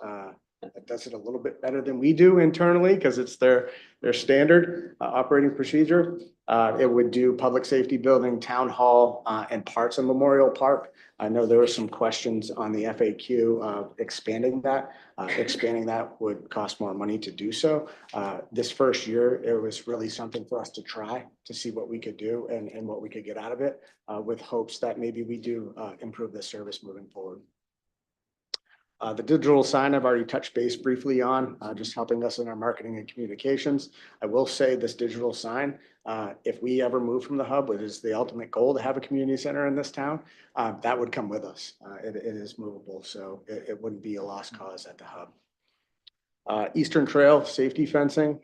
that does it a little bit better than we do internally because it's their standard operating procedure. It would do public safety building, town hall, and parts of Memorial Park. I know there were some questions on the FAQ of expanding that. Expanding that would cost more money to do so. This first year, it was really something for us to try to see what we could do and what we could get out of it, with hopes that maybe we do improve the service moving forward. The digital sign I've already touched base briefly on, just helping us in our marketing and communications. I will say this digital sign, if we ever move from the hub, which is the ultimate goal to have a community center in this town, that would come with us. It is movable, so it wouldn't be a lost cause at the hub. Eastern Trail safety fencing.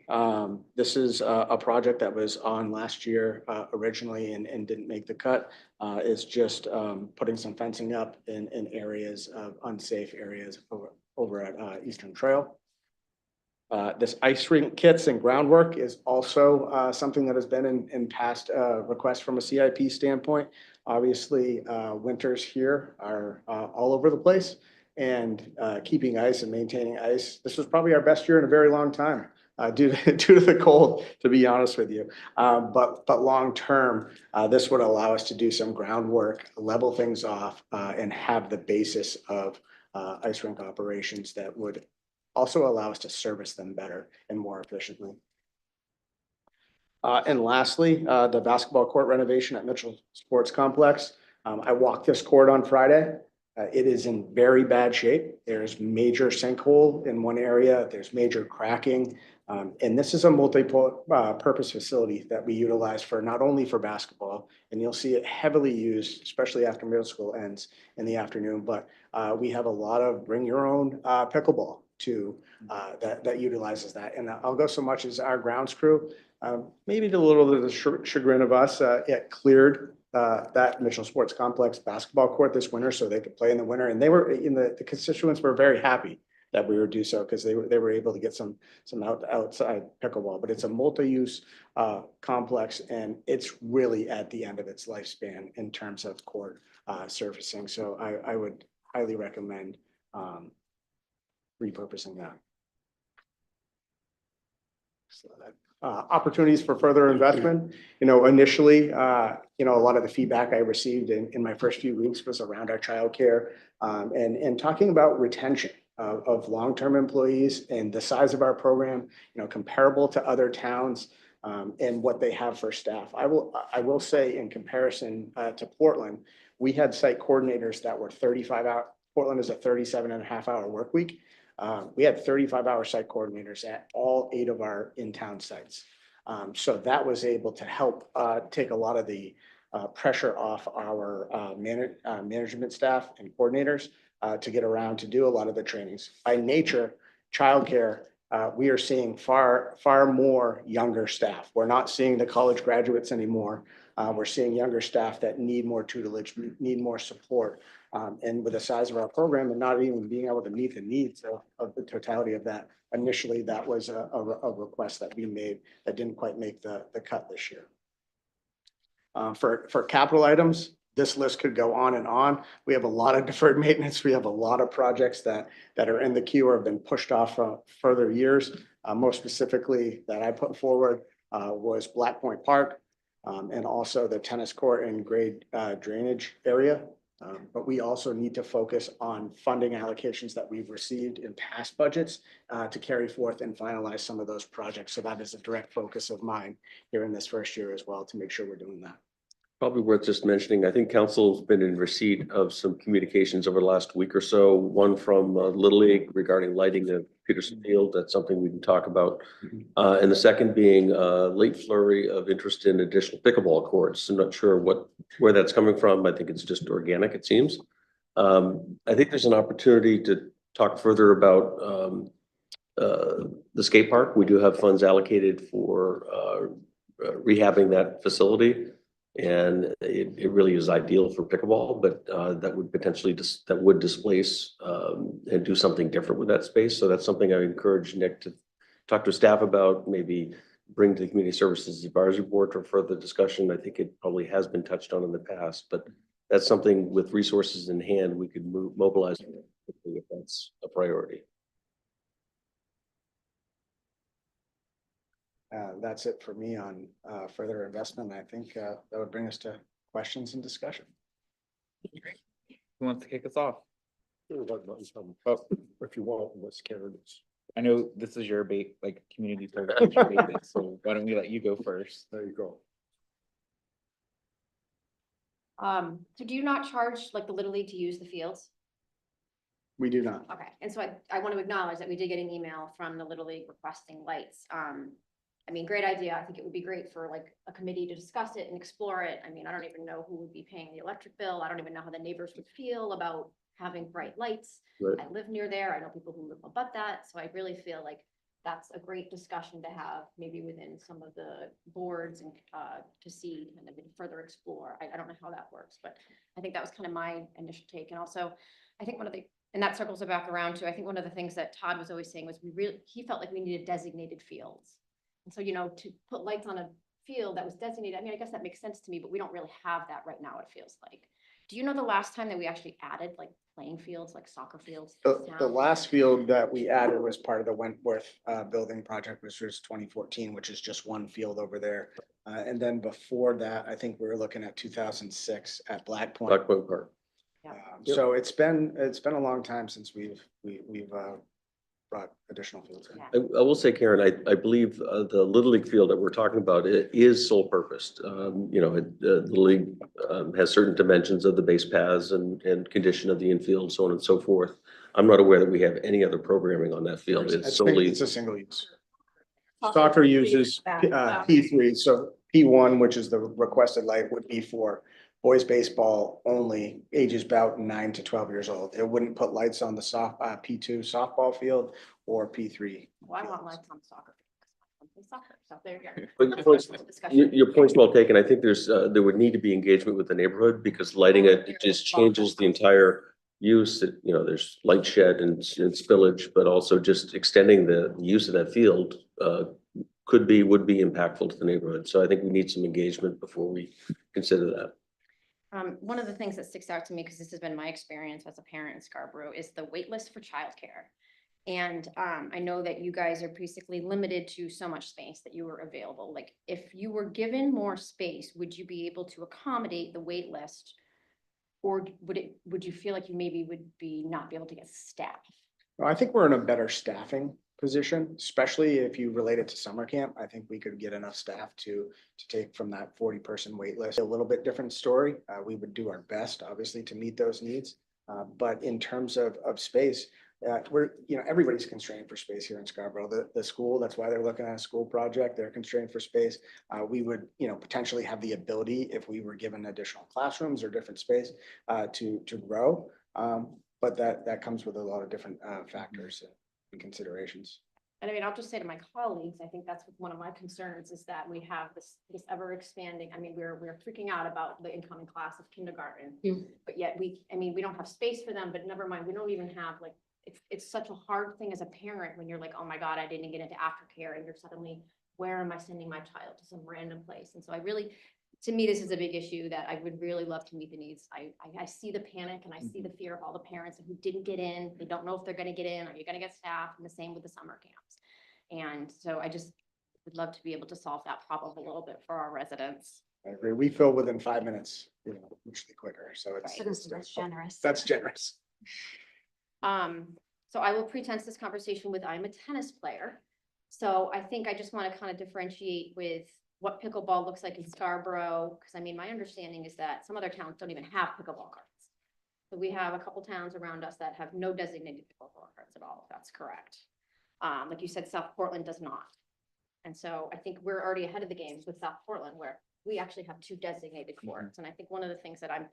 This is a project that was on last year originally and didn't make the cut. It's just putting some fencing up in areas of unsafe areas over at Eastern Trail. This ice rink kits and groundwork is also something that has been in past requests from a CIP standpoint. Obviously, winters here are all over the place. And keeping ice and maintaining ice. This was probably our best year in a very long time due to the cold, to be honest with you. But long term, this would allow us to do some groundwork, level things off, and have the basis of ice rink operations that would also allow us to service them better and more efficiently. And lastly, the basketball court renovation at Mitchell Sports Complex. I walked this court on Friday. It is in very bad shape. There's major sinkhole in one area. There's major cracking. And this is a multi-purpose facility that we utilize for not only for basketball, and you'll see it heavily used, especially after middle school ends in the afternoon, but we have a lot of bring your own pickleball too that utilizes that. And I'll go so much as our grounds crew, maybe to a little bit of the chagrin of us, it cleared that Mitchell Sports Complex basketball court this winter so they could play in the winter. And they were the constituents were very happy that we would do so because they were able to get some outside pickleball. But it's a multi-use complex, and it's really at the end of its lifespan in terms of court surfacing. So I would highly recommend repurposing that. So that opportunities for further investment. Initially, a lot of the feedback I received in my first few weeks was around our childcare and talking about retention of long-term employees and the size of our program, comparable to other towns and what they have for staff. I will say in comparison to Portland, we had site coordinators that were 35 hours. Portland is a 37.5-hour work week. We had 35-hour site coordinators at all 8 of our in-town sites. So that was able to help take a lot of the pressure off our management staff and coordinators to get around to do a lot of the trainings. By nature, childcare, we are seeing far more younger staff. We're not seeing the college graduates anymore. We're seeing younger staff that need more tutelage, need more support. And with the size of our program and not even being able to meet the needs of the totality of that, initially that was a request that we made that didn't quite make the cut this year. For capital items, this list could go on and on. We have a lot of deferred maintenance. We have a lot of projects that are in the queue or have been pushed off for further years. Most specifically that I put forward was Black Point Park and also the tennis court and grade drainage area. But we also need to focus on funding allocations that we've received in past budgets to carry forth and finalize some of those projects. So that is a direct focus of mine here in this first year as well, to make sure we're doing that. Probably worth just mentioning, I think council's been in receipt of some communications over the last week or so. One from Little League regarding lighting of Peterson Field. That's something we can talk about. And the second being late flurry of interest in additional pickleball courts. I'm not sure where that's coming from. I think it's just organic, it seems. I think there's an opportunity to talk further about the skate park. We do have funds allocated for rehabbing that facility. And it really is ideal for pickleball, but that would potentially displace and do something different with that space. So that's something I encourage Nick to talk to staff about, maybe bring to the Community Services Advisory Board for further discussion. I think it probably has been touched on in the past, but that's something with resources in hand, we could mobilize quickly if that's a priority. That's it for me on further investment. I think that would bring us to questions and discussion. Who wants to kick us off? Oh, if you want, let's carry this. I know this is your community service, so why don't we let you go first? There you go. So do you not charge like the Little League to use the fields? We do not. Okay, and so I want to acknowledge that we did get an email from the Little League requesting lights. I mean, great idea. I think it would be great for like a committee to discuss it and explore it. I mean, I don't even know who would be paying the electric bill. I don't even know how the neighbors would feel about having bright lights. Right. I live near there. I know people who live abut that. So I really feel like that's a great discussion to have maybe within some of the boards and to see and then further explore. I don't know how that works, but I think that was kind of my initial take. And also I think and that circles it back around to, I think one of the things that Todd was always saying was he felt like we needed designated fields. And so, to put lights on a field that was designated, I mean, I guess that makes sense to me, but we don't really have that right now, it feels like. Do you know the last time that we actually added like playing fields, like soccer fields? to this The town? last field that we added was part of the Wentworth building project, which was 2014, which is just one field over there. And then before that, I think we were looking at 2006 at Black Point. Black Point Park. So it's been a long time since we've brought additional fields in. I will say, Karen, I believe the Little League field that we're talking about, it is sole purposed. The Little League has certain dimensions of the base paths and condition of the infield, so on and so forth. I'm not aware that we have any other programming on that field. It's solely. It's a single use. Soccer uses P3, so P1, which is the requested light, would be for boys baseball only, ages about 9 to 12 years old. It wouldn't put lights on the P2 softball field or P3. Well, I want lights on soccer. Soccer, so there you go. But your point's well taken. I think there would need to be engagement with the neighborhood because lighting it just changes the entire use. There's light shed and spillage, but also just extending the use of that field would be impactful to the neighborhood. So I think we need some engagement before we consider that. One of the things that sticks out to me, because this has been my experience as a parent in Scarborough, is the wait list for childcare. And I know that you guys are basically limited to so much space that you were available. Like, if you were given more space, would you be able to accommodate the wait list? Or would you feel like you maybe would not be able to get staff? Well, I think we're in a better staffing position, especially if you relate it to summer camp. I think we could get enough staff to take from that 40-person wait list. A little bit different story. We would do our best, obviously, to meet those needs. But in terms of space, everybody's constrained for space here in Scarborough. The school, that's why they're looking at a school project. They're constrained for space. We would, potentially have the ability, if we were given additional classrooms or different space, to grow. But that comes with a lot of different factors and considerations. And I mean, I'll just say to my colleagues, I think that's one of my concerns is that we have this ever expanding. I mean, we're freaking out about the incoming class of kindergarten, but yet we don't have space for them, but never mind, we don't even have it's such a hard thing as a parent when you're like, oh my God, I didn't get into aftercare, and you're suddenly, where am I sending my child to some random place? And so to me, this is a big issue that I would really love to meet the needs. I see the panic and I see the fear of all the parents who didn't get in. They don't know if they're going to get in. Are you going to get staff? And the same with the summer camps. And so I just would love to be able to solve that problem a little bit for our residents. I agree. We fill within 5 minutes, usually quicker. So it's That's generous. That's generous. So I will pretense this conversation with I'm a tennis player. So I think I just want to kind of differentiate with what pickleball looks like in Scarborough, because I mean, my understanding is that some other towns don't even have pickleball courts. So we have a couple towns around us that have no designated pickleball courts at all, if that's correct. Like you said, South Portland does not. And so I think we're already ahead of the games with South Portland, where we actually have 2 designated courts. And I think one of the things that I'm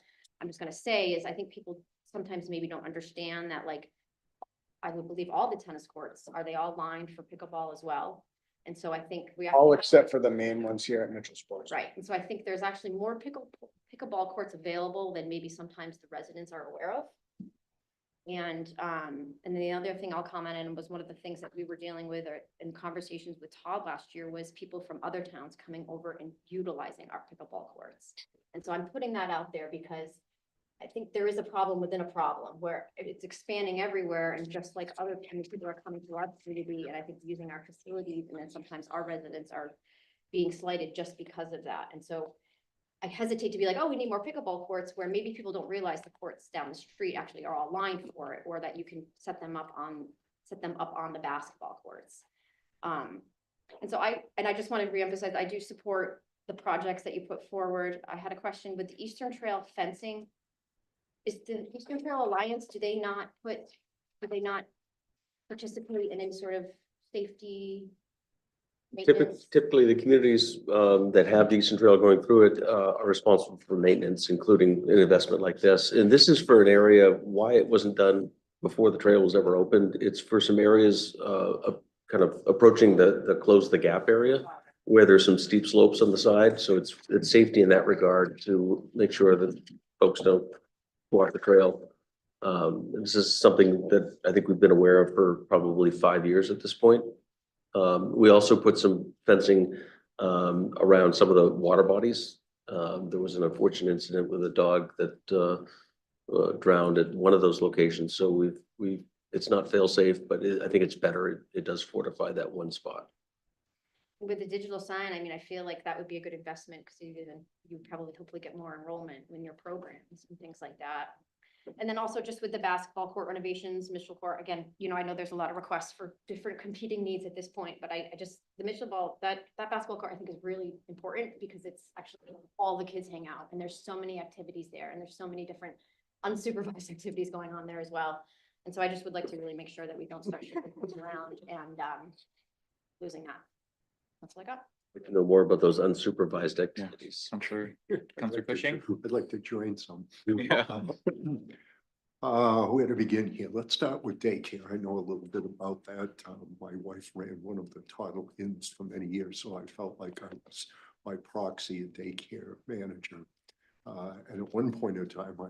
just gonna say is I think people sometimes maybe don't understand that, like, I would believe all the tennis courts, are they all lined for pickleball as well? And so I think we. All actually have- except for the main ones here at Mitchell Sports. Right, and so I think there's actually more pickleball courts available than maybe sometimes the residents are aware of. And the other thing I'll comment on was one of the things that we were dealing with or in conversations with Todd last year was people from other towns coming over and utilizing our pickleball courts. And so I'm putting that out there because I think there is a problem within a problem where it's expanding everywhere and just like other people are coming to our community and I think using our facilities and then sometimes our residents are being slighted just because of that. And so I hesitate to be like, oh, we need more pickleball courts where maybe people don't realize the courts down the street actually are all lined for it, or that you can set them up on the basketball courts. And so I just want to reemphasize, I do support the projects that you put forward. I had a question with the Eastern Trail fencing. Is the Eastern Trail Alliance, do they not participate in any sort of safety? maintenance? Typically, the communities that have the Eastern Trail going through it are responsible for maintenance, including an investment like this. And this is for an area, why it wasn't done before the trail was ever opened. It's for some areas kind of approaching the close the gap area where there's some steep slopes on the side. So it's safety in that regard to make sure that folks don't walk the trail. This is something that I think we've been aware of for probably 5 years at this point. We also put some fencing around some of the water bodies. There was an unfortunate incident with a dog that drowned at one of those locations. So it's not fail safe, but I think it's better. It does fortify that one spot. With the digital sign, I mean, I feel like that would be a good investment because you probably hopefully get more enrollment in your programs and things like that. And then also just with the basketball court renovations, Mitchell Court, again, I know there's a lot of requests for different competing needs at this point, but the Mitchell ball, that basketball court I think is really important because it's actually all the kids hang out and there's so many activities there and there's so many different unsupervised activities going on there as well. And so I just would like to really make sure that we don't start shifting things around and losing that. That's all I got. We can know more about those unsupervised activities. I'm sure. Counselor Cushing? I'd like to join some. Yeah. Where to begin here? Let's start with daycare. I know a little bit about that. My wife ran one of the toddler inns for many years, so I felt like I was by proxy a daycare manager. And at one point in time, I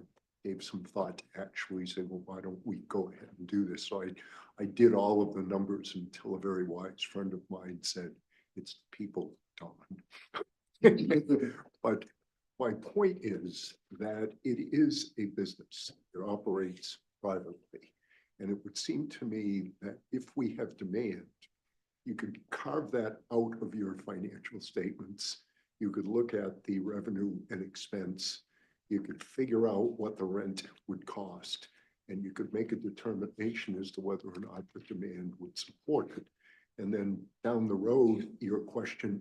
gave some thought to actually say, well, why don't we go ahead and do this? So I did all of the numbers until a very wise friend of mine said, it's people, Don. But my point is that it is a business. It operates privately. And it would seem to me that if we have demand, you could carve that out of your financial statements. You could look at the revenue and expense. You could figure out what the rent would cost. And you could make a determination as to whether or not the demand would support it. And then down the road, your question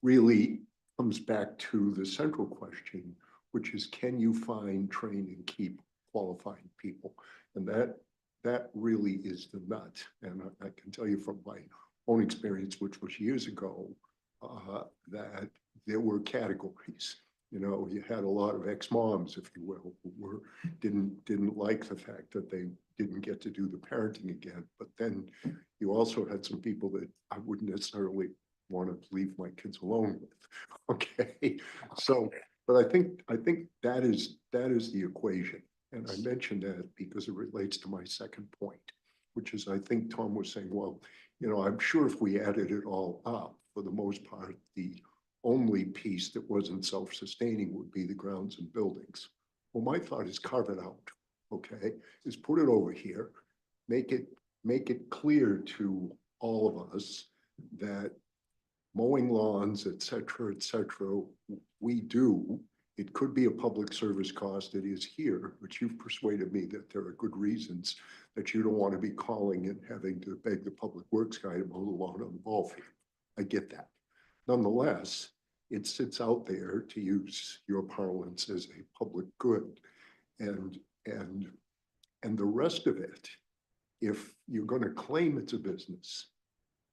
really comes back to the central question, which is, can you find, train, and keep qualified people? And that really is the nut. And I can tell you from my own experience, which was years ago, that there were categories. You had a lot of ex-moms, if you will, who didn't like the fact that they didn't get to do the parenting again. But then you also had some people that I wouldn't necessarily want to leave my kids alone with. Okay, so, but I think that is the equation. And I mentioned that because it relates to my second point, which is I think Tom was saying, well, I'm sure if we added it all up, for the most part, the only piece that wasn't self-sustaining would be the grounds and buildings. Well, my thought is carve it out, okay? Is put it over here, make it clear to all of us that mowing lawns, et cetera, we do. It could be a public service cost. It is here, but you've persuaded me that there are good reasons that you don't want to be calling and having to beg the public works guy to mow the lawn on the ball field. I get that. Nonetheless, it sits out there, to use your parlance, as a public good. And the rest of it, if you're gonna claim it's a business,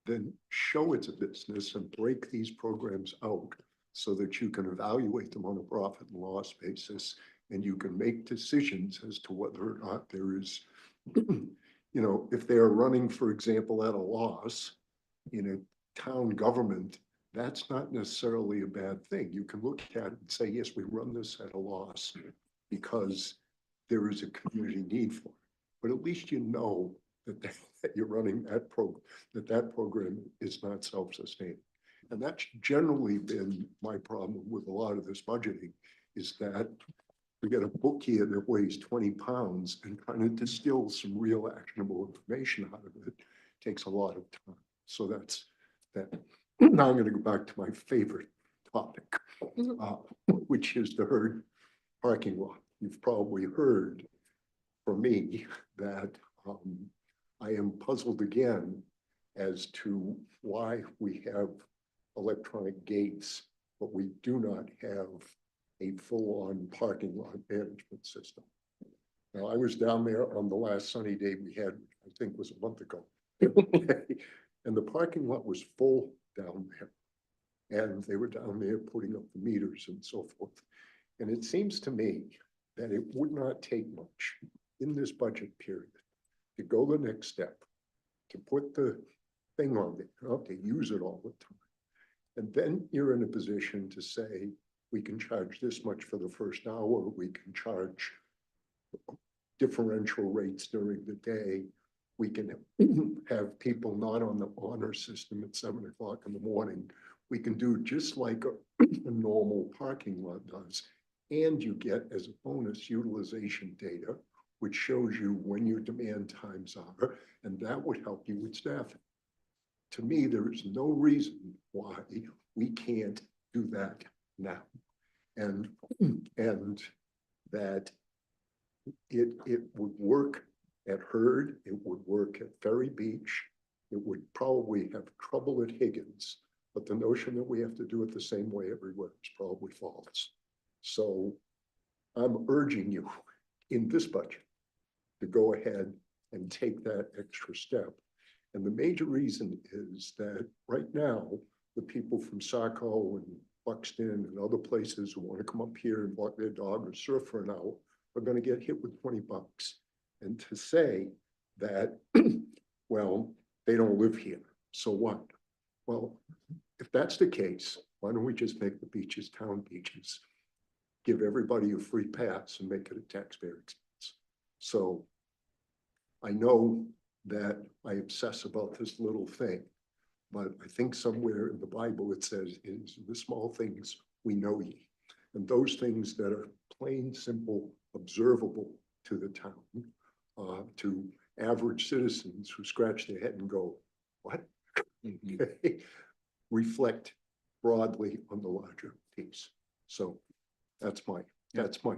then show it's a business and break these programs out so that you can evaluate them on a profit and loss basis, and you can make decisions as to whether or not there is, if they are running, for example, at a loss in a town government, that's not necessarily a bad thing. You can look at it and say, yes, we run this at a loss because there is a community need for it. But at least you know that you're running that program, that program is not self-sustaining. And that's generally been my problem with a lot of this budgeting, is that we get a book here that weighs 20 pounds and trying to distill some real actionable information out of it takes a lot of time. So that's that. Now I'm going to go back to my favorite topic, which is the Heard parking lot. You've probably heard from me that I am puzzled again as to why we have electronic gates, but we do not have a full-on parking lot management system. Now, I was down there on the last sunny day we had, I think was a month ago. And the parking lot was full down there. And they were down there putting up the meters and so forth. And it seems to me that it would not take much in this budget period to go the next step, to put the thing on there, not to use it all the time. And then you're in a position to say, we can charge this much for the first hour, we can charge differential rates during the day. We can have people not on the honor system at 7 o'clock in the morning. We can do just like a normal parking lot does. And you get, as a bonus, utilization data, which shows you when your demand times are, and that would help you with staffing. To me, there is no reason why we can't do that now. And that it would work at Heard, it would work at Ferry Beach, it would probably have trouble at Higgins, but the notion that we have to do it the same way everywhere is probably false. So I'm urging you in this budget to go ahead and take that extra step. And the major reason is that right now, the people from Saco and Buxton and other places who want to come up here and walk their dog or surf for an hour are going to get hit with $20. And to say that, well, they don't live here, so what? Well, if that's the case, why don't we just make the beaches town beaches? Give everybody a free pass and make it a taxpayer expense. So I know that I obsess about this little thing, but I think somewhere in the Bible it says, "In the small things we know ye." And those things that are plain, simple, observable to the town, to average citizens who scratch their head and go, what? Reflect broadly on the larger piece. So that's my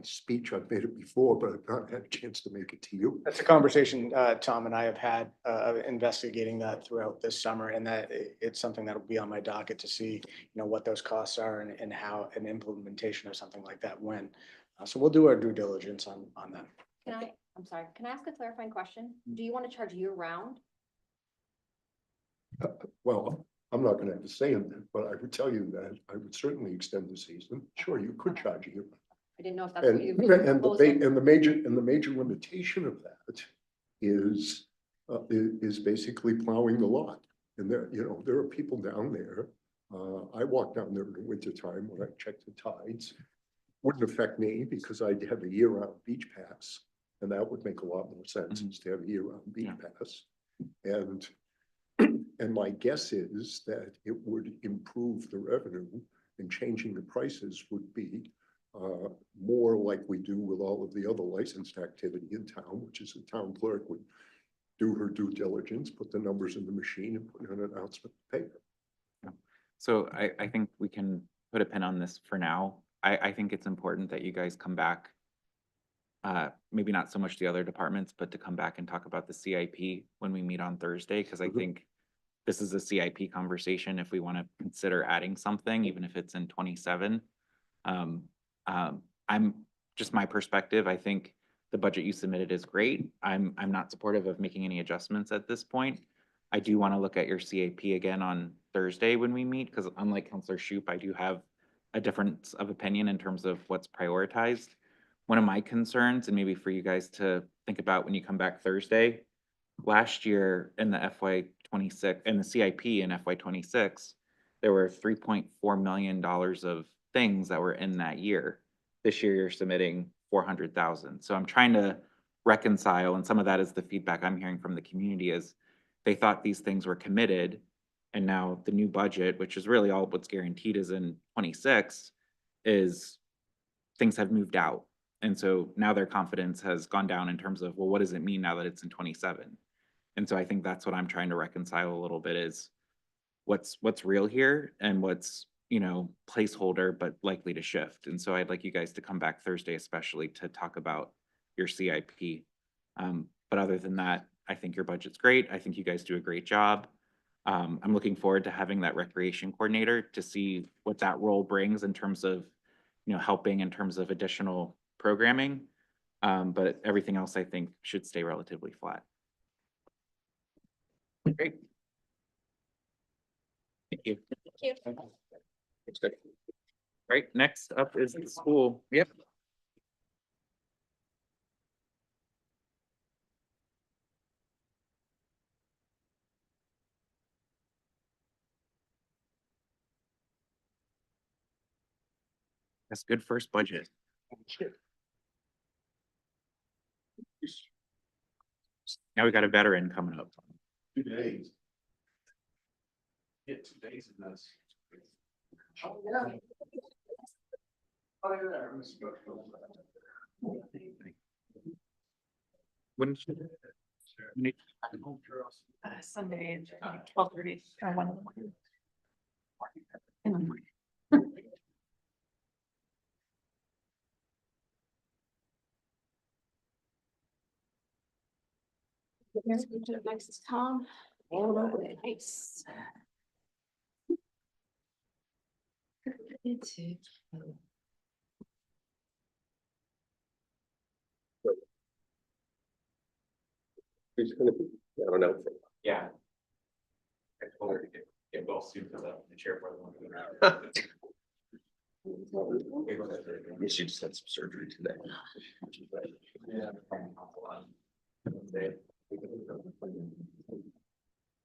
speech. I've made it before, but I've not had a chance to make it to you. That's a conversation Tom and I have had investigating that throughout this summer, and that it's something that will be on my docket to see, what those costs are and how an implementation of something like that when. So we'll do our due diligence on that. I'm sorry, can I ask a clarifying question? Do you want to charge year round? Well, I'm not going to have to say in that, but I would tell you that I would certainly extend the season. Sure, you could charge a year. I didn't know if that's what you. And the major limitation of that is basically plowing the lot. And there are people down there. I walk down there in the wintertime when I check the tides. Wouldn't affect me because I'd have a year-round beach pass, and that would make a lot more sense is to have a year-round beach pass. And my guess is that it would improve the revenue, and changing the prices would be more like we do with all of the other licensed activity in town, which is the town clerk would do her due diligence, put the numbers in the machine and put an announcement in the paper. So I think we can put a pin on this for now. I think it's important that you guys come back, maybe not so much the other departments, but to come back and talk about the CIP when we meet on Thursday, because I think this is a CIP conversation if we want to consider adding something, even if it's in 27. I'm just my perspective. I think the budget you submitted is great. I'm not supportive of making any adjustments at this point. I do want to look at your CAP again on Thursday when we meet, because unlike Counselor Shoup, I do have a difference of opinion in terms of what's prioritized. One of my concerns, and maybe for you guys to think about when you come back Thursday, last year in the FY26 and the CIP in FY26, there were $3.4 million of things that were in that year. This year you're submitting 400,000. So I'm trying to reconcile, and some of that is the feedback I'm hearing from the community is they thought these things were committed. And now the new budget, which is really all what's guaranteed is in 26, is things have moved out. And so now their confidence has gone down in terms of, well, what does it mean now that it's in 27? And so I think that's what I'm trying to reconcile a little bit is what's real here and what's, you know, placeholder, but likely to shift. And so I'd like you guys to come back Thursday, especially to talk about your CIP. But other than that, I think your budget's great. I think you guys do a great job. I'm looking forward to having that recreation coordinator to see what that role brings in terms of, you know, helping in terms of additional programming. But everything else I think should stay relatively flat. Great. Thank you. Thank you. Right, next up is the school. Yep. That's good first budget. Now we got a veteran coming up. 2 days. Get 2 days in this. Oh, yeah. Wouldn't you? Sunday, 12:30, or 1 in the morning. In the morning. Next is Tom. Nice. Who's gonna be, I don't know. Yeah. I told her to get well suited for the chair for the She just had some surgery today. Yeah.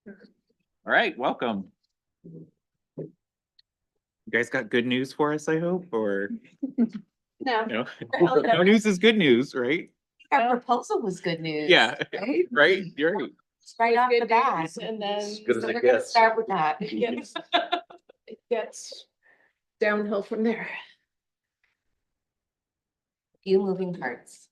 All right, welcome. You guys got good news for us, I hope, or No. no? No news is good news, right? Our proposal was good news. Yeah, Right? right, you're right. Right off the bat, and then. As good as so it we're gonna gets. Start with that. It gets downhill from there. Few moving parts.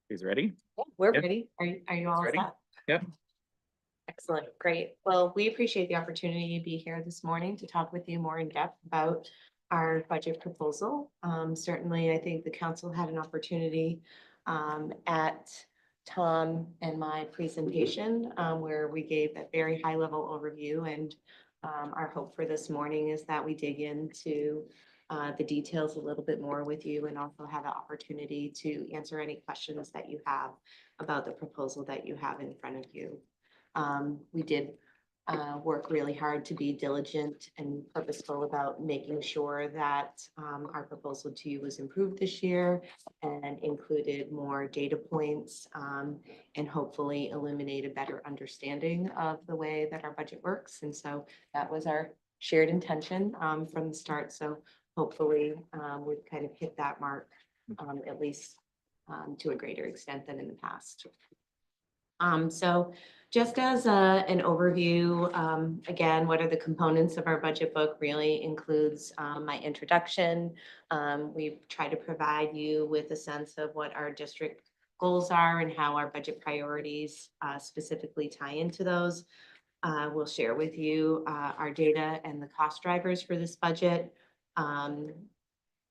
He's ready? We're Yep. ready. Are you all Ready? set? Yep. Excellent, great. Well, we appreciate the opportunity to be here this morning to talk with you more in depth about our budget proposal. Certainly, I think the council had an opportunity at Tom and my presentation where we gave a very high level overview, and our hope for this morning is that we dig into the details a little bit more with you and also have the opportunity to answer any questions that you have about the proposal that you have in front of you. We did work really hard to be diligent and purposeful about making sure that our proposal to you was improved this year and included more data points and hopefully illuminate a better understanding of the way that our budget works. And so that was our shared intention from the start. So hopefully we've kind of hit that mark at least to a greater extent than in the past. So just as an overview, again, what are the components of our budget book really includes my introduction. We try to provide you with a sense of what our district goals are and how our budget priorities specifically tie into those. We'll share with you our data and the cost drivers for this budget.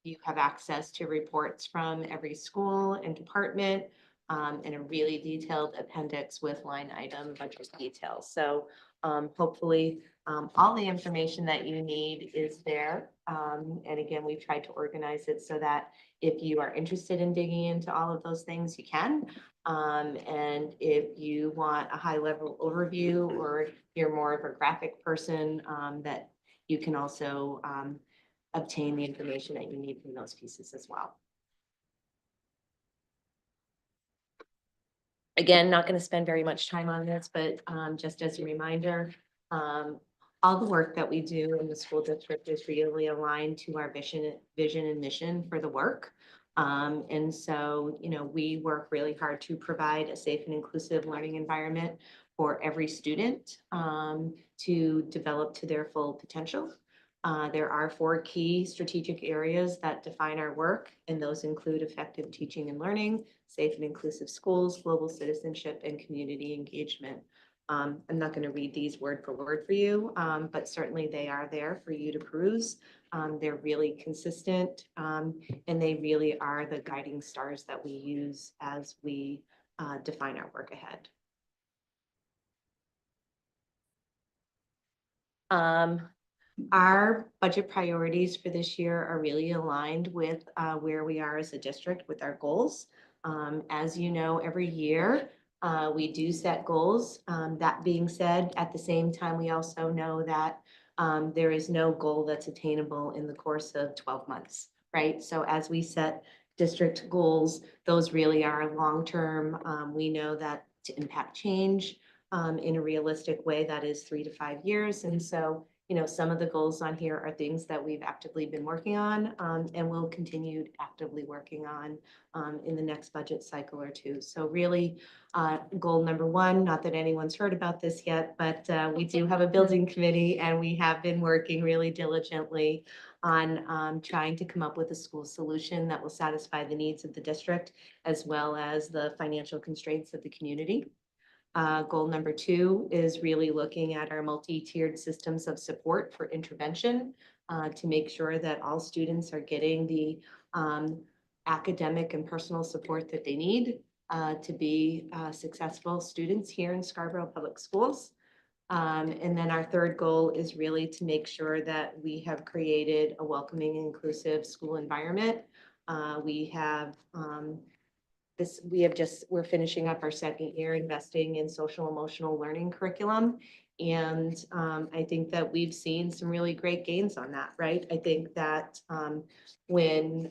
You have access to reports from every school and department, and a really detailed appendix with line item budget details. So hopefully, all the information that you need is there. And again, we've tried to organize it so that if you are interested in digging into all of those things, you can. And if you want a high level overview, or you're more of a graphic person, that you can also obtain the information that you need from those pieces as well. Again, not going to spend very much time on this, but just as a reminder, all the work that we do in the school district is really aligned to our vision and mission for the work. And so, you know, we work really hard to provide a safe and inclusive learning environment for every student to develop to their full potential. There are 4 key strategic areas that define our work, and those include effective teaching and learning, safe and inclusive schools, global citizenship, and community engagement. I'm not going to read these word for word for you, but certainly they are there for you to peruse. They're really consistent, and they really are the guiding stars that we use as we define our work ahead. Our budget priorities for this year are really aligned with where we are as a district with our goals. As you know, every year we do set goals. That being said, at the same time, we also know that there is no goal that's attainable in the course of 12 months, right? So as we set district goals, those really are long-term. We know that to impact change in a realistic way, that is 3 to 5 years. And so, you know, some of the goals on here are things that we've actively been working on and will continue actively working on in the next budget cycle or 2. So really, goal number 1, not that anyone's heard about this yet, but we do have a building committee, and we have been working really diligently on trying to come up with a school solution that will satisfy the needs of the district as well as the financial constraints of the community. Goal number 2 is really looking at our multi-tiered systems of support for intervention to make sure that all students are getting the academic and personal support that they need to be successful students here in Scarborough Public Schools. And then our 3rd goal is really to make sure that we have created a welcoming and inclusive school environment. We're finishing up our 2nd year investing in social emotional learning curriculum. And I think that we've seen some really great gains on that, right? I think that when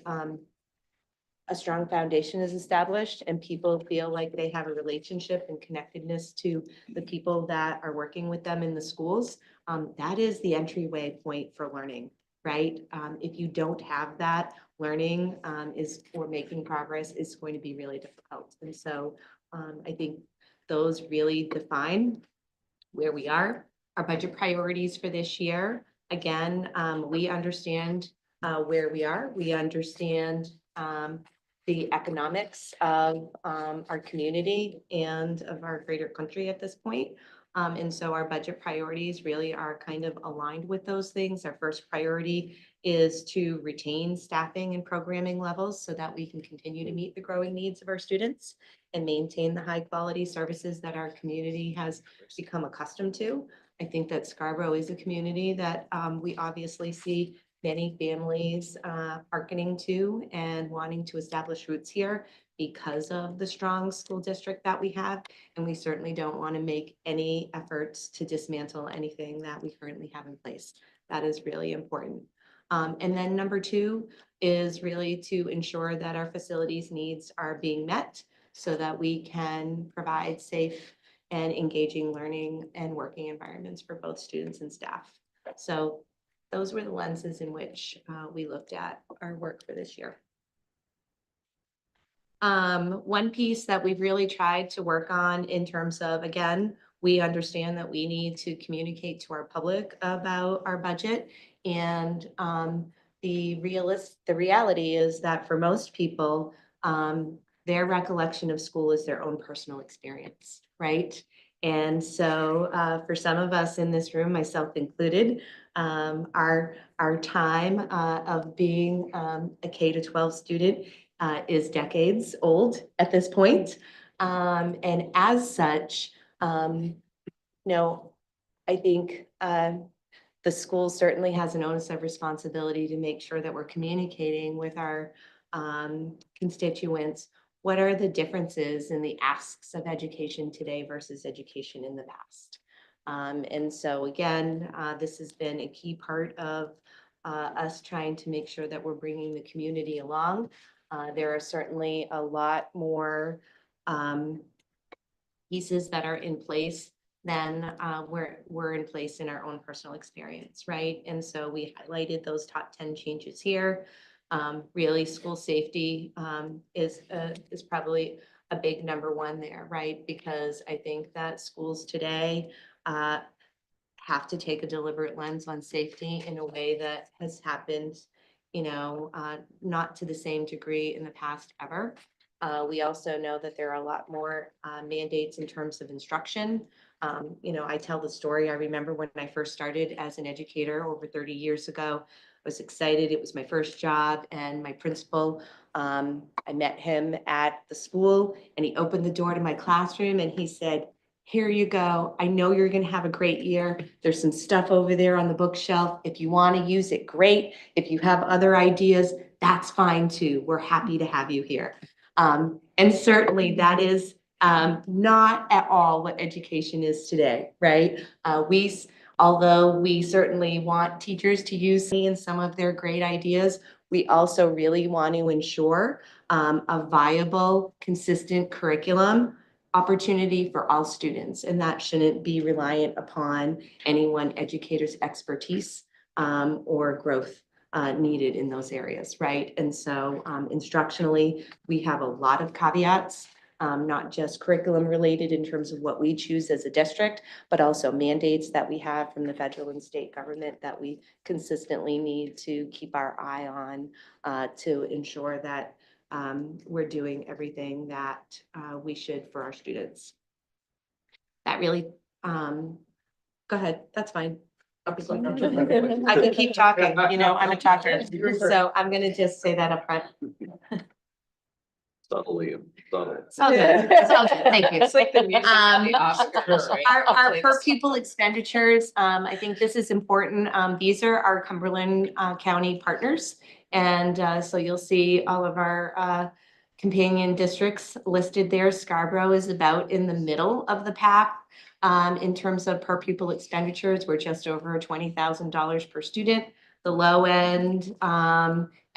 a strong foundation is established and people feel like they have a relationship and connectedness to the people that are working with them in the schools, that is the entryway point for learning, right? If you don't have that, learning or making progress is going to be really difficult. And so I think those really define where we are. Our budget priorities for this year, again, we understand where we are. We understand the economics of our community and of our greater country at this point. And so our budget priorities really are kind of aligned with those things. Our first priority is to retain staffing and programming levels so that we can continue to meet the growing needs of our students and maintain the high quality services that our community has become accustomed to. I think that Scarborough is a community that we obviously see many families hearkening to and wanting to establish roots here because of the strong school district that we have. And we certainly don't want to make any efforts to dismantle anything that we currently have in place. That is really important. And then number 2 is really to ensure that our facilities needs are being met so that we can provide safe and engaging learning and working environments for both students and staff. So those were the lenses in which we looked at our work for this year. One piece that we've really tried to work on in terms of, again, we understand that we need to communicate to our public about our budget. And the reality is that for most people, their recollection of school is their own personal experience, right? And so for some of us in this room, myself included, our time of being a K-12 student is decades old at this point. And as such, I think the school certainly has an onus of responsibility to make sure that we're communicating with our constituents. What are the differences in the asks of education today versus education in the past? And so again, this has been a key part of us trying to make sure that we're bringing the community along. There are certainly a lot more pieces that are in place than we're in place in our own personal experience, right? And so we highlighted those top 10 changes here. Really, school safety is probably a big number one there, right? Because I think that schools today have to take a deliberate lens on safety in a way that has happened, not to the same degree in the past ever. We also know that there are a lot more mandates in terms of instruction. I tell the story. I remember when I first started as an educator over 30 years ago, I was excited. It was my first job, and my principal, I met him at the school, and he opened the door to my classroom and he said, "Here you go. I know you're going to have a great year. There's some stuff over there on the bookshelf. If you want to use it, great. If you have other ideas, that's fine too. We're happy to have you here." And certainly that is not at all what education is today, right? Although we certainly want teachers to use in some of their great ideas, we also really want to ensure a viable, consistent curriculum opportunity for all students. And that shouldn't be reliant upon any one educator's expertise or growth needed in those areas, right? And so instructionally, we have a lot of caveats, not just curriculum related in terms of what we choose as a district, but also mandates that we have from the federal and state government that we consistently need to keep our eye on to ensure that we're doing everything that we should for our students. That really, go ahead, that's fine. I can keep talking, I'm a talker, so I'm gonna just say that up front. Subtly, subtle. It's all good. It's all good. Thank you. It's like the music of the Oscars, right? Our per pupil expenditures, I think this is important. These are our Cumberland County partners. And so you'll see all of our companion districts listed there. Scarborough is about in the middle of the pack. In terms of per pupil expenditures, we're just over $20,000 per student. The low end,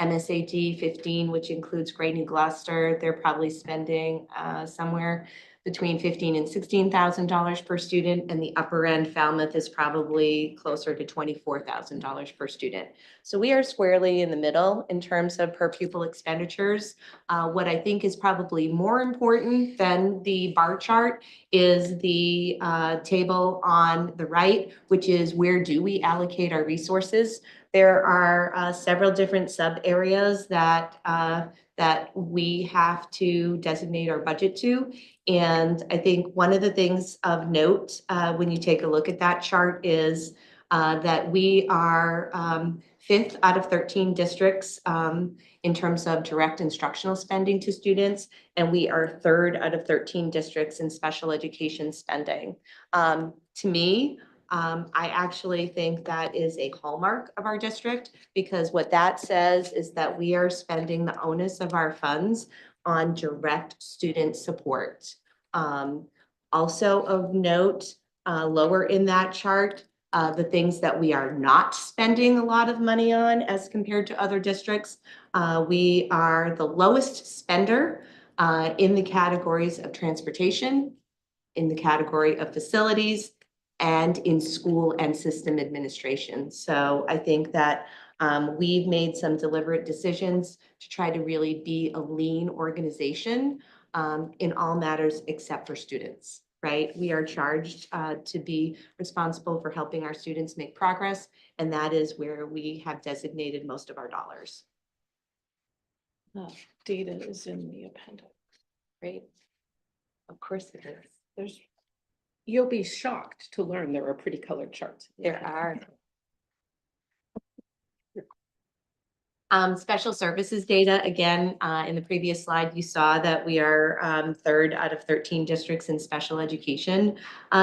MSAT 15, which includes Gray New Gloucester, they're probably spending somewhere between $15,000 and $16,000 per student, and the upper end Falmouth is probably closer to $24,000 per student. So we are squarely in the middle in terms of per pupil expenditures. What I think is probably more important than the bar chart is the table on the right, which is where do we allocate our resources. There are several different sub areas that we have to designate our budget to. And I think one of the things of note when you take a look at that chart is that we are 5th out of 13 districts in terms of direct instructional spending to students, and we are 3rd out of 13 districts in special education spending. To me, I actually think that is a hallmark of our district, because what that says is that we are spending the onus of our funds on direct student support. Also of note, lower in that chart, the things that we are not spending a lot of money on as compared to other districts. We are the lowest spender in the categories of transportation, in the category of facilities, and in school and system administration. So I think that we've made some deliberate decisions to try to really be a lean organization in all matters except for students, right? We are charged to be responsible for helping our students make progress, and that is where we have designated most of our dollars. Data is in the appendix. Right? Of course it is. There's You'll be shocked to learn there are pretty colored charts. There are. Special services data, again, in the previous slide, you saw that we are third out of 13 districts in special education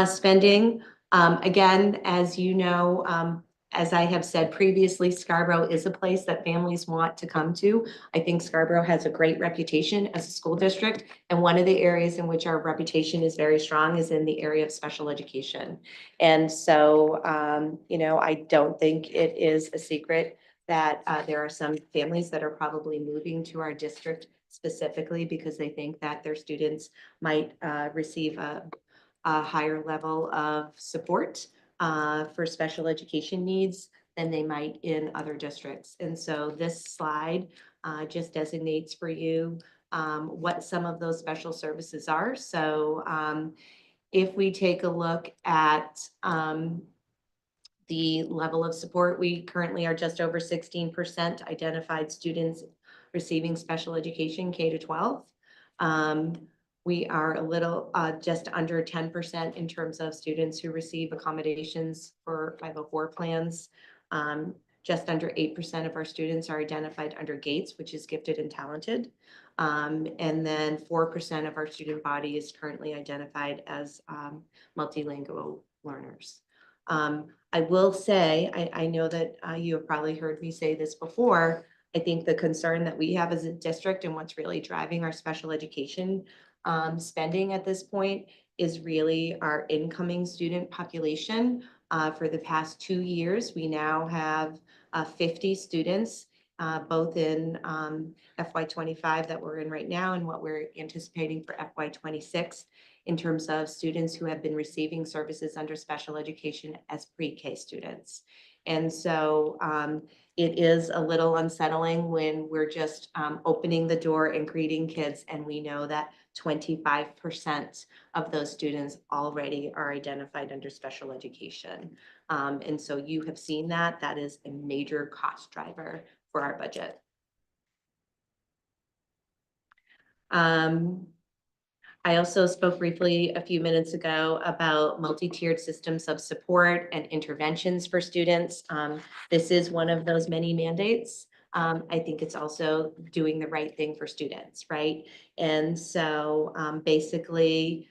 spending. Again, as you know, as I have said previously, Scarborough is a place that families want to come to. I think Scarborough has a great reputation as a school district. And one of the areas in which our reputation is very strong is in the area of special education. And so, you know, I don't think it is a secret that there are some families that are probably moving to our district specifically because they think that their students might receive a higher level of support for special education needs than they might in other districts. And so this slide just designates for you what some of those special services are. So if we take a look at the level of support, we currently are just over 16% identified students receiving special education K to 12. We are a little just under 10% in terms of students who receive accommodations for 504 plans. Just under 8% of our students are identified under GATES, which is gifted and talented. And then 4% of our student body is currently identified as multilingual learners. I will say, I know that you have probably heard me say this before. I think the concern that we have as a district and what's really driving our special education spending at this point is really our incoming student population. For the past 2 years, we now have 50 students, both in FY25 that we're in right now and what we're anticipating for FY26 in terms of students who have been receiving services under special education as pre-K students. And so it is a little unsettling when we're just opening the door and greeting kids, and we know that 25% of those students already are identified under special education. And so you have seen that. That is a major cost driver for our budget. I also spoke briefly a few minutes ago about multi-tiered systems of support and interventions for students. This is one of those many mandates. I think it's also doing the right thing for students, right? And so basically,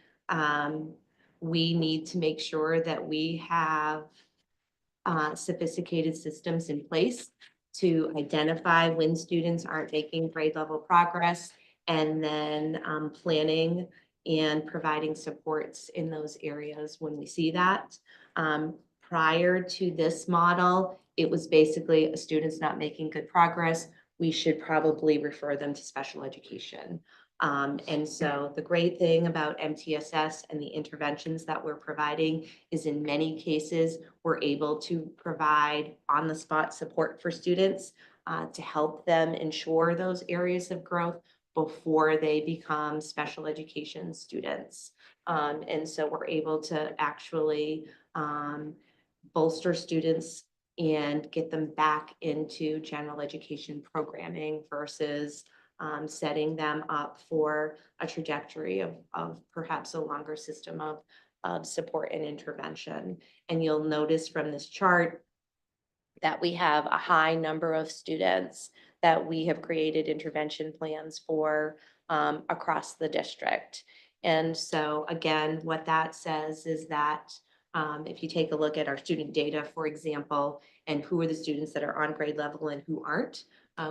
we need to make sure that we have sophisticated systems in place to identify when students aren't making grade level progress, and then planning and providing supports in those areas when we see that. Prior to this model, it was basically a student's not making good progress, we should probably refer them to special education. And so the great thing about MTSS and the interventions that we're providing is in many cases, we're able to provide on-the-spot support for students to help them ensure those areas of growth before they become special education students. And so we're able to actually bolster students and get them back into general education programming versus setting them up for a trajectory of perhaps a longer system of support and intervention. And you'll notice from this chart that we have a high number of students that we have created intervention plans for across the district. And so again, what that says is that if you take a look at our student data, for example, and who are the students that are on grade level and who aren't,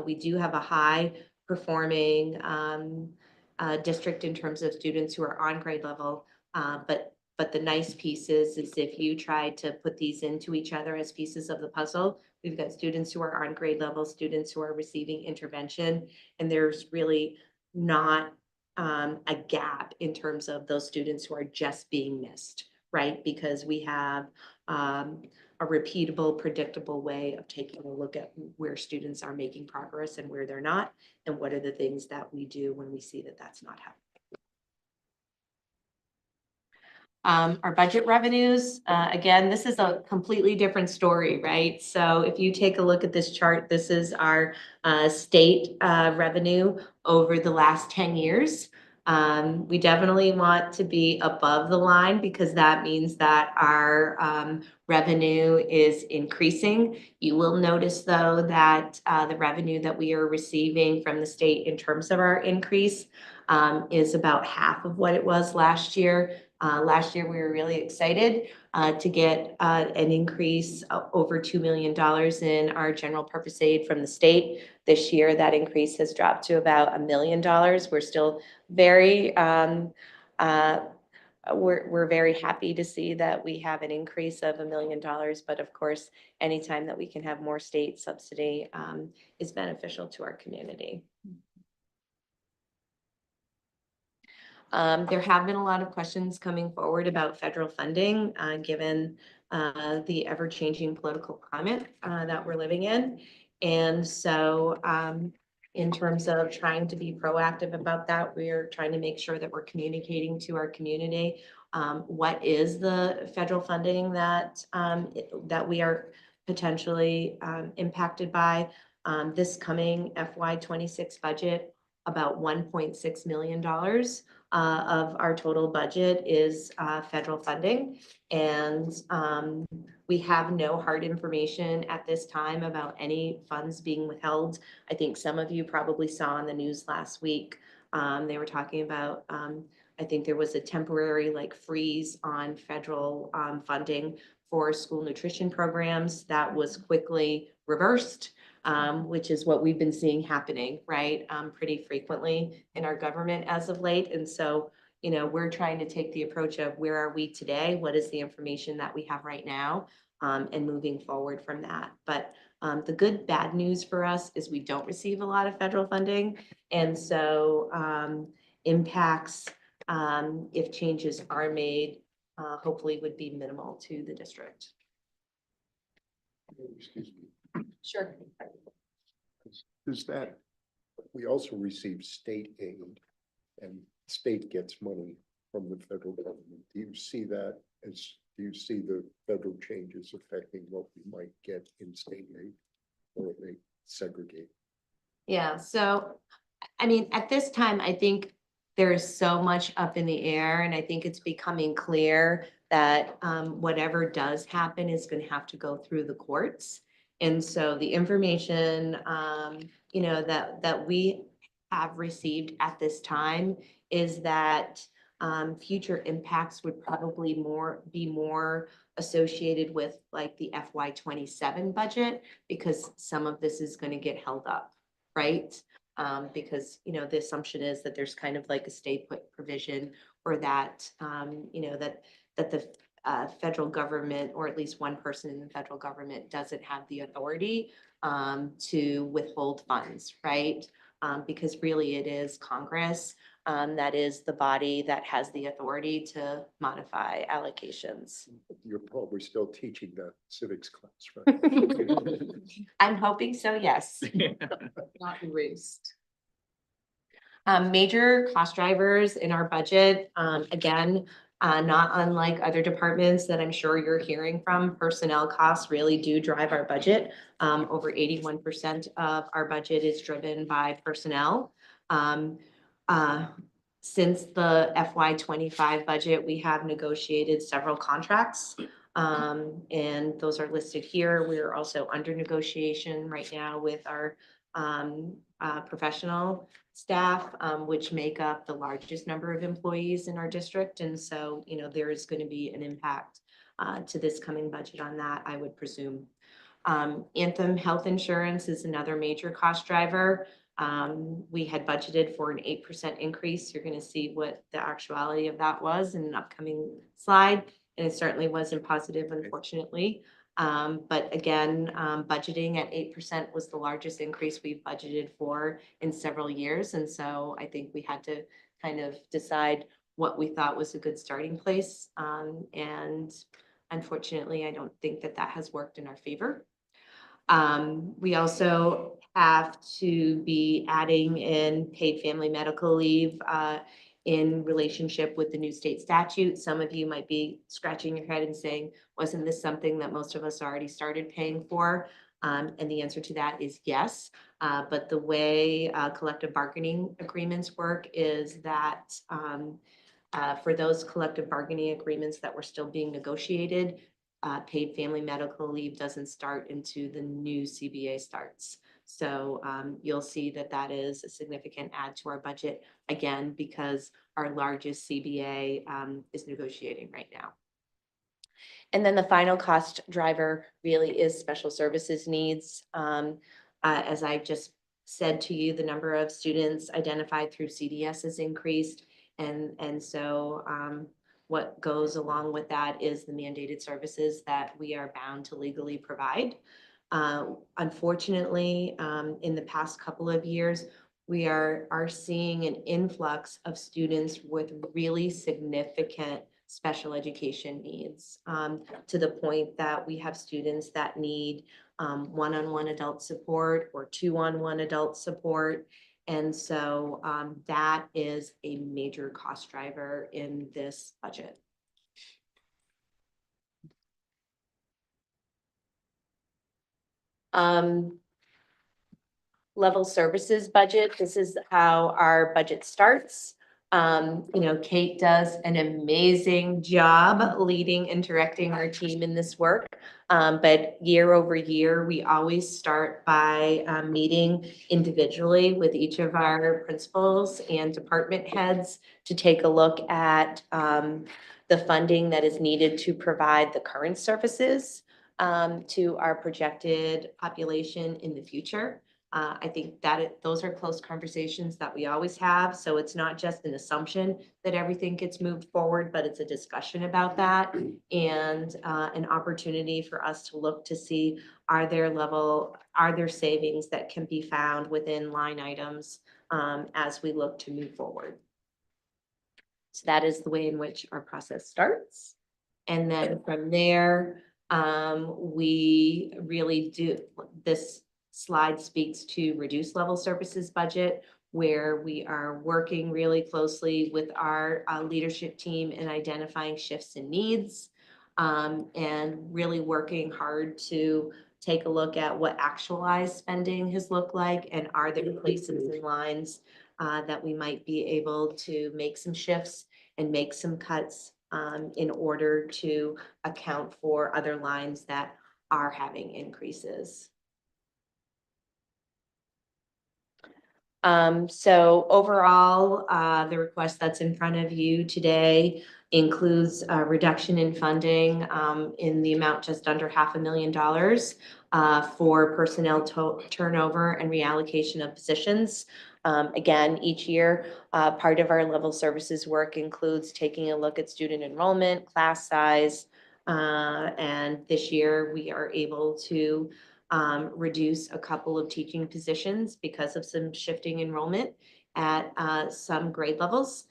we do have a high performing district in terms of students who are on grade level. But the nice piece is if you try to put these into each other as pieces of the puzzle, we've got students who are on grade level, students who are receiving intervention, and there's really not a gap in terms of those students who are just being missed, right? Because we have a repeatable, predictable way of taking a look at where students are making progress and where they're not, and what are the things that we do when we see that that's not happening. Our budget revenues, again, this is a completely different story, right? So if you take a look at this chart, this is our state revenue over the last 10 years. We definitely want to be above the line because that means that our revenue is increasing. You will notice, though, that the revenue that we are receiving from the state in terms of our increase is about half of what it was last year. Last year, we were really excited to get an increase over $2 million in our general purpose aid from the state. This year, that increase has dropped to about $1 million. We're still very, we're very happy to see that we have an increase of $1 million. But of course, anytime that we can have more state subsidy is beneficial to our community. There have been a lot of questions coming forward about federal funding, given the ever-changing political climate that we're living in. And so in terms of trying to be proactive about that, we're trying to make sure that we're communicating to our community what is the federal funding that that we are potentially impacted by. This coming FY26 budget, about $1.6 million of our total budget is federal funding. And we have no hard information at this time about any funds being withheld. I think some of you probably saw on the news last week, they were talking about, I think there was a temporary freeze on federal funding for school nutrition programs that was quickly reversed. Which is what we've been seeing happening, right? Pretty frequently in our government as of late. And so, you know, we're trying to take the approach of where are we today? What is the information that we have right now? And moving forward from that. But the good, bad news for us is we don't receive a lot of federal funding. And so impacts, if changes are made, hopefully would be minimal to the district. Excuse me. Sure. Is that, we also receive state aid and state gets money from the federal government. Do you see that as, do you see the federal changes affecting what we might get in state aid, or they segregate? Yeah, so, I mean, at this time, I think there is so much up in the air, and I think it's becoming clear that whatever does happen is going to have to go through the courts. And so the information, you know, that we have received at this time is that future impacts would probably be more associated with like the FY27 budget, because some of this is going to get held up, right? Because, you know, the assumption is that there's kind of like a stay put provision, or that, you know, that the federal government, or at least one person in the federal government, doesn't have the authority to withhold funds, right? Because really it is Congress that is the body that has the authority to modify allocations. You're probably still teaching the civics class, right? I'm hoping so, yes. Not erased. Major cost drivers in our budget, again, not unlike other departments that I'm sure you're hearing from, personnel costs really do drive our budget. Over 81% of our budget is driven by personnel. Since the FY25 budget, we have negotiated several contracts, and those are listed here. We're also under negotiation right now with our professional staff, which make up the largest number of employees in our district. And so, you know, there is going to be an impact to this coming budget on that, I would presume. Anthem Health Insurance is another major cost driver. We had budgeted for an 8% increase. You're going to see what the actuality of that was in an upcoming slide. And it certainly wasn't positive, unfortunately. But again, budgeting at 8% was the largest increase we've budgeted for in several years. And so I think we had to kind of decide what we thought was a good starting place. And unfortunately, I don't think that that has worked in our favor. We also have to be adding in paid family medical leave in relationship with the new state statute. Some of you might be scratching your head and saying, wasn't this something that most of us already started paying for? And the answer to that is yes. But the way collective bargaining agreements work is that for those collective bargaining agreements that were still being negotiated, paid family medical leave doesn't start into the new CBA starts. So you'll see that that is a significant add to our budget, again, because our largest CBA is negotiating right now. And then the final cost driver really is special services needs. As I just said to you, the number of students identified through CDS has increased. And so what goes along with that is the mandated services that we are bound to legally provide. Unfortunately, in the past couple of years, we are seeing an influx of students with really significant special education needs, to the point that we have students that need one-on-one adult support or two-on-one adult support. And so that is a major cost driver in this budget. Level services budget, this is how our budget starts. Kate does an amazing job leading and directing our team in this work. But year over year, we always start by meeting individually with each of our principals and department heads to take a look at the funding that is needed to provide the current services to our projected population in the future. I think that those are close conversations that we always have. So it's not just an assumption that everything gets moved forward, but it's a discussion about that and an opportunity for us to look to see, are there savings that can be found within line items as we look to move forward. So that is the way in which our process starts. And then from there, we really do, this slide speaks to reduced level services budget, where we are working really closely with our leadership team in identifying shifts in needs, and really working hard to take a look at what actualized spending has looked like, and are there places and lines that we might be able to make some shifts and make some cuts in order to account for other lines that are having increases. So overall, the request that's in front of you today includes a reduction in funding in the amount just under $500,000 for personnel turnover and reallocation of positions. Again, each year, part of our level services work includes taking a look at student enrollment, class size, and this year we are able to reduce a couple of teaching positions because of some shifting enrollment at some grade levels.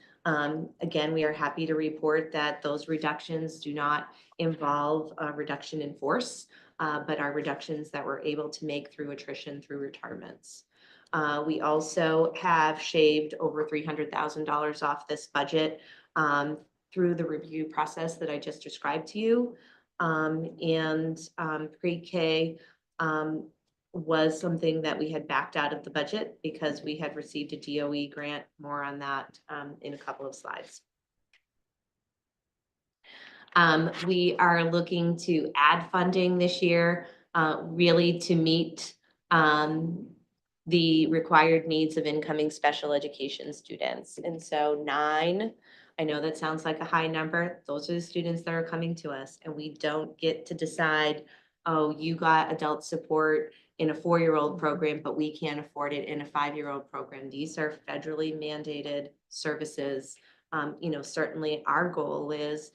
Again, we are happy to report that those reductions do not involve a reduction in force, but are reductions that we're able to make through attrition through retirements. We also have shaved over $300,000 off this budget through the review process that I just described to you. Pre-K was something that we had backed out of the budget because we had received a DOE grant. More on that in a couple of slides. We are looking to add funding this year, really to meet the required needs of incoming special education students. And so 9, I know that sounds like a high number. Those are the students that are coming to us, and we don't get to decide, oh, you got adult support in a 4-year-old program, but we can't afford it in a 5-year-old program. These are federally mandated services. Certainly our goal is,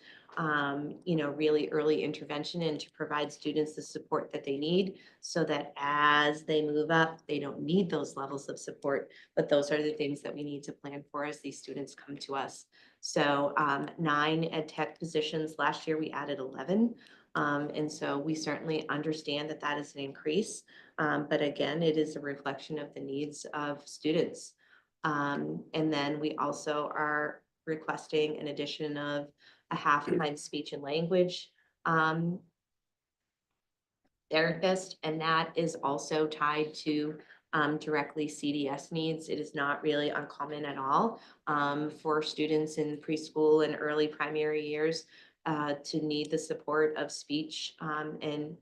really early intervention and to provide students the support that they need so that as they move up, they don't need those levels of support, but those are the things that we need to plan for as these students come to us. So 9 ed tech positions. Last year we added 11. And so we certainly understand that that is an increase. But again, it is a reflection of the needs of students. And then we also are requesting an addition of a half-time speech and language therapist, and that is also tied to directly CDS needs. It is not really uncommon at all for students in preschool and early primary years to need the support of speech and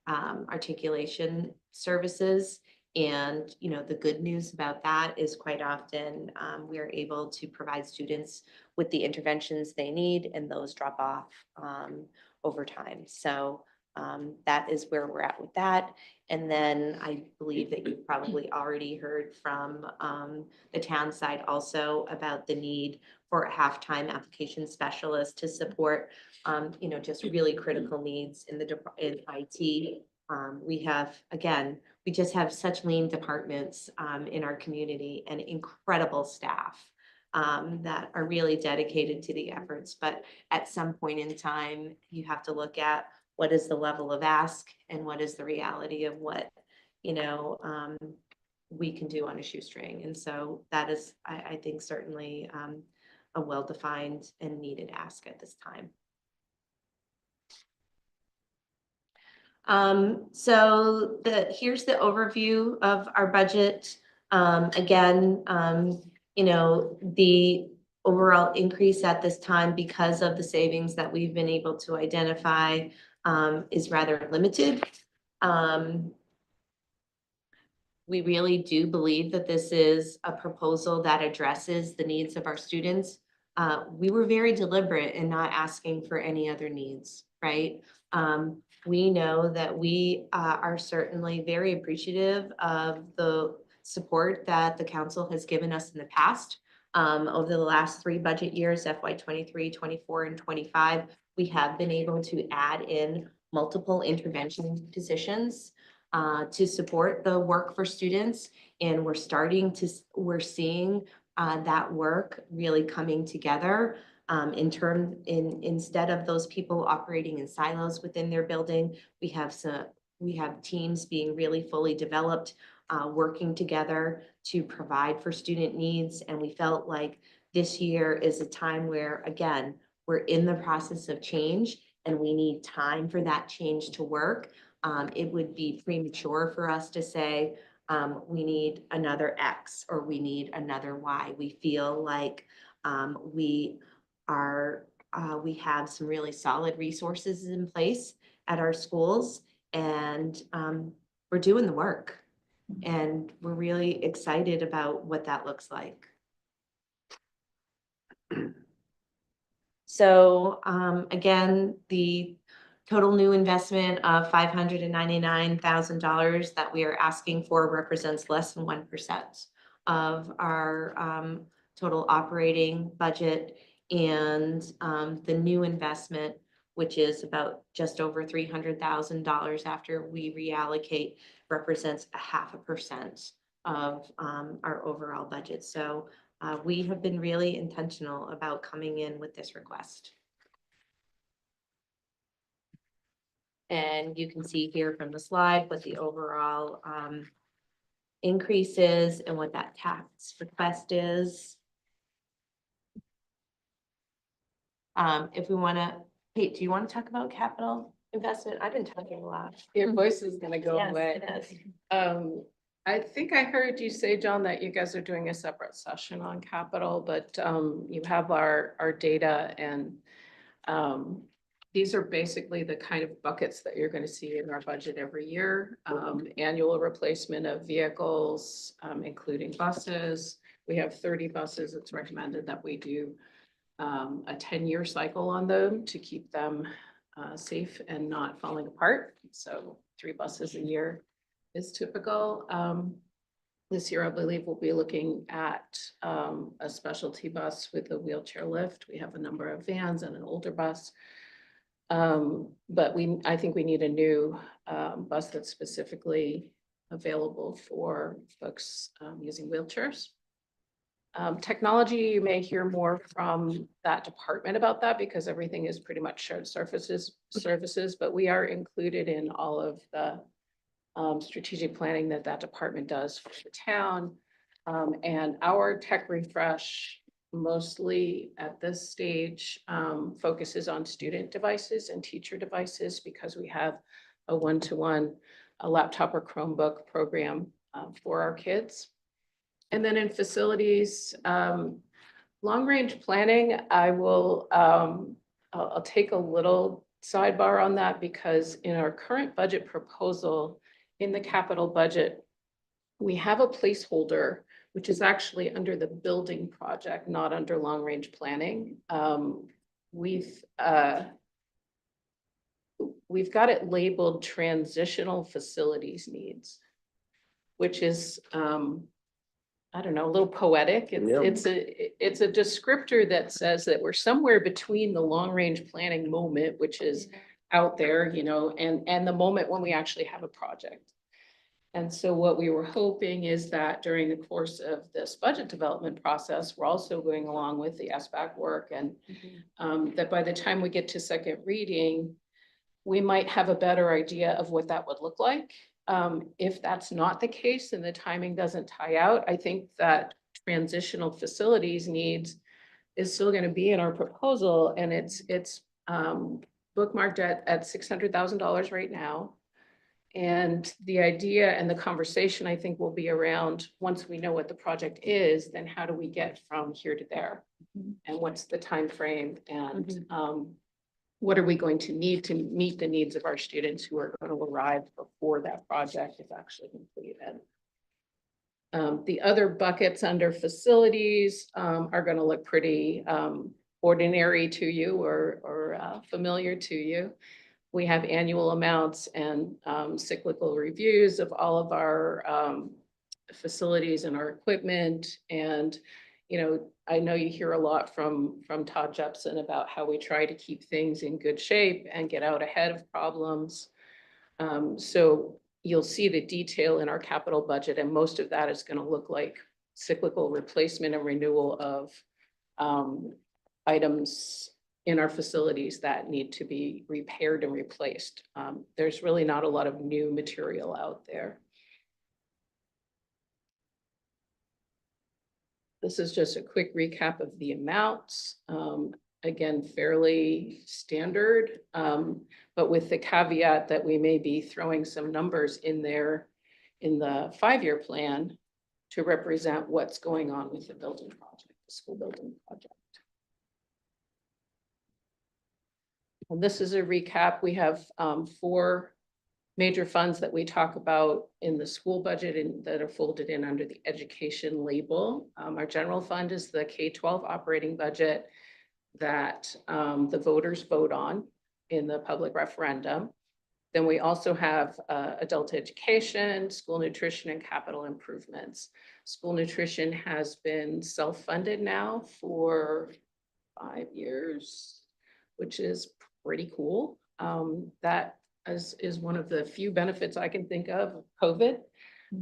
articulation services. And, you know, the good news about that is quite often we are able to provide students with the interventions they need, and those drop off over time. So that is where we're at with that. And then I believe that you've probably already heard from the town side also about the need for a half-time application specialist to support, you know, just really critical needs in in IT. We have, again, we just have such lean departments in our community and incredible staff that are really dedicated to the efforts. But at some point in time, you have to look at what is the level of ask and what is the reality of what, you know, we can do on a shoestring. And so that is, I think, certainly a well-defined and needed ask at this time. So here's the overview of our budget. Again, you know, the overall increase at this time because of the savings that we've been able to identify is rather limited. We really do believe that this is a proposal that addresses the needs of our students. We were very deliberate in not asking for any other needs, right? We know that we are certainly very appreciative of the support that the council has given us in the past. Over the last 3 budget years, FY 23, 24, and 25, we have been able to add in multiple intervention positions to support the work for students. And we're seeing that work really coming together. Instead of those people operating in silos within their building, we have teams being really fully developed, working together to provide for student needs. And we felt like this year is a time where, again, we're in the process of change and we need time for that change to work. It would be premature for us to say, we need another X or we need another Y. We feel like we have some really solid resources in place at our schools, and we're doing the work. And we're really excited about what that looks like. So again, the total new investment of $599,000 that we are asking for represents less than 1% of our total operating budget. And the new investment, which is about just over $300,000 after we reallocate, represents 0.5% of our overall budget. So we have been really intentional about coming in with this request. And you can see here from the slide what the overall increase is and what that tax request is. If we want to, Kate, do you want to talk about capital investment? I've been talking a lot. Your voice is gonna go Yes, away. it is. I think I heard you say, John, that you guys are doing a separate session on capital, but you have our data, and these are basically the kind of buckets that you're going to see in our budget every year. Annual replacement of vehicles, including buses. We have 30 buses. It's recommended that we do a 10-year cycle on them to keep them safe and not falling apart. So 3 buses a year is typical. This year, I believe we'll be looking at a specialty bus with a wheelchair lift. We have a number of vans and an older bus. But I think we need a new bus that's specifically available for folks using wheelchairs. Technology, you may hear more from that department about that because everything is pretty much shared services, but we are included in all of the strategic planning that department does for the town. And our tech refresh mostly at this stage focuses on student devices and teacher devices because we have a one-to-one laptop or Chromebook program for our kids. And then in facilities, long-range planning, I'll take a little sidebar on that because in our current budget proposal, in the capital budget, we have a placeholder, which is actually under the building project, not under long-range planning. We've got it labeled transitional facilities needs, which is, I don't know, a little poetic. It's a descriptor that says that we're somewhere between the long-range planning moment, which is out there, you know, and the moment when we actually have a project. And so what we were hoping is that during the course of this budget development process, we're also going along with the SBAC work and that by the time we get to second reading, we might have a better idea of what that would look like. If that's not the case and the timing doesn't tie out, I think that transitional facilities needs is still going to be in our proposal, and it's bookmarked at $600,000 right now. And the idea and the conversation, I think, will be around, once we know what the project is, then how do we get from here to there? And what's the time frame? And what are we going to need to meet the needs of our students who are going to arrive before that project is actually completed? The other buckets under facilities are going to look pretty ordinary to you or familiar to you. We have annual amounts and cyclical reviews of all of our facilities and our equipment. And, you know, I know you hear a lot from Todd Jepson about how we try to keep things in good shape and get out ahead of problems. So you'll see the detail in our capital budget, and most of that is going to look like cyclical replacement and renewal of items in our facilities that need to be repaired and replaced. There's really not a lot of new material out there. This is just a quick recap of the amounts. Again, fairly standard, but with the caveat that we may be throwing some numbers in there in the 5-year plan to represent what's going on with the building project, the school building project. And this is a recap. We have 4 major funds that we talk about in the school budget and that are folded in under the education label. Our general fund is the K-12 operating budget that the voters vote on in the public referendum. Then we also have adult education, school nutrition, and capital improvements. School nutrition has been self-funded now for 5 years, which is pretty cool. That is one of the few benefits I can think of COVID,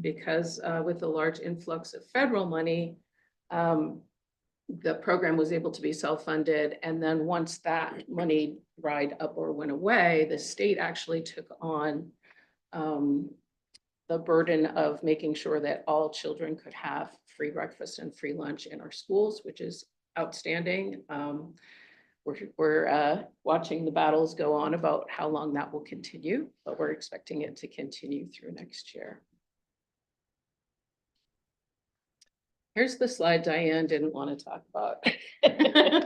because with the large influx of federal money, the program was able to be self-funded. And then once that money dried up or went away, the state actually took on the burden of making sure that all children could have free breakfast and free lunch in our schools, which is outstanding. We're watching the battles go on about how long that will continue, but we're expecting it to continue through next year. Here's the slide Diane didn't want to talk about,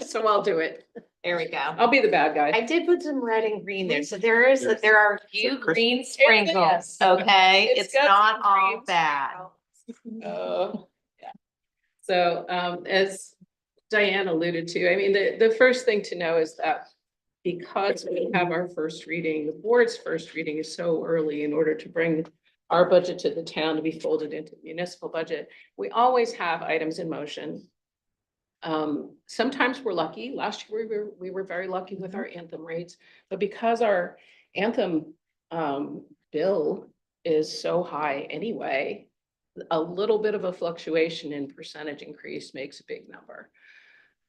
so I'll do it. There we go. I'll be the bad guy. I did put some red and green there, so there are a few green sprinkles, Yes. okay? It's It's got not some all green bad. Oh, yeah. So as Diane alluded to, I mean, the first thing to know is that because we have our first reading, the board's first reading is so early in order to bring our budget to the town to be folded into the municipal budget, we always have items in motion. Sometimes we're lucky. Last year we were very lucky with our Anthem rates, but because our Anthem bill is so high anyway, a little bit of a fluctuation in percentage increase makes a big number.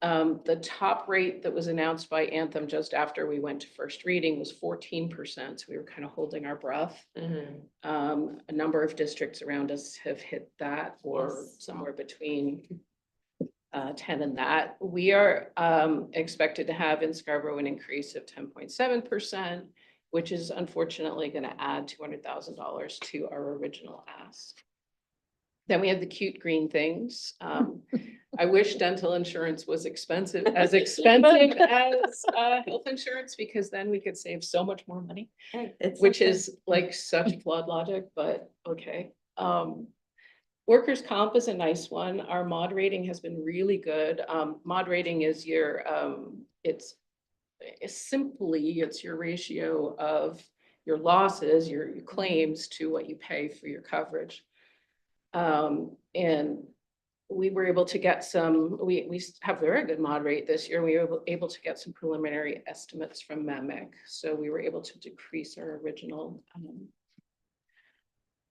The top rate that was announced by Anthem just after we went to first reading was 14%. So we were kind of holding our breath. A number of districts around us have hit that, or somewhere between 10 and that. We are expected to have in Scarborough an increase of 10.7%, which is unfortunately going to add $200,000 to our original ask. Then we have the cute green things. I wish dental insurance was expensive as health insurance, because then we could save so much more money, which is like such flawed logic, but okay. Workers' comp is a nice one. Our mod rating has been really good. Mod rating is your, it's your ratio of your losses, your claims to what you pay for your coverage. And we were able to get some, we have very good mod rate this year. We were able to get some preliminary estimates from MEMIC. So we were able to decrease our original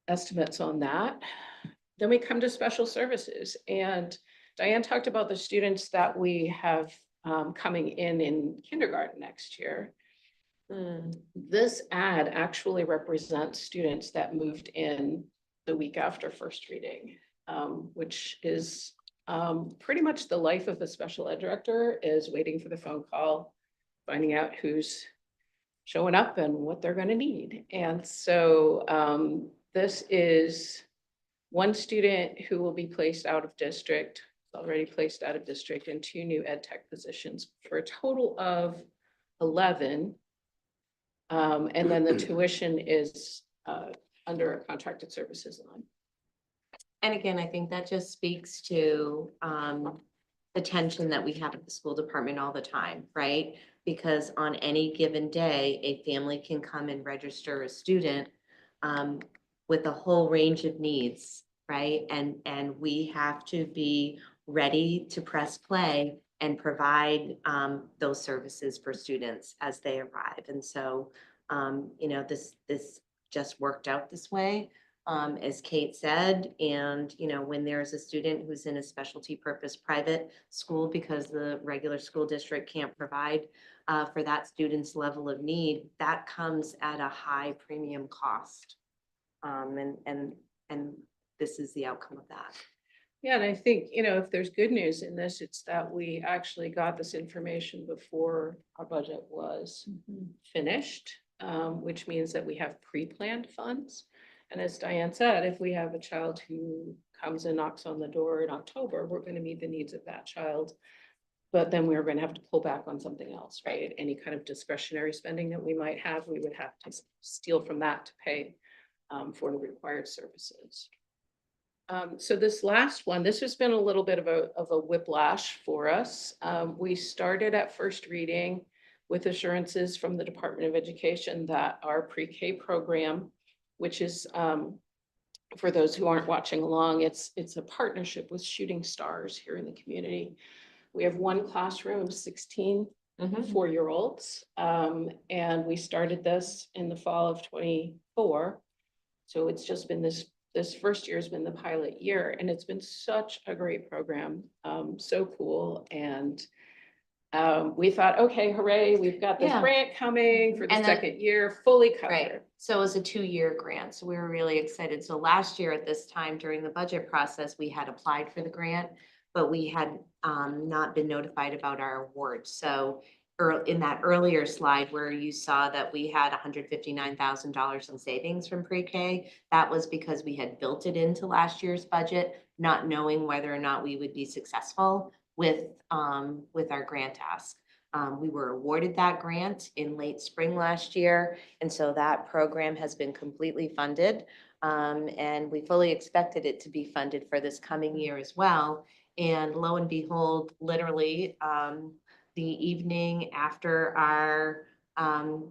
estimates on that. Then we come to special services, and Diane talked about the students that we have coming in kindergarten next year. This ad actually represents students that moved in the week after first reading, which is pretty much the life of the special ed director, is waiting for the phone call, finding out who's showing up and what they're going to need. And so this is one student who will be placed out of district, already placed out of district, and 2 new ed tech positions for a total of 11. And then the tuition is under a contracted services line. And again, I think that just speaks to the tension that we have at the school department all the time, right? Because on any given day, a family can come and register a student with a whole range of needs, right? And we have to be ready to press play and provide those services for students as they arrive. And so, you know, this just worked out this way, as Kate said. And, you know, when there's a student who's in a specialty purpose private school because the regular school district can't provide for that student's level of need, that comes at a high premium cost. And this is the outcome of that. Yeah, and I think, you know, if there's good news in this, it's that we actually got this information before our budget was finished, which means that we have pre-planned funds. And as Diane said, if we have a child who comes and knocks on the door in October, we're going to meet the needs of that child. But then we're going to have to pull back on something else, right? Any kind of discretionary spending that we might have, we would have to steal from that to pay for the required services. So this last one, this has been a little bit of a whiplash for us. We started at first reading with assurances from the Department of Education that our pre-K program, which is, for those who aren't watching along, it's a partnership with Shooting Stars here in the community. We have one classroom of 16 4-year-olds, and we started this in the fall of 24. So it's just been this first year has been the pilot year, and it's been such a great program, so cool. And we thought, okay, hooray, we've got this grant coming for the second year, fully covered. Right. So it was a 2-year grant. So we were really excited. So last year at this time during the budget process, we had applied for the grant, but we had not been notified about our award. So in that earlier slide where you saw that we had $159,000 in savings from pre-K, that was because we had built it into last year's budget, not knowing whether or not we would be successful with our grant ask. We were awarded that grant in late spring last year, and so that program has been completely funded. And we fully expected it to be funded for this coming year as well. And lo and behold, literally, the evening after our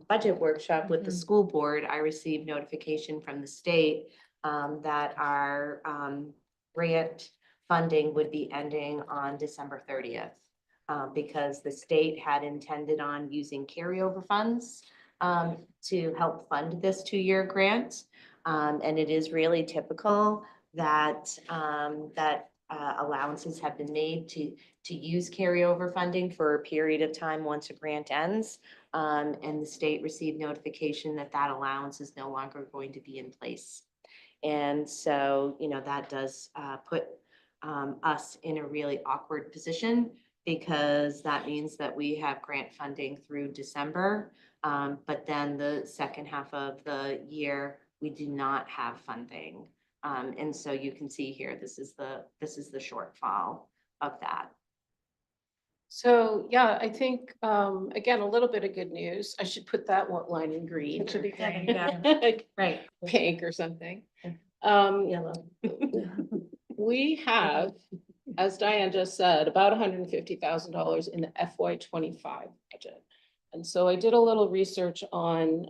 budget workshop with the school board, I received notification from the state that our grant funding would be ending on December 30th because the state had intended on using carryover funds to help fund this 2-year grant. And it is really typical that allowances have been made to use carryover funding for a period of time once a grant ends. And the state received notification that that allowance is no longer going to be in place. And so, you know, that does put us in a really awkward position because that means that we have grant funding through December. But then the second half of the year, we do not have funding. And so you can see here, this is the shortfall of that. So, yeah, I think, again, a little bit of good news. I should put that one line in green. It should be green, yeah. Right. Pink or something. Yellow. We have, as Diane just said, about $150,000 in the FY 25 budget. And so I did a little research on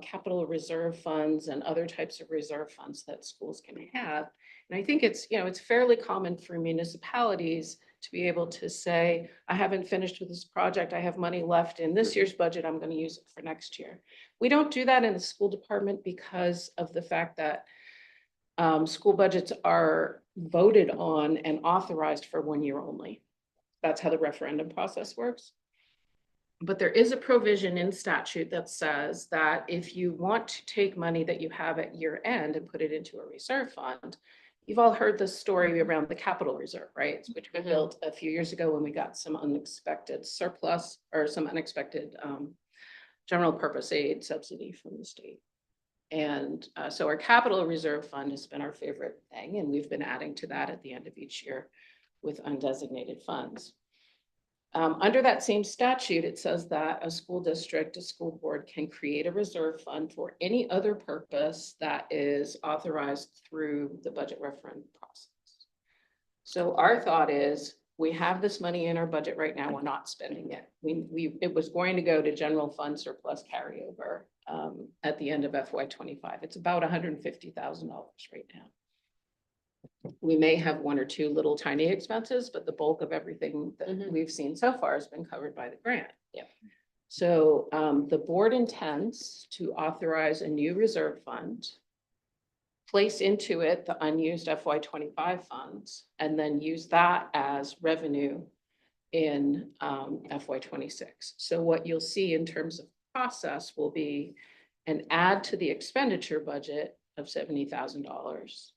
capital reserve funds and other types of reserve funds that schools can have. And I think it's, you know, it's fairly common for municipalities to be able to say, I haven't finished with this project. I have money left in this year's budget. I'm going to use it for next year. We don't do that in the school department because of the fact that school budgets are voted on and authorized for 1 year only. That's how the referendum process works. But there is a provision in statute that says that if you want to take money that you have at year end and put it into a reserve fund, you've all heard the story around the capital reserve, right? Which we built a few years ago when we got some unexpected surplus or some unexpected general purpose aid subsidy from the state. And so our capital reserve fund has been our favorite thing, and we've been adding to that at the end of each year with undesignated funds. Under that same statute, it says that a school district, a school board can create a reserve fund for any other purpose that is authorized through the budget referendum process. So our thought is, we have this money in our budget right now, we're not spending it. It was going to go to general fund surplus carryover at the end of FY 25. It's about $150,000 right now. We may have one or two little tiny expenses, but the bulk of everything that we've seen so far has been covered by the grant. Yeah. So the board intends to authorize a new reserve fund, place into it the unused FY 25 funds, and then use that as revenue in FY 26. So what you'll see in terms of process will be an add to the expenditure budget of $70,000.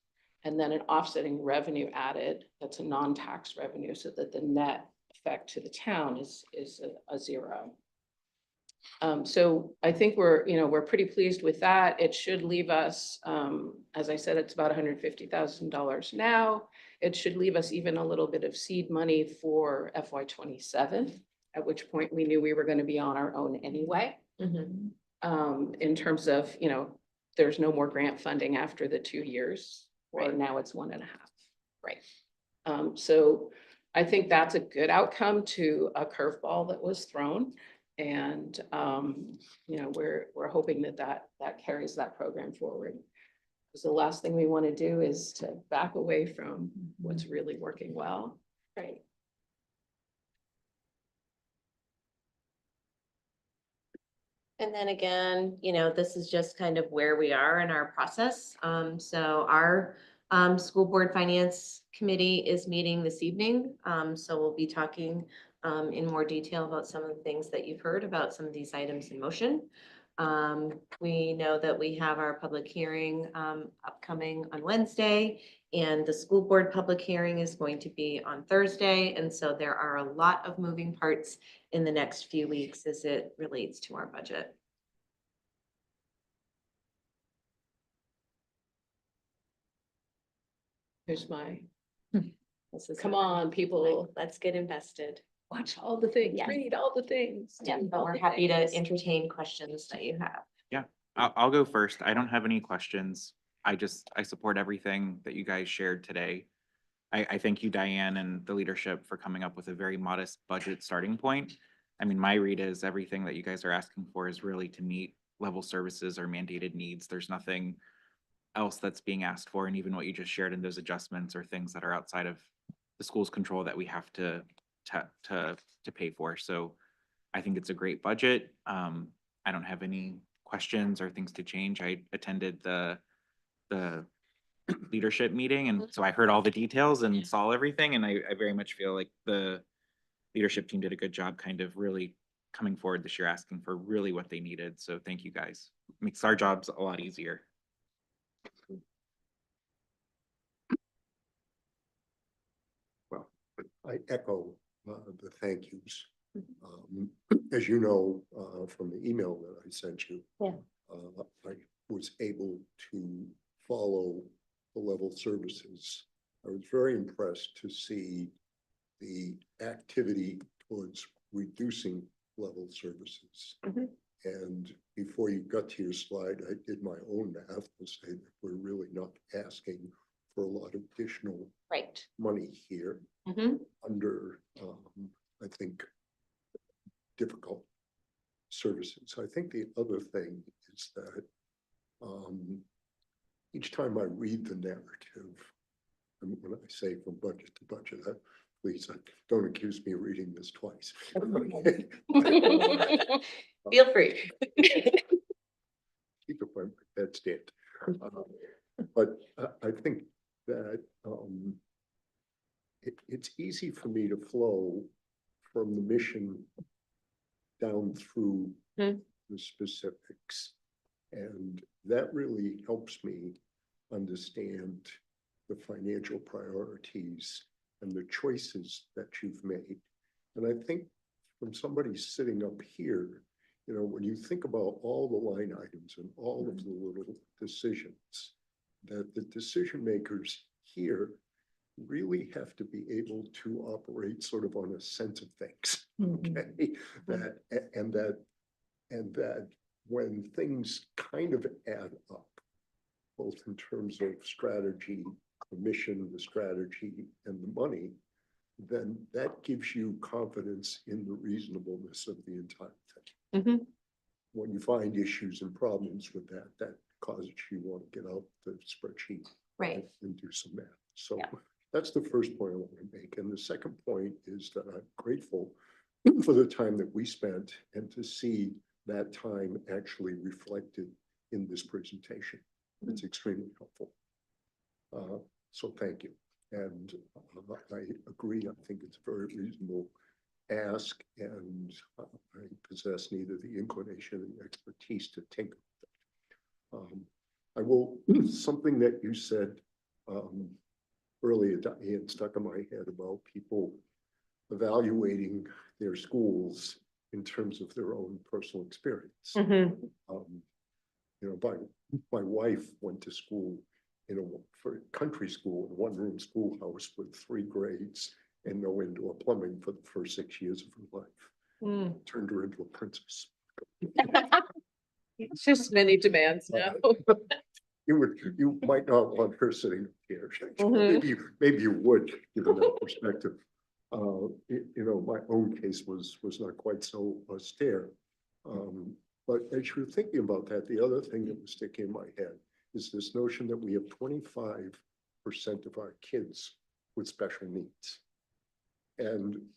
And then an offsetting revenue added, that's a non-tax revenue, so that the net effect to the town is a zero. So I think we're pretty pleased with that. It should leave us, as I said, it's about $150,000 now. It should leave us even a little bit of seed money for FY 27, at which point we knew we were going to be on our own anyway. In terms of, there's no more grant funding after the 2 years. Right now it's 1.5. Right. So I think that's a good outcome to a curveball that was thrown. And, we're hoping that carries that program forward. Because the last thing we want to do is to back away from what's really working well. Right. And then again, this is just kind of where we are in our process. So our school board finance committee is meeting this evening. So we'll be talking in more detail about some of the things that you've heard about some of these items in motion. We know that we have our public hearing upcoming on Wednesday, and the school board public hearing is going to be on Thursday. And so there are a lot of moving parts in the next few weeks as it relates to our budget. Here's my, This is come on, people, let's get invested. watch all the things, Yes. read all the things. Yeah, do but all we're the happy to things. entertain questions that you have. Yeah, I'll go first. I don't have any questions. I support everything that you guys shared today. I thank you, Diane, and the leadership for coming up with a very modest budget starting point. I mean, my read is everything that you guys are asking for is really to meet level services or mandated needs. There's nothing else that's being asked for. And even what you just shared in those adjustments are things that are outside of the school's control that we have to pay for. So I think it's a great budget. I don't have any questions or things to change. I attended the leadership meeting, and so I heard all the details and saw everything, and I very much feel like the leadership team did a good job kind of really coming forward this year, asking for really what they needed. So thank you guys. Makes our jobs a lot easier. Well, I echo the thank yous. As you know, from the email that I sent you, Yeah. I was able to follow the level services, I was very impressed to see the activity towards reducing level services. Mhm. And before you got to your slide, I did my own math to say that we're really not asking for a lot of additional Right. money here Mhm. under, I think, difficult services. I think the other thing is that each time I read the narrative, and when I say from budget to budget, please don't accuse me of reading this twice. Feel free. Keep it by my bedstand. But I think that it's easy for me to flow from the mission down through Hmm. the specifics. And that really helps me understand the financial priorities and the choices that you've made. And I think from somebody sitting up here, you know, when you think about all the line items and all of the little decisions, that the decision makers here really have to be able to operate sort of on a sense of things. Okay, that when things kind of add up, both in terms of strategy, the mission, the strategy, and the money, then that gives you confidence in the reasonableness of the entire thing. Mhm. When you find issues and problems with that, that causes you to want to get out the spreadsheet Right. and do some math. So Yeah. that's the first point I want to make. And the second point is that I'm grateful for the time that we spent and to see that time actually reflected in this presentation. It's extremely helpful. So thank you. And I agree. I think it's a very reasonable ask, and I possess neither the inclination or the expertise to think of it. I will, something that you said earlier, Ian, stuck in my head about people evaluating their schools in terms of their own personal experience. Mhm. You know, my wife went to school for a country school, a one-room schoolhouse with 3 grades and no indoor plumbing for the first 6 years of her life. Mm. Turned her into a princess. It's just many demands now. You might not want her sitting here. Mhm. Maybe you would, given that perspective. You know, my own case was not quite so austere. But as you're thinking about that, the other thing that was sticking in my head is this notion that we have 25% of our kids with special needs. And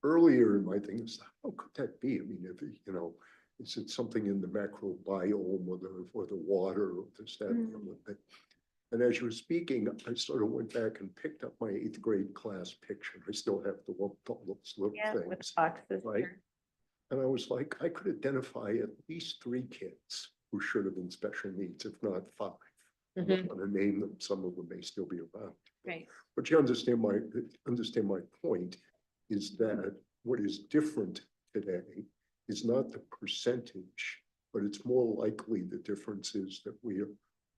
earlier in my thing is, how could that be? I mean, if you know, is it something in the microbiome or the water or this, that, and the other thing? And as you were speaking, I sort of went back and picked up my 8th grade class picture. I still have all those little things. boxes. Right. And I was like, I could identify at least 3 kids who should have been special needs, if not 5. I'm not going to name them. Some of them may still be around. Right. But you understand my point is that what is different today is not the percentage, but it's more likely the difference is that we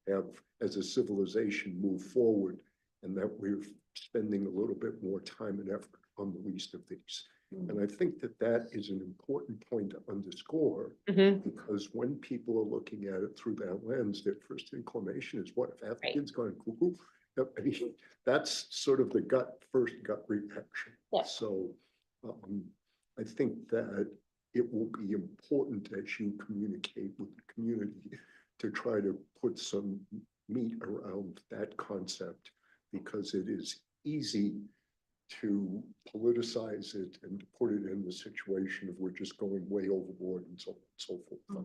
have, as a civilization, moved forward and that we're spending a little bit more time and effort on the least of these. And I think that that is an important point to underscore, because when people are looking at it through that lens, their first inclination is, what, if half the kids going cuckoo? I mean, that's sort of the first gut reaction. Yeah. So I think that it will be important as you communicate with the community to try to put some meat around that concept, because it is easy to politicize it and to put it in the situation of we're just going way overboard and so on and so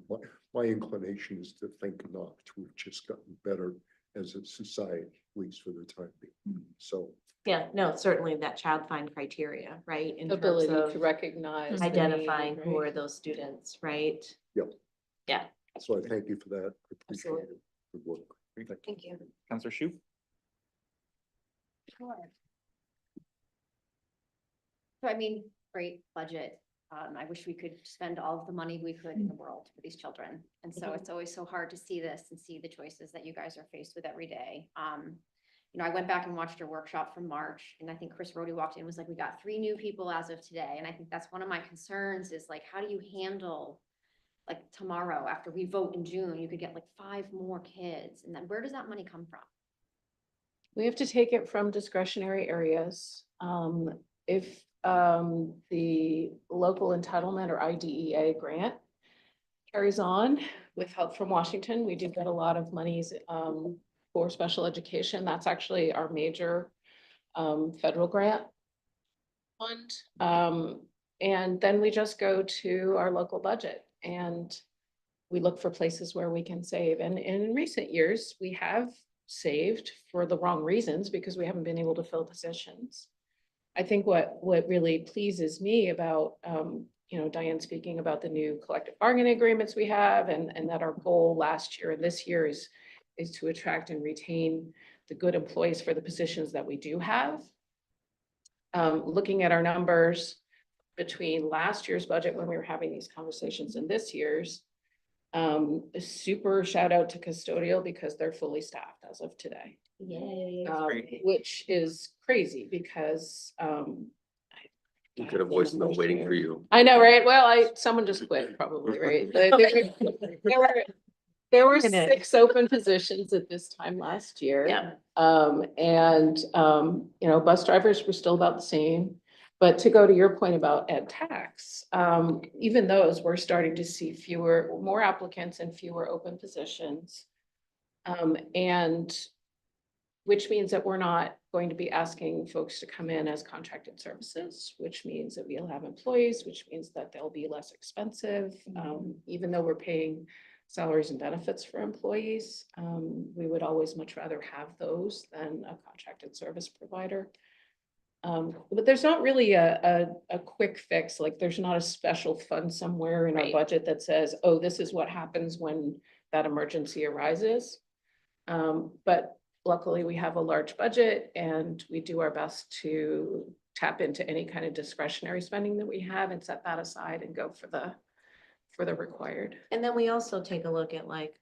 forth. My inclination is to think not. We've just gotten better as a society, at least for the time being. So Yeah, no, certainly that child find criteria, right? In terms Ability of to recognize. the need, identifying who right? are those students, right? Yep. Yeah. So I thank you for that. I appreciate Absolutely. it. Good work. Thank you. Counselor Shu? Sure. So I mean, great budget. I wish we could spend all of the money we could in the world for these children. And so it's always so hard to see this and see the choices that you guys are faced with every day. you know, I went back and watched your workshop from March, and I think Chris Rhodey walked in and was like, we got 3 new people as of today. And I think that's one of my concerns is like, how do you handle, like tomorrow, after we vote in June, you could get like 5 more kids, and then where does that money come from? We have to take it from discretionary areas. If the local entitlement or IDEA grant carries on with help from Washington, we do get a lot of monies for special education. That's actually our major federal grant fund. And then we just go to our local budget and we look for places where we can save. And in recent years, we have saved for the wrong reasons because we haven't been able to fill positions. I think what really pleases me about, you know, Diane speaking about the new collective bargaining agreements we have and that our goal last year and this year is to attract and retain the good employees for the positions that we do have. Looking at our numbers between last year's budget when we were having these conversations and this year's, a super shout out to custodial because they're fully staffed as of today. Yay. Which is crazy because, You could have voiced them waiting for you. I know, right? Well, someone just quit probably, right? There were 6 open positions at this time last year. Yeah. You know, bus drivers were still about the same. But to go to your point about ed tax, even those, we're starting to see more applicants and fewer open positions. And which means that we're not going to be asking folks to come in as contracted services, which means that we'll have employees, which means that they'll be less expensive. Even though we're paying salaries and benefits for employees, we would always much rather have those than a contracted service provider. But there's not really a quick fix, like there's not a special fund somewhere in our budget that says, oh, this is what happens when that emergency arises. But luckily we have a large budget and we do our best to tap into any kind of discretionary spending that we have and set that aside and go for the required. And then we also take a look at like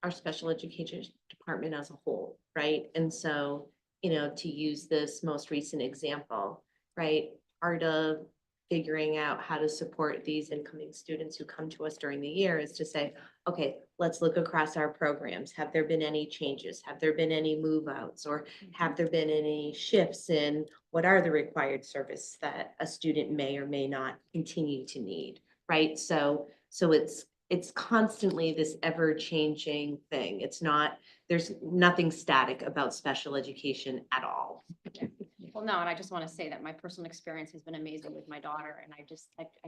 our special education department as a whole, right? And so, you know, to use this most recent example, right? Part of figuring out how to support these incoming students who come to us during the year is to say, okay, let's look across our programs. Have there been any changes? Have there been any move outs? Or have there been any shifts in what are the required service that a student may or may not continue to need, right? So it's constantly this ever-changing thing. There's nothing static about special education at all. Well, no, and I just want to say that my personal experience has been amazing with my daughter, and I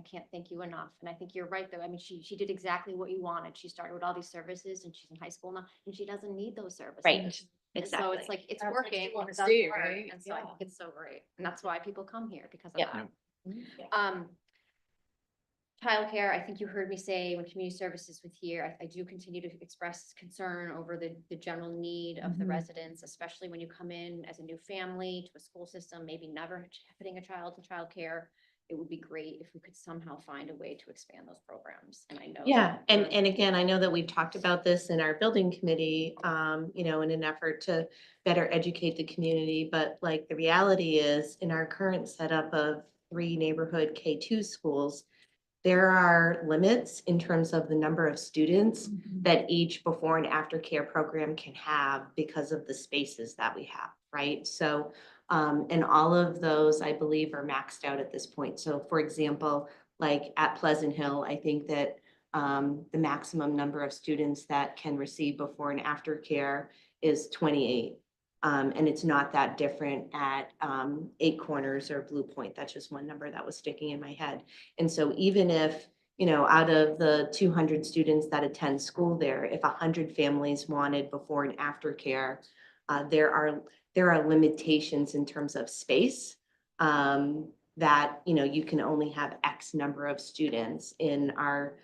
can't thank you enough. And I think you're right, though. I mean, she did exactly what you wanted. She started with all these services, and she's in high school now, and she doesn't need those services. Right. And so Exactly. it's like, it's That's what working. you wanna it does see, work, right? And so I think it's so great. And that's why people come here because of Yeah. that. Childcare, I think you heard me say when community services was here, I do continue to express concern over the general need of the residents, especially when you come in as a new family to a school system, maybe never putting a child in childcare. It would be great if we could somehow find a way to expand those programs. And I know. Yeah, and again, I know that we've talked about this in our building committee, you know, in an effort to better educate the community, but like the reality is in our current setup of 3 neighborhood K2 schools, there are limits in terms of the number of students that each before and after care program can have because of the spaces that we have, right? So, and all of those, I believe, are maxed out at this point. So for example, like at Pleasant Hill, I think that the maximum number of students that can receive before and after care is 28. And it's not that different at 8 Corners or Blue Point. That's just one number that was sticking in my head. And so even if, you know, out of the 200 students that attend school there, if 100 families wanted before and after care, there are limitations in terms of space that, you know, you can only have X number of students in our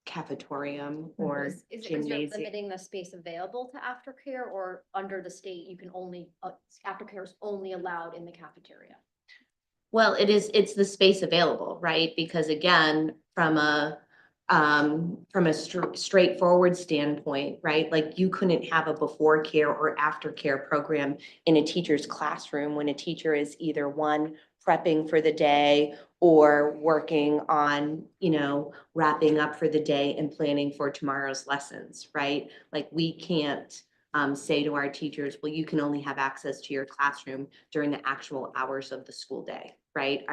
cafetorium or Is it because you're gymnasium. limiting the space available to aftercare, or under the state, you can only, aftercare is only allowed in the cafeteria? Well, it's the space available, right? Because again, from a from a straightforward standpoint, right? Like you couldn't have a before care or after care program in a teacher's classroom when a teacher is either one, prepping for the day or working on, you know, wrapping up for the day and planning for tomorrow's lessons, right? Like we can't say to our teachers, well, you can only have access to your classroom during the actual hours of the school day, right?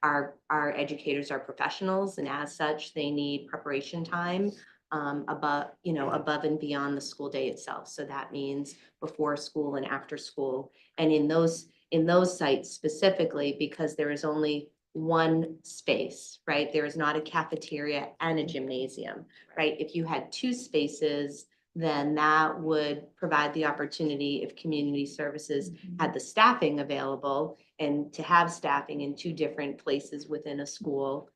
Our educators are professionals, and as such, they need preparation time above and beyond the school day itself. So that means before school and after school. And in those sites specifically, because there is only one space, right? There is not a cafeteria and a gymnasium, right? If you had two spaces, then that would provide the opportunity if community services had the staffing available and to have staffing in two different places within a school.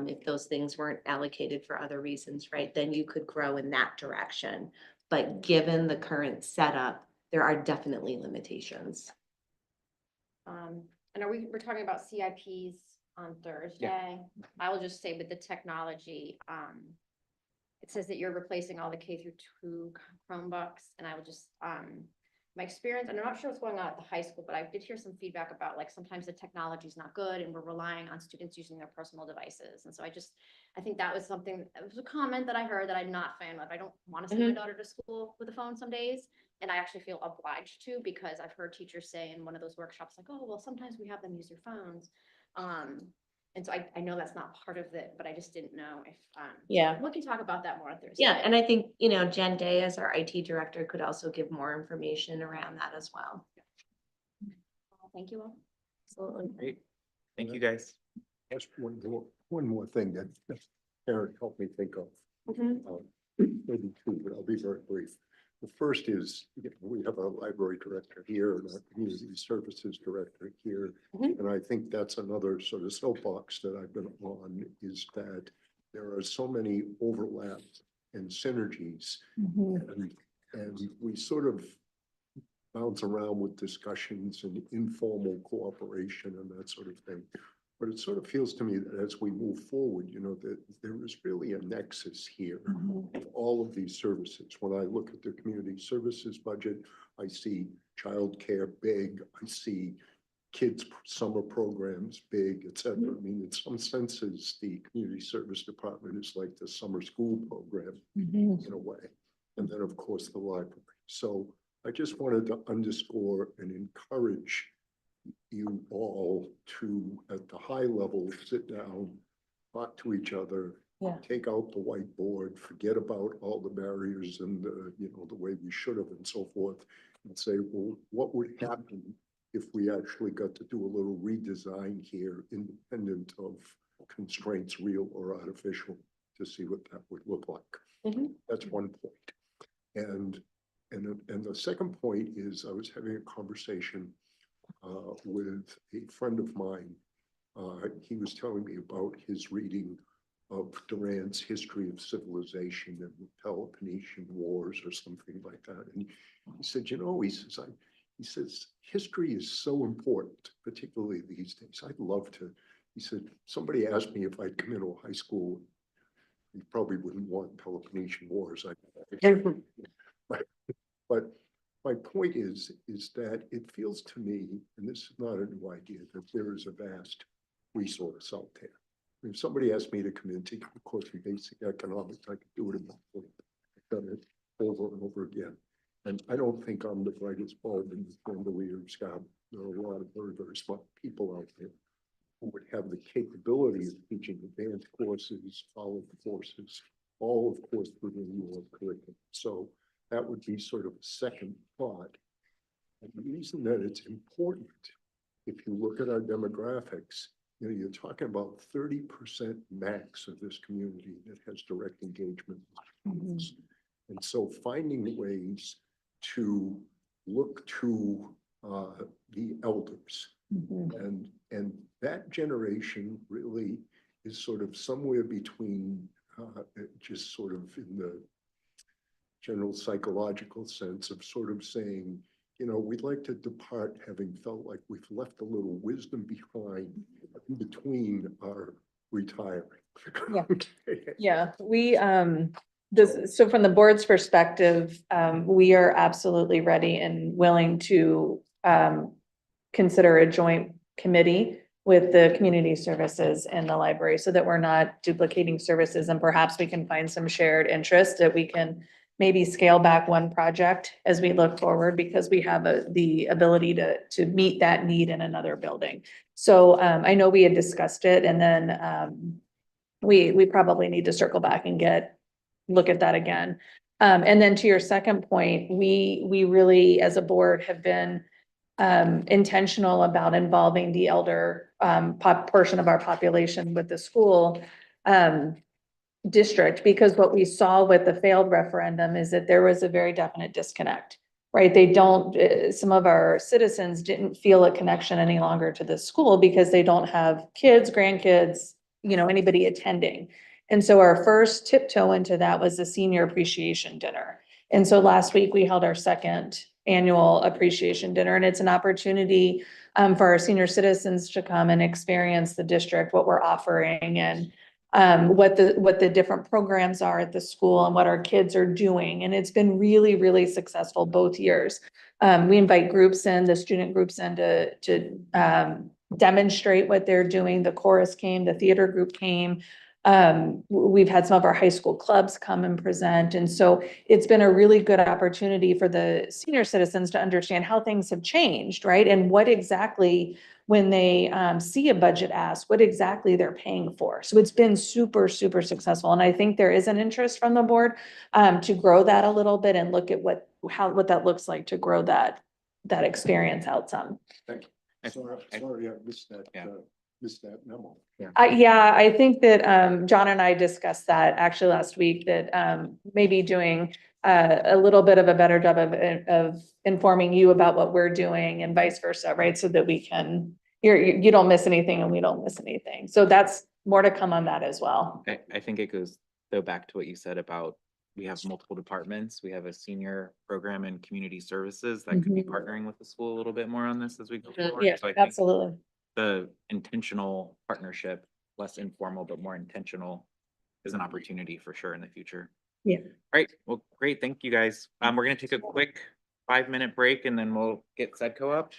If those things weren't allocated for other reasons, right, then you could grow in that direction. But given the current setup, there are definitely limitations. And we're talking about CIPs on Thursday. I will just say with the technology, it says that you're replacing all the K-2 Chromebooks, and I will just, my experience, and I'm not sure what's going on at the high school, but I did hear some feedback about like sometimes the technology is not good and we're relying on students using their personal devices. And so I think that was something, it was a comment that I heard that I'm not a fan of. I don't want to send my daughter to school with a phone some days. And I actually feel obliged to, because I've heard teachers say in one of those workshops, like, oh, well, sometimes we have them use their phones. And so I know that's not part of it, but I just didn't know if, Yeah. we can talk about that more on Thursday. Yeah, and I think, you know, Jen Day as our IT director could also give more information around that as well. Thank you all. Absolutely. Great. Thank you, guys. Just one more thing that Aaron helped me think of. Maybe two, but I'll be very brief. The first is, we have our library director here and our community services director here. And I think that's another sort of soapbox that I've been on, is that there are so many overlaps and synergies. And we sort of bounce around with discussions and informal cooperation and that sort of thing. But it sort of feels to me that as we move forward, you know, that there is really a nexus here of all of these services. When I look at the community services budget, I see childcare big, I see kids summer programs big, et cetera. I mean, in some senses, the community service department is like the summer school program in a way. And then, of course, the library. So I just wanted to underscore and encourage you all to, at the high level, sit down, talk to each other, take out the whiteboard, forget about all the barriers and the, you know, the way we should have and so forth, and say, well, what would happen if we actually got to do a little redesign here, independent of constraints, real or artificial, to see what that would look like. That's one point. And the second point is, I was having a conversation with a friend of mine. He was telling me about his reading of Durand's History of Civilization and the Peloponnesian Wars or something like that. And he said, you know, he says, history is so important, particularly these days. I'd love to. He said, somebody asked me if I'd come into a high school. He probably wouldn't want Peloponnesian Wars. But my point is that it feels to me, and this is not a new idea, that there is a vast resource out there. If somebody asked me to come in, take a course in basic economics, I could do it in my sleep. I've done it over and over again. And I don't think I'm the brightest bulb in the chandelier sky. There are a lot of very, very smart people out there who would have the capability of teaching advanced courses, college courses, all of course within your curriculum. So that would be sort of a second thought. And the reason that it's important, if you look at our demographics, you know, you're talking about 30% max of this community that has direct engagement. And so finding ways to look to the elders, and that generation really is sort of somewhere between just sort of in the general psychological sense of sort of saying, you know, we'd like to depart having felt like we've left a little wisdom behind in between our retiring. Yeah. Okay. Yeah, so from the board's perspective, we are absolutely ready and willing to, consider a joint committee with the community services and the library so that we're not duplicating services and perhaps we can find some shared interest that we can maybe scale back one project as we look forward because we have the ability to meet that need in another building. So, I know we had discussed it and then, we probably need to circle back and look at that again. And then to your second point, we really, as a board, have been intentional about involving the elder portion of our population with the school district, because what we saw with the failed referendum is that there was a very definite disconnect, right? They don't, some of our citizens didn't feel a connection any longer to the school because they don't have kids, grandkids, anybody attending. And so our first tiptoe into that was the senior appreciation dinner. And so last week we held our second annual appreciation dinner, and it's an opportunity for our senior citizens to come and experience the district, what we're offering, and what the different programs are at the school and what our kids are doing. And it's been really, really successful both years. We invite groups in, the student groups in to demonstrate what they're doing. The chorus came, the theater group came. We've had some of our high school clubs come and present. And so it's been a really good opportunity for the senior citizens to understand how things have changed, right? And what exactly, when they see a budget ask, what exactly they're paying for. So it's been super, super successful. And I think there is an interest from the board to grow that a little bit and look at what that looks like to grow that experience out some. Thank you. Sorry, I missed that memo. Yeah, I think that John and I discussed that actually last week, that maybe doing a little bit of a better job of informing you about what we're doing and vice versa, right? So that we can, you don't miss anything and we don't miss anything. So that's more to come on that as well. I think it goes though back to what you said about we have multiple departments. We have a senior program and community services that could be partnering with the school a little bit more on this as we go forward. Yeah, So I think absolutely. the intentional partnership, less informal, but more intentional, is an opportunity for sure in the future. Yeah. All right. Well, great. Thank you guys. We're going to take a quick 5-minute break and then we'll get Sedco up.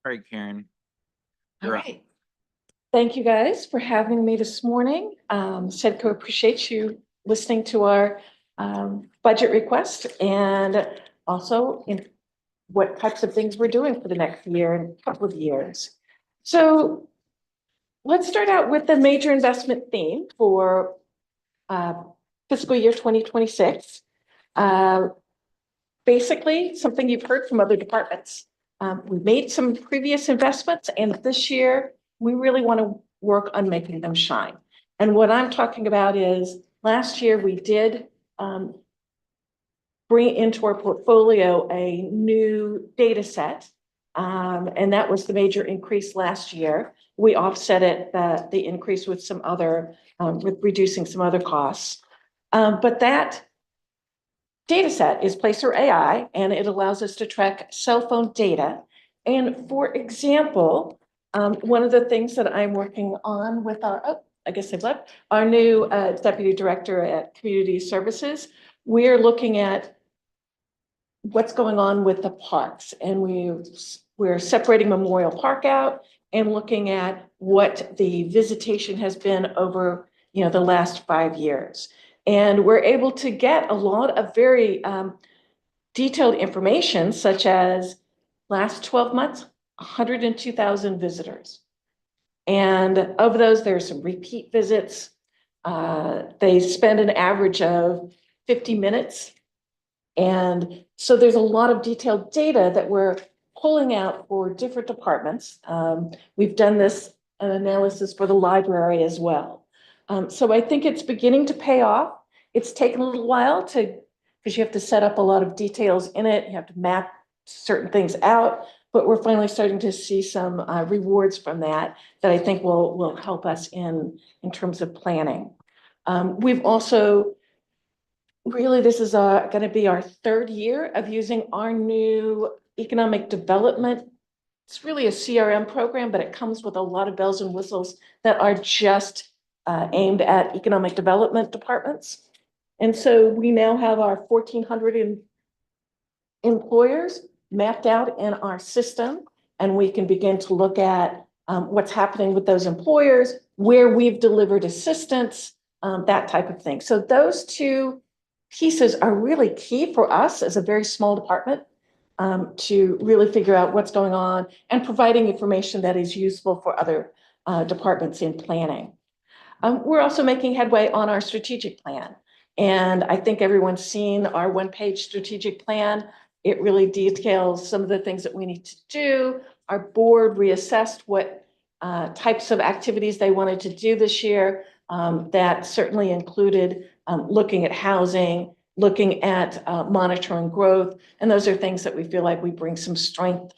All right, Karen. All You're up. right. Thank you guys for having me this morning. Sedco appreciates you listening to our budget request and also in what types of things we're doing for the next year and couple of years. So let's start out with the major investment theme for fiscal year 2026. Basically, something you've heard from other departments. We've made some previous investments, and this year we really want to work on making them shine. And what I'm talking about is last year we did bring into our portfolio a new data set, and that was the major increase last year. We offset it, the increase with some other, with reducing some other costs. But that data set is Placer AI, and it allows us to track cell phone data. And for example, one of the things that I'm working on with our, oh, I guess they've left, our new deputy director at Community Services, we're looking at what's going on with the parks. And we're separating Memorial Park out and looking at what the visitation has been over, the last 5 years. And we're able to get a lot of very detailed information, such as last 12 months, 102,000 visitors. And of those, there's some repeat visits. They spend an average of 50 minutes. And so there's a lot of detailed data that we're pulling out for different departments. We've done this analysis for the library as well. So I think it's beginning to pay off. It's taken a little while because you have to set up a lot of details in it. You have to map certain things out, but we're finally starting to see some rewards from that I think will help us in terms of planning. We've also, really, this is going to be our 3rd year of using our new economic development. It's really a CRM program, but it comes with a lot of bells and whistles that are just aimed at economic development departments. And so we now have our 1,400 employers mapped out in our system, and we can begin to look at what's happening with those employers, where we've delivered assistance, that type of thing. So those two pieces are really key for us as a very small department to really figure out what's going on and providing information that is useful for other departments in planning. We're also making headway on our strategic plan. And I think everyone's seen our 1-page strategic plan. It really details some of the things that we need to do. Our board reassessed what types of activities they wanted to do this year. That certainly included looking at housing, looking at monitoring growth. And those are things that we feel like we bring some strength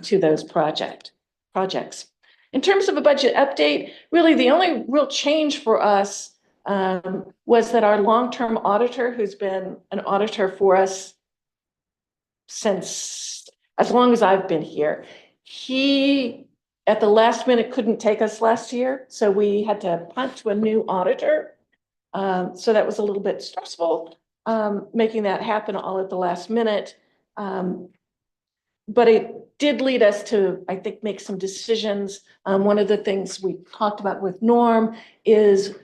to those projects. In terms of a budget update, really the only real change for us was that our long-term auditor, who's been an auditor for us since as long as I've been here, he at the last minute couldn't take us last year, so we had to punt to a new auditor. So that was a little bit stressful, making that happen all at the last minute. But it did lead us to, I think, make some decisions. One of the things we talked about with Norm is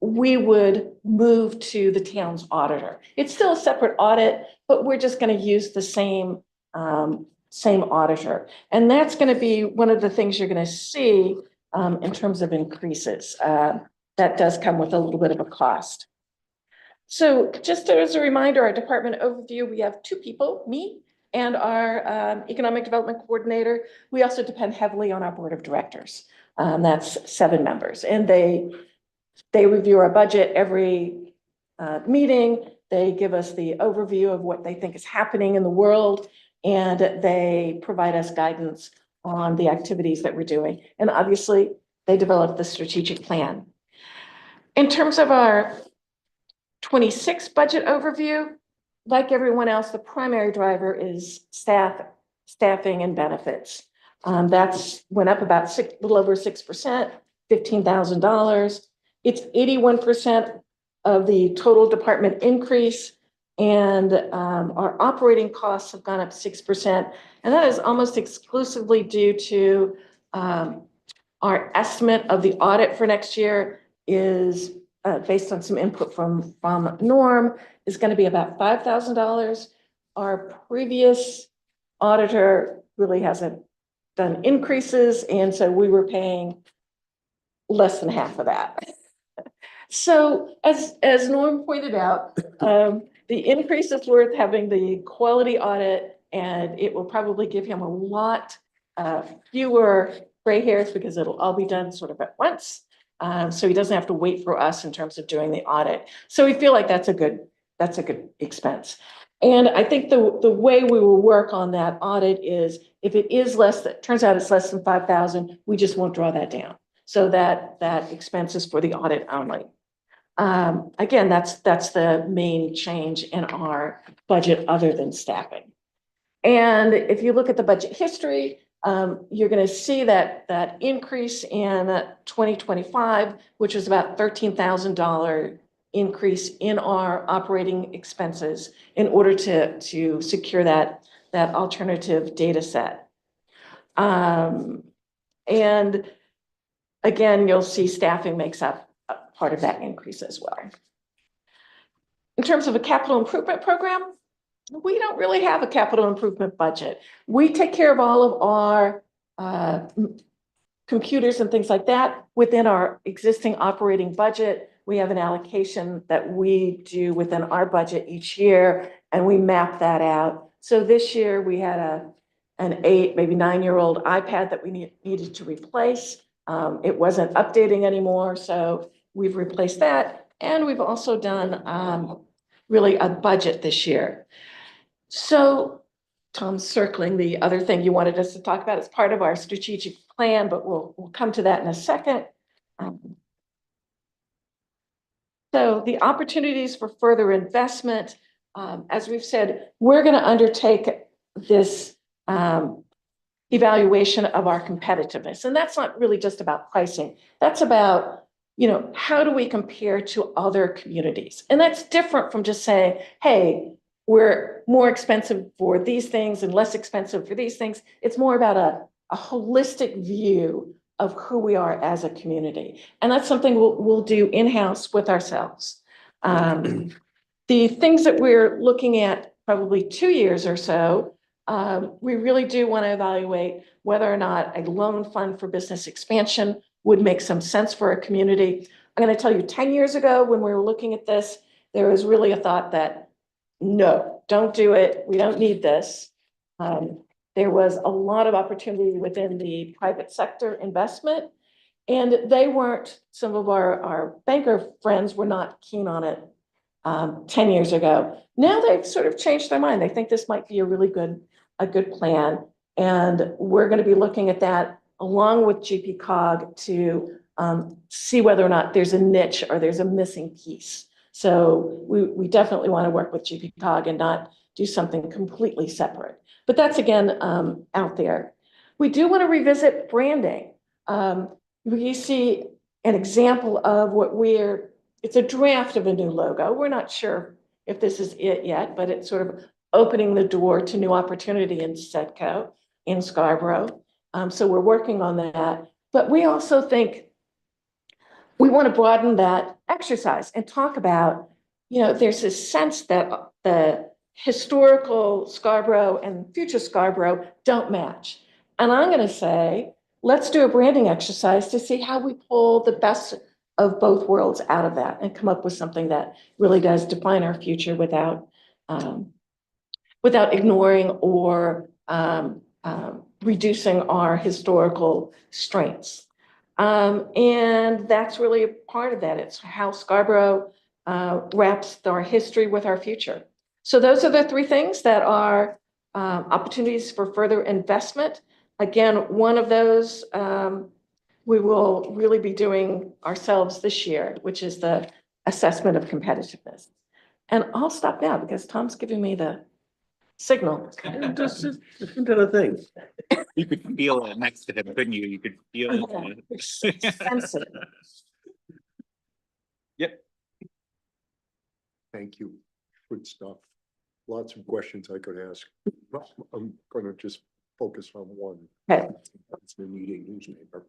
we would move to the town's auditor. It's still a separate audit, but we're just going to use the same auditor. And that's going to be one of the things you're going to see in terms of increases. That does come with a little bit of a cost. So just as a reminder, our department overview, we have 2 people, me and our economic development coordinator. We also depend heavily on our board of directors. That's 7 members, and they review our budget every meeting. They give us the overview of what they think is happening in the world, and they provide us guidance on the activities that we're doing. And obviously, they develop the strategic plan. In terms of our 26 budget overview, like everyone else, the primary driver is staffing and benefits. That's went up about a little over 6%, $15,000. It's 81% of the total department increase. And our operating costs have gone up 6%. And that is almost exclusively due to our estimate of the audit for next year is based on some input from Norm, is going to be about $5,000. Our previous auditor really hasn't done increases, and so we were paying less than half of that. So as Norm pointed out, the increase is worth having the quality audit, and it will probably give him a lot fewer gray hairs because it'll all be done sort of at once. So he doesn't have to wait for us in terms of doing the audit. So we feel like that's a good expense. And I think the way we will work on that audit is if it is turns out it's less than 5,000, we just won't draw that down. So that expense is for the audit only. Again, that's the main change in our budget other than staffing. And if you look at the budget history, you're going to see that increase in 2025, which was about $13,000 increase in our operating expenses in order to secure that alternative data set. And again, you'll see staffing makes up part of that increase as well. In terms of a capital improvement program, we don't really have a capital improvement budget. We take care of all of our computers and things like that within our existing operating budget. We have an allocation that we do within our budget each year, and we map that out. So this year we had an 8, maybe 9-year-old iPad that we needed to replace. It wasn't updating anymore, so we've replaced that. And we've also done really a budget this year. So Tom's circling the other thing you wanted us to talk about as part of our strategic plan, but we'll come to that in a second. So the opportunities for further investment, as we've said, we're going to undertake this evaluation of our competitiveness. And that's not really just about pricing. That's about, how do we compare to other communities? And that's different from just saying, hey, we're more expensive for these things and less expensive for these things. It's more about a holistic view of who we are as a community. And that's something we'll do in-house with ourselves. The things that we're looking at probably 2 years or so, we really do want to evaluate whether or not a loan fund for business expansion would make some sense for a community. I'm going to tell you 10 years ago when we were looking at this, there was really a thought that, no, don't do it. We don't need this. There was a lot of opportunity within the private sector investment, and some of our banker friends were not keen on it 10 years ago. Now they've sort of changed their mind. They think this might be a good plan. And we're going to be looking at that along with GPCOG to see whether or not there's a niche or there's a missing piece. So we definitely want to work with GPCOG and not do something completely separate. But that's again out there. We do want to revisit branding. You see an example of it's a draft of a new logo. We're not sure if this is it yet, but it's sort of opening the door to new opportunity in SEDCO, in Scarborough. So we're working on that. But we also think we want to broaden that exercise and talk about, there's this sense that the historical Scarborough and future Scarborough don't match. And I'm going to say, let's do a branding exercise to see how we pull the best of both worlds out of that and come up with something that really does define our future without ignoring or reducing our historical strengths. And that's really a part of that. It's how Scarborough wraps our history with our future. So those are the 3 things that are opportunities for further investment. Again, one of those we will really be doing ourselves this year, which is the assessment of competitiveness. And I'll stop now because Tom's giving me the signal. Just into the thing. You could feel it next to him, couldn't you? You could feel it. Sense it. Yep. Thank you. good stuff. Lots of questions I could ask. I'm gonna just focus on one. Okay. It's the need a newspaper.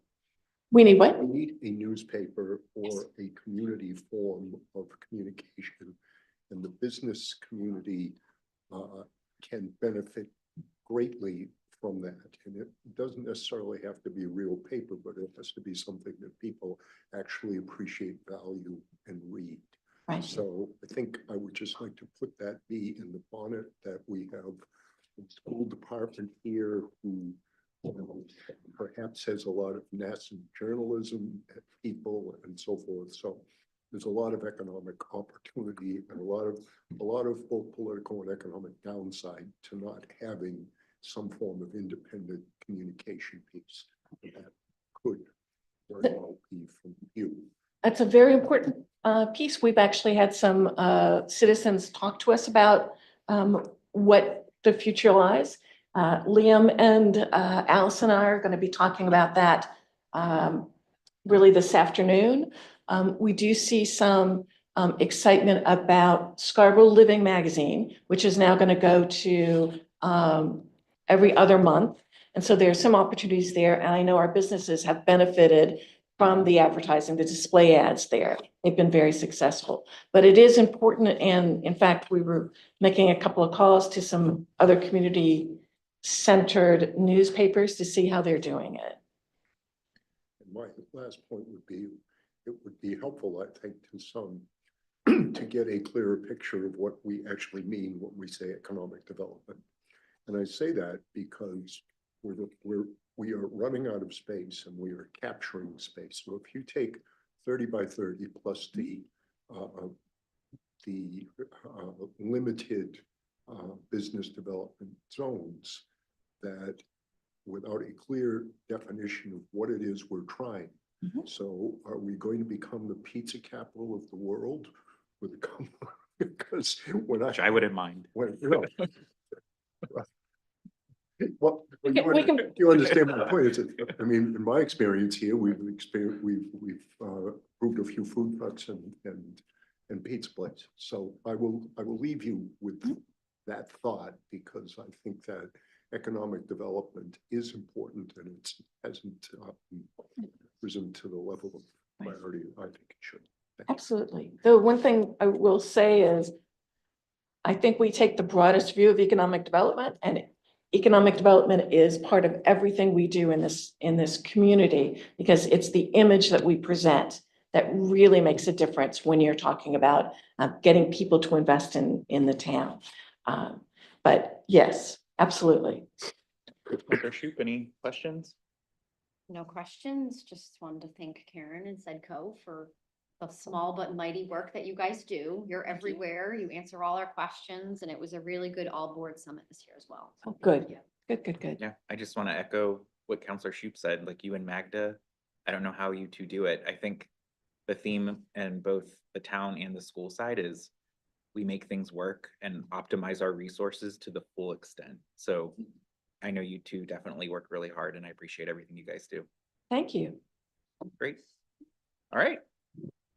We need what? We need a newspaper or a community form of communication. And the business community can benefit greatly from that. And it doesn't necessarily have to be real paper, but it has to be something that people actually appreciate, value, and read. Right. So I think I would just like to put that bee in the bonnet that we have a school department here who, you know, perhaps has a lot of nascent journalism people and so forth. So there's a lot of economic opportunity and a lot of both political and economic downside to not having some form of independent communication piece that could very well be from you. That's a very important piece. We've actually had some citizens talk to us about what the future lies. Liam and Alice and I are going to be talking about that really this afternoon. We do see some excitement about Scarborough Living Magazine, which is now going to go to every other month. And so there are some opportunities there. And I know our businesses have benefited from the advertising, the display ads there. They've been very successful. But it is important. And in fact, we were making a couple of calls to some other community-centered newspapers to see how they're doing it. And my last point would be, it would be helpful, I think, to some to get a clearer picture of what we actually mean when we say economic development. And I say that because we are running out of space and we are capturing space. So if you take 30 by 30 plus the limited business development zones, that without a clear definition of what it is we're trying. So are we going to become the pizza capital of the world? Because Which I wouldn't mind. Well, you understand my point. I mean, in my experience here, we've approved a few food trucks and pizza places. So I will leave you with that thought, because I think that economic development is important and it hasn't risen to the level of priority I think it should. Absolutely. The one thing I will say is, I think we take the broadest view of economic development, and economic development is part of everything we do in this community, because it's the image that we present that really makes a difference when you're talking about getting people to invest in the town. But yes, absolutely. Dr. Shoup, any questions? No questions, just wanted to thank Karen and Sedco for the small but mighty work that you guys do. You're everywhere, you answer all our questions, and it was a really good all-board summit this year as well. So Oh, good. thank you. Good. Yeah, I just want to echo what Counselor Shoup said, like you and Magda, I don't know how you two do it. I think the theme in both the town and the school side is we make things work and optimize our resources to the full extent. So I know you two definitely work really hard and I appreciate everything you guys do. Thank you. Great. All right.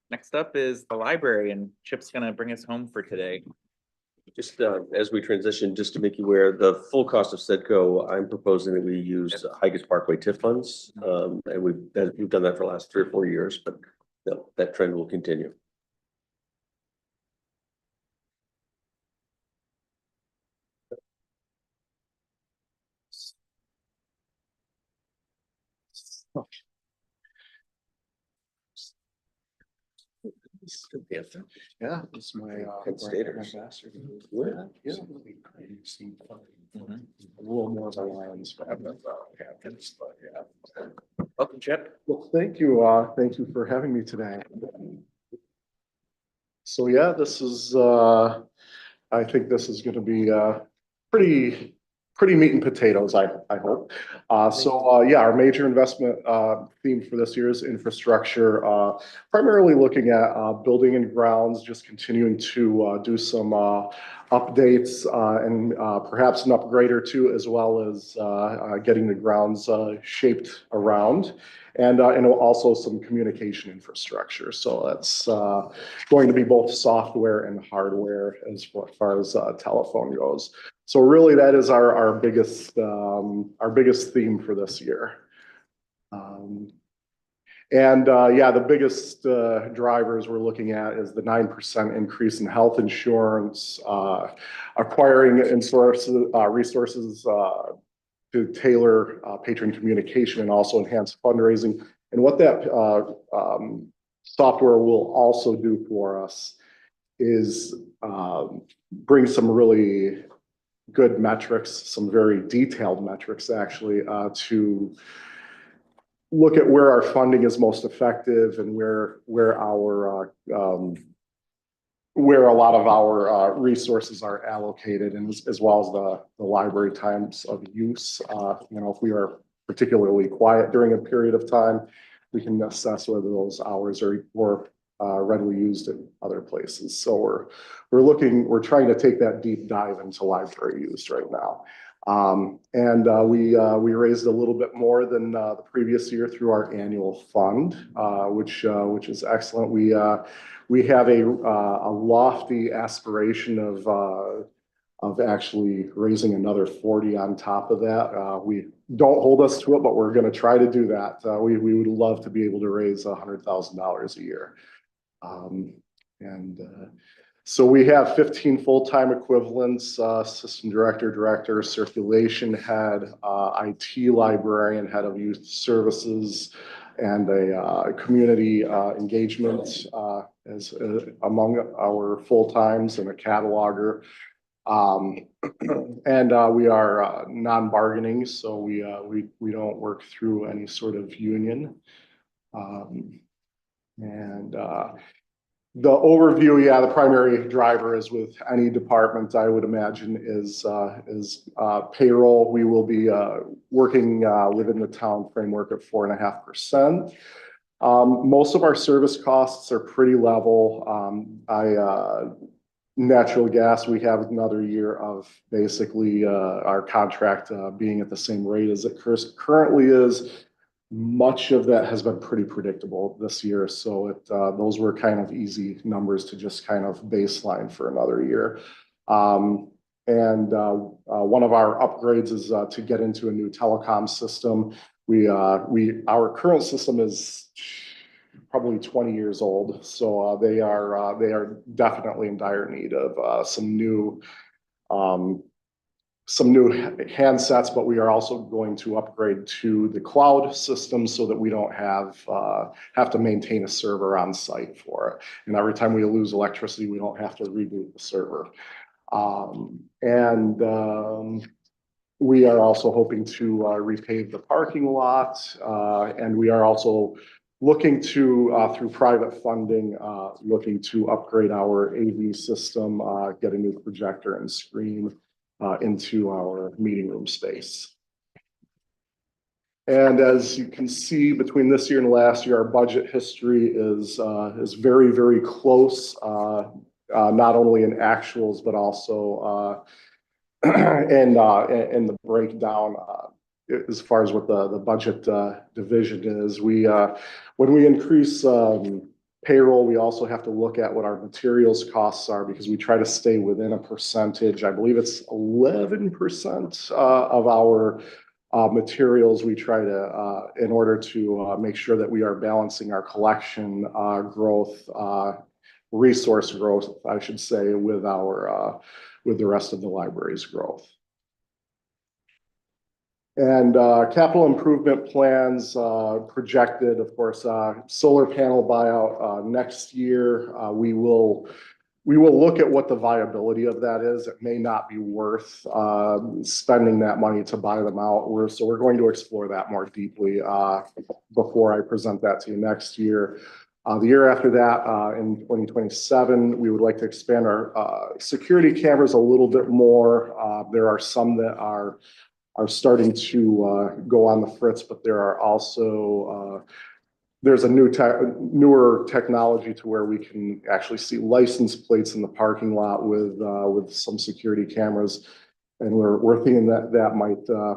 Next up is the library, and Chip's gonna bring us home for today. Just as we transition, just to make you aware, the full cost of Sedco, I'm proposing that we use Higas Parkway TIF funds. And we've done that for the last 3 or 4 years, but that trend will continue. Yeah, it's my Penn Staters. ambassador. Yeah. Yeah. A little more of a lines, but yeah. Welcome, Chip. Well, thank you for having me today. So yeah, this is, I think this is gonna be, pretty pretty meat and potatoes, I hope. Yeah, our major investment theme for this year is infrastructure, primarily looking at building and grounds, just continuing to do some updates and perhaps an upgrade or two, as well as getting the grounds shaped around. And also some communication infrastructure. So that's going to be both software and hardware as far as telephone goes. So really, that is our biggest theme for this year. Yeah, the biggest drivers we're looking at is the 9% increase in health insurance, acquiring resources to tailor patron communication and also enhance fundraising. And what that software will also do for us is bring some really good metrics, some very detailed metrics actually, to look at where our funding is most effective and where a lot of our resources are allocated, and as well as the library times of use. If we are particularly quiet during a period of time, we can assess whether those hours are more readily used in other places. So we're trying to take that deep dive into library use right now. We raised a little bit more than the previous year through our annual fund, which is excellent. We have a lofty aspiration of actually raising another 40 on top of that. We don't hold us to it, but we're going to try to do that. We would love to be able to raise $100,000 a year. So we have 15 full-time equivalents, system director, circulation head, IT librarian, head of youth services, and a community engagement as among our full-times, and a cataloger. We are non-bargaining, so we don't work through any sort of union. The overview, yeah, the primary driver is with any department, I would imagine, is payroll. We will be working within the town framework at 4.5%. Most of our service costs are pretty level. Natural gas, we have another year of basically our contract being at the same rate as it currently is. Much of that has been pretty predictable this year, so those were kind of easy numbers to just kind of baseline for another year. One of our upgrades is to get into a new telecom system. Our current system is probably 20 years old, so they are definitely in dire need of some new handsets, but we are also going to upgrade to the cloud system so that we don't have to maintain a server on site for it. And every time we lose electricity, we don't have to reboot the server. We are also hoping to repave the parking lot, and we are also looking to, through private funding, looking to upgrade our AV system, get a new projector and screen into our meeting room space. And as you can see, between this year and last year, our budget history is very, very close, not only in actuals, but also in the breakdown as far as what the budget division is. When we increase payroll, we also have to look at what our materials costs are, because we try to stay within a percentage. I believe it's 11% of our materials. We try to, in order to make sure that we are balancing our collection growth, resource growth, I should say, with the rest of the library's growth. And capital improvement plans projected, of course, solar panel buyout next year. We will look at what the viability of that is. It may not be worth spending that money to buy them out. So we're going to explore that more deeply before I present that to you next year. The year after that, in 2027, we would like to expand our security cameras a little bit more. There are some that are starting to go on the fritz, but there are also there's a newer technology to where we can actually see license plates in the parking lot with some security cameras. And we're thinking that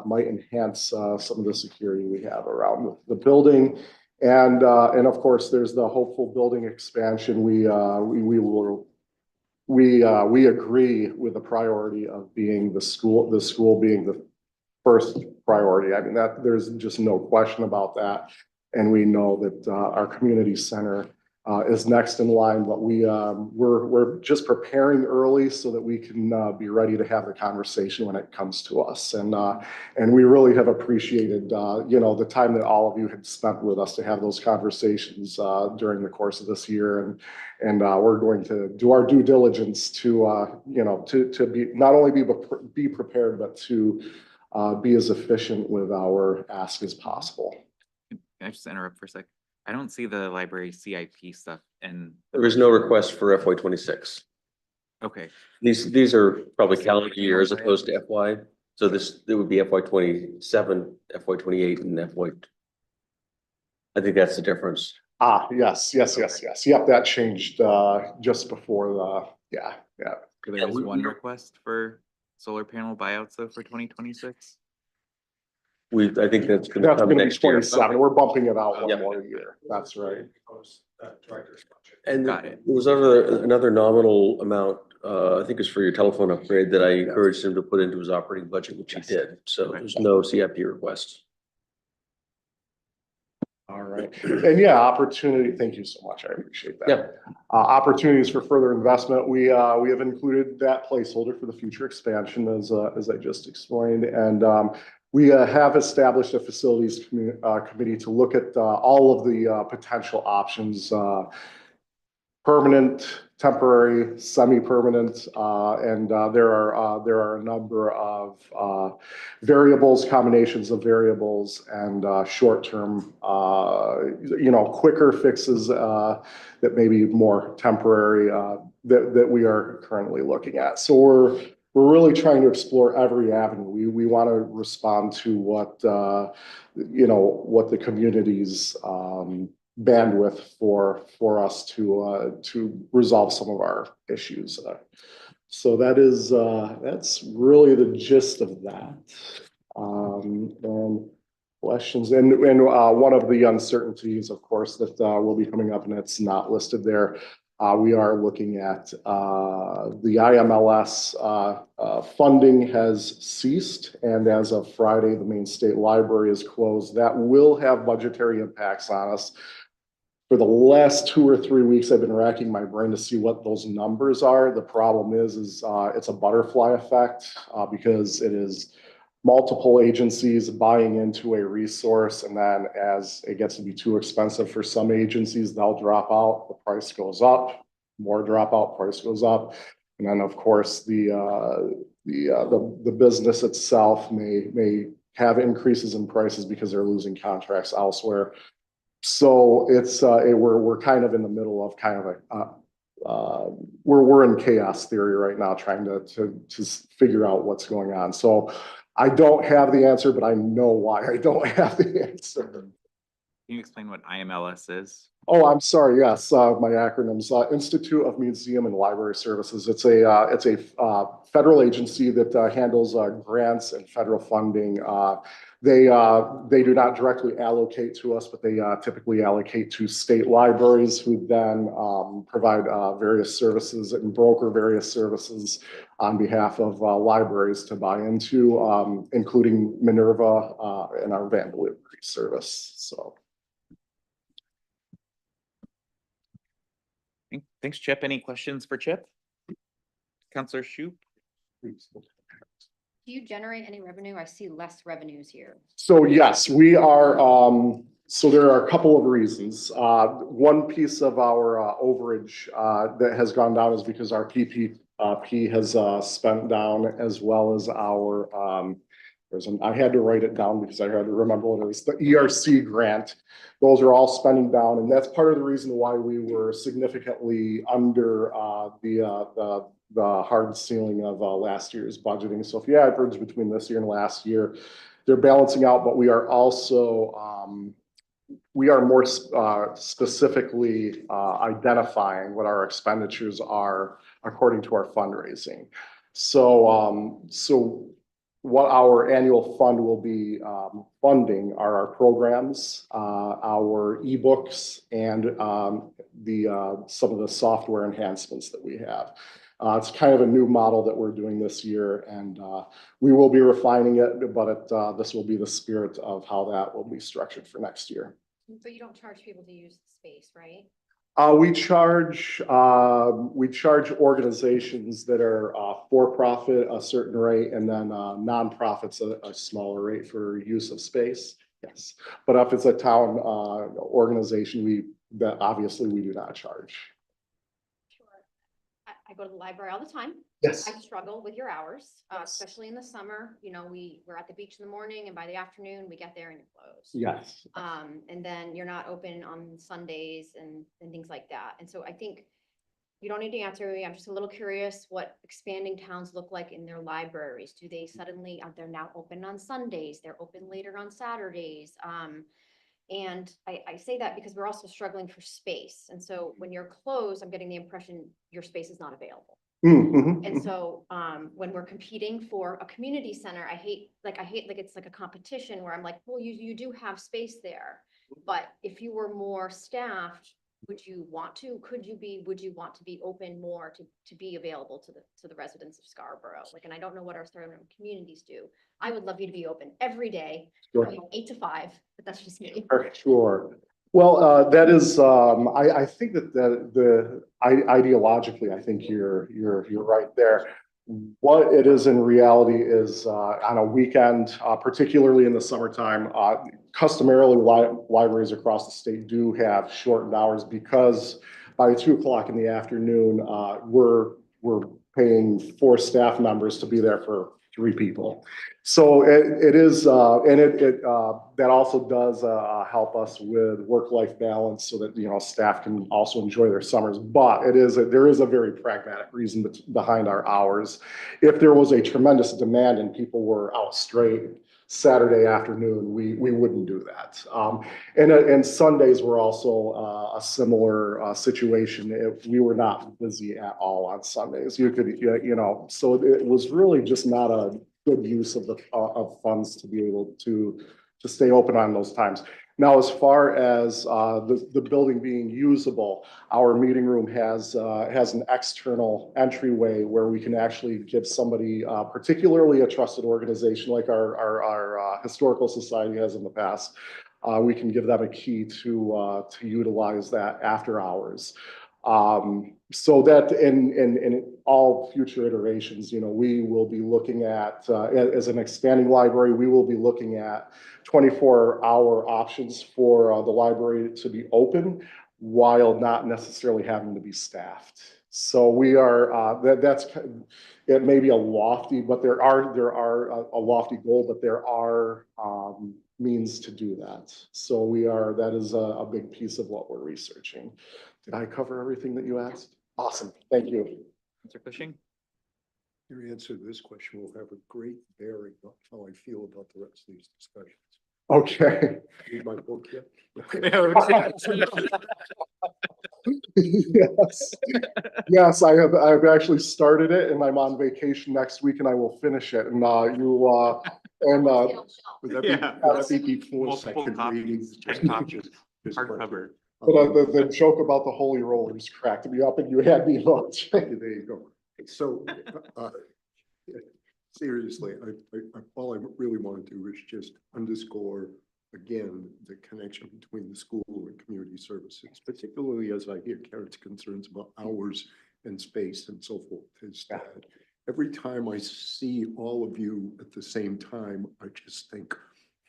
might enhance some of the security we have around the building. And of course, there's the hopeful building expansion. We agree with the priority of being the school being the first priority. I mean, that there's just no question about that. And we know that our community center is next in line, but we're just preparing early so that we can be ready to have the conversation when it comes to us. And we really have appreciated the time that all of you had spent with us to have those conversations during the course of this year. And we're going to do our due diligence to be not only be prepared, but to be as efficient with our ask as possible. Can I just interrupt for a sec? I don't see the library CIP stuff and. There is no request for FY 26. Okay, These are probably calendar year as opposed to FY. So it would be FY 27, FY 28 and FY. I think that's the difference. Yes. Yep, that changed just before yeah. so there was one request for solar panel buyouts though for 2026? I think that's That's gonna be next year. 27. We're bumping it out one Yep. more year. That's right. And Got it. there was another nominal amount, I think it's for your telephone upgrade that I encouraged him to put into his operating budget, which he did. So there's no CIP request. All right. And yeah, opportunity. Thank you so much. I appreciate that. Yeah. Opportunities for further investment. We have included that placeholder for the future expansion as I just explained. And we have established a facilities committee to look at all of the potential options, permanent, temporary, semi-permanent, and there are a number of variables, combinations of variables, and short-term, quicker fixes that may be more temporary that we are currently looking at. So we're really trying to explore every avenue. We want to respond to what the community's bandwidth for us to resolve some of our issues. So that's really the gist of that. And questions and one of the uncertainties, of course, that will be coming up, and it's not listed there. We are looking at the IMLS funding has ceased, and as of Friday, the Maine State Library is closed. That will have budgetary impacts on us. For the last 2 or 3 weeks, I've been racking my brain to see what those numbers are. The problem is it's a butterfly effect because it is multiple agencies buying into a resource, and then as it gets to be too expensive for some agencies, they'll drop out, the price goes up, more drop out, price goes up. And then of course the business itself may have increases in prices because they're losing contracts elsewhere. So we're kind of in the middle of kind of we're in chaos theory right now, trying to figure out what's going on. So I don't have the answer, but I know why I don't have the answer. Can you explain what IMLS is? Oh, I'm sorry. Yes, my acronyms: Institute of Museum and Library Services. It's a federal agency that handles grants and federal funding. They do not directly allocate to us, but they typically allocate to state libraries, who then provide various services and broker various services on behalf of libraries to buy into, including Minerva and our van delivery service. So. Thanks, Chip. Any questions for Chip? Counselor Shoup? Do you generate any revenue? I see less revenues here. So yes, we are. So there are a couple of reasons. One piece of our overage that has gone down is because our PPP has spent down, as well as our I had to write it down because I had to remember what it was, the ERC grant. Those are all spending down, and that's part of the reason why we were significantly under the hard ceiling of last year's budgeting. So if you average between this year and last year, they're balancing out, but we are also we are more specifically identifying what our expenditures are according to our fundraising. So what our annual fund will be funding are our programs, our ebooks, and some of the software enhancements that we have. It's kind of a new model that we're doing this year, and we will be refining it, but this will be the spirit of how that will be structured for next year. But you don't charge people to use the space, right? We charge organizations that are for-profit a certain rate, and then nonprofits a smaller rate for use of space. Yes, but if it's a town organization, obviously we do not charge. Sure. I go to the library all the time. Yes. I struggle with your hours, especially in the summer. You know, we're at the beach in the morning, and by the afternoon we get there and you're closed. Yes. And then you're not open on Sundays and things like that. And so I think you don't need to answer me. I'm just a little curious what expanding towns look like in their libraries. Do they suddenly, they're now open on Sundays? They're open later on Saturdays. And I say that because we're also struggling for space. And so when you're closed, I'm getting the impression your space is not available. Mm-hmm. And so when we're competing for a community center, I hate like it's like a competition where I'm like, well, you do have space there. But if you were more staffed, would you want to be open more to be available to the residents of Scarborough? Like, and I don't know what our surrounding communities do. I would love you to be open every day, Sure. from 8 to 5, but that's just me. Sure. Well, that is, I think that ideologically, I think you're right there. What it is in reality is on a weekend, particularly in the summertime, customarily libraries across the state do have shortened hours because by 2 o'clock in the afternoon, we're paying 4 staff members to be there for 3 people. So it is, and that also does help us with work-life balance so that, staff can also enjoy their summers. But there is a very pragmatic reason behind our hours. If there was a tremendous demand and people were out straight Saturday afternoon, we wouldn't do that. And Sundays were also a similar situation. If we were not busy at all on Sundays, you could, so it was really just not a good use of funds to be able to stay open on those times. Now, as far as the building being usable, our meeting room has an external entryway where we can actually give somebody, particularly a trusted organization like our historical society has in the past, we can give them a key to utilize that after hours. So that in all future iterations, we will be looking at, as an expanding library, we will be looking at 24-hour options for the library to be open while not necessarily having to be staffed. So we are, it may be a lofty, but there are a lofty goal, but there are means to do that. So that is a big piece of what we're researching. Did I cover everything that you asked? Awesome. Thank you. Mr. Cushing? Your answer to this question will have a great bearing on how I feel about the rest of these discussions. Okay. Read my book yet? Yes, I've actually started it and I'm on vacation next week and I will finish it. And would that be before second reading? Hardcover. But the joke about the holy rollers cracked me up and you had me hooked. There you go. So seriously, all I really want to do is just underscore again the connection between the school and community services, particularly as I hear Karen's concerns about hours and space and so forth. Is that every time I see all of you at the same time, I just think,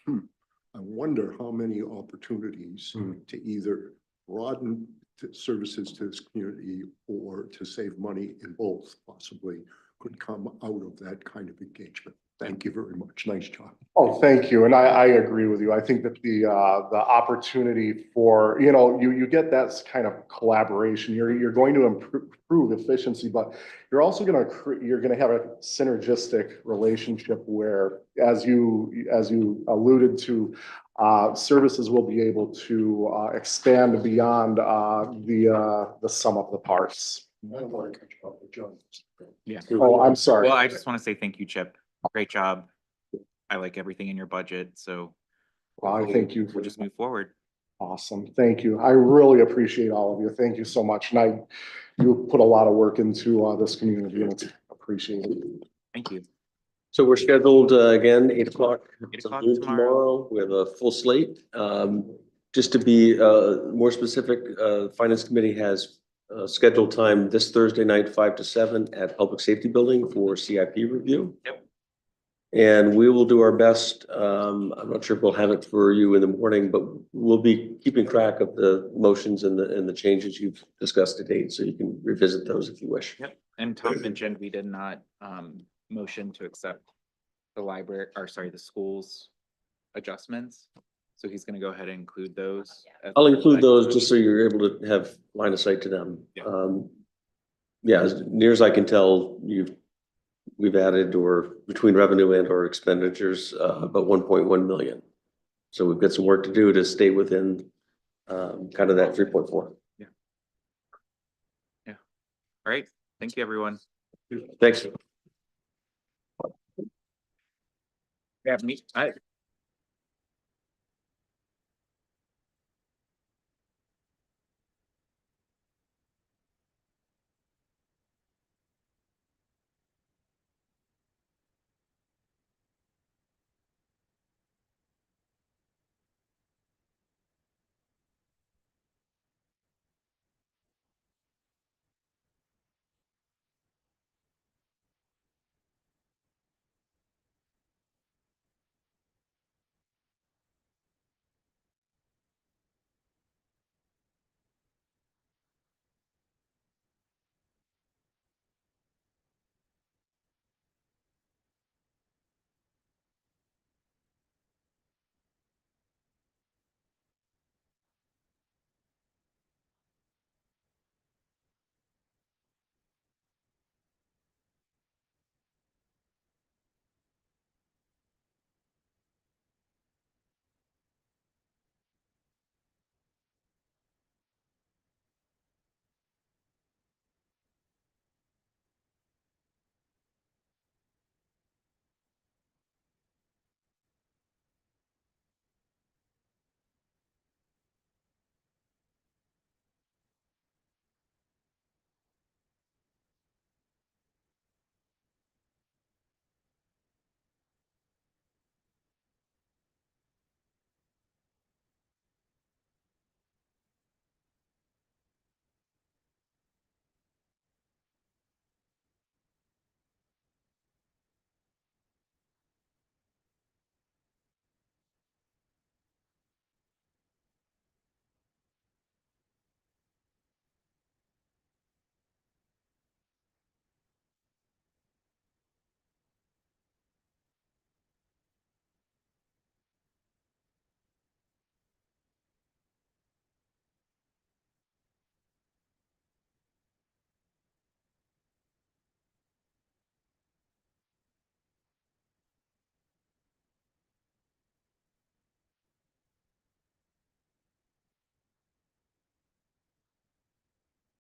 I wonder how many opportunities to either broaden services to this community or to save money in both possibly could come out of that kind of engagement. Thank you very much. Nice job. Oh, thank you. And I agree with you. I think that the opportunity for, you get that kind of collaboration. You're going to improve efficiency, but you're also you're gonna have a synergistic relationship where, as you alluded to, services will be able to expand beyond the sum of the parts. Yeah. Oh, I'm sorry. Well, I just want to say thank you, Chip. Great job. I like everything in your budget, so. Well, I thank you. We'll just move forward. Awesome. Thank you. I really appreciate all of you. Thank you so much. And you put a lot of work into this community and it's appreciated. Thank you. So we're scheduled again, 8 o'clock. 8 o'clock Tomorrow. We have a full slate. Just to be more specific, Finance Committee has scheduled time this Thursday night, 5 to 7 at Public Safety Building for CIP review. Yep. And we will do our best. I'm not sure if we'll have it for you in the morning, but we'll be keeping track of the motions and the changes you've discussed to date, so you can revisit those if you wish. Yep. And Tom mentioned we did not motion to accept the school's adjustments. So he's gonna go ahead and include those. as I'll part of include that. those just so you're able to have line of sight to them. Yeah. Yeah, as near as I can tell, we've added or between revenue and or expenditures, about 1.1 million. So we've got some work to do to stay within, kind of that 3.4. Yeah. All right. Thank you, everyone. Thanks. Yeah,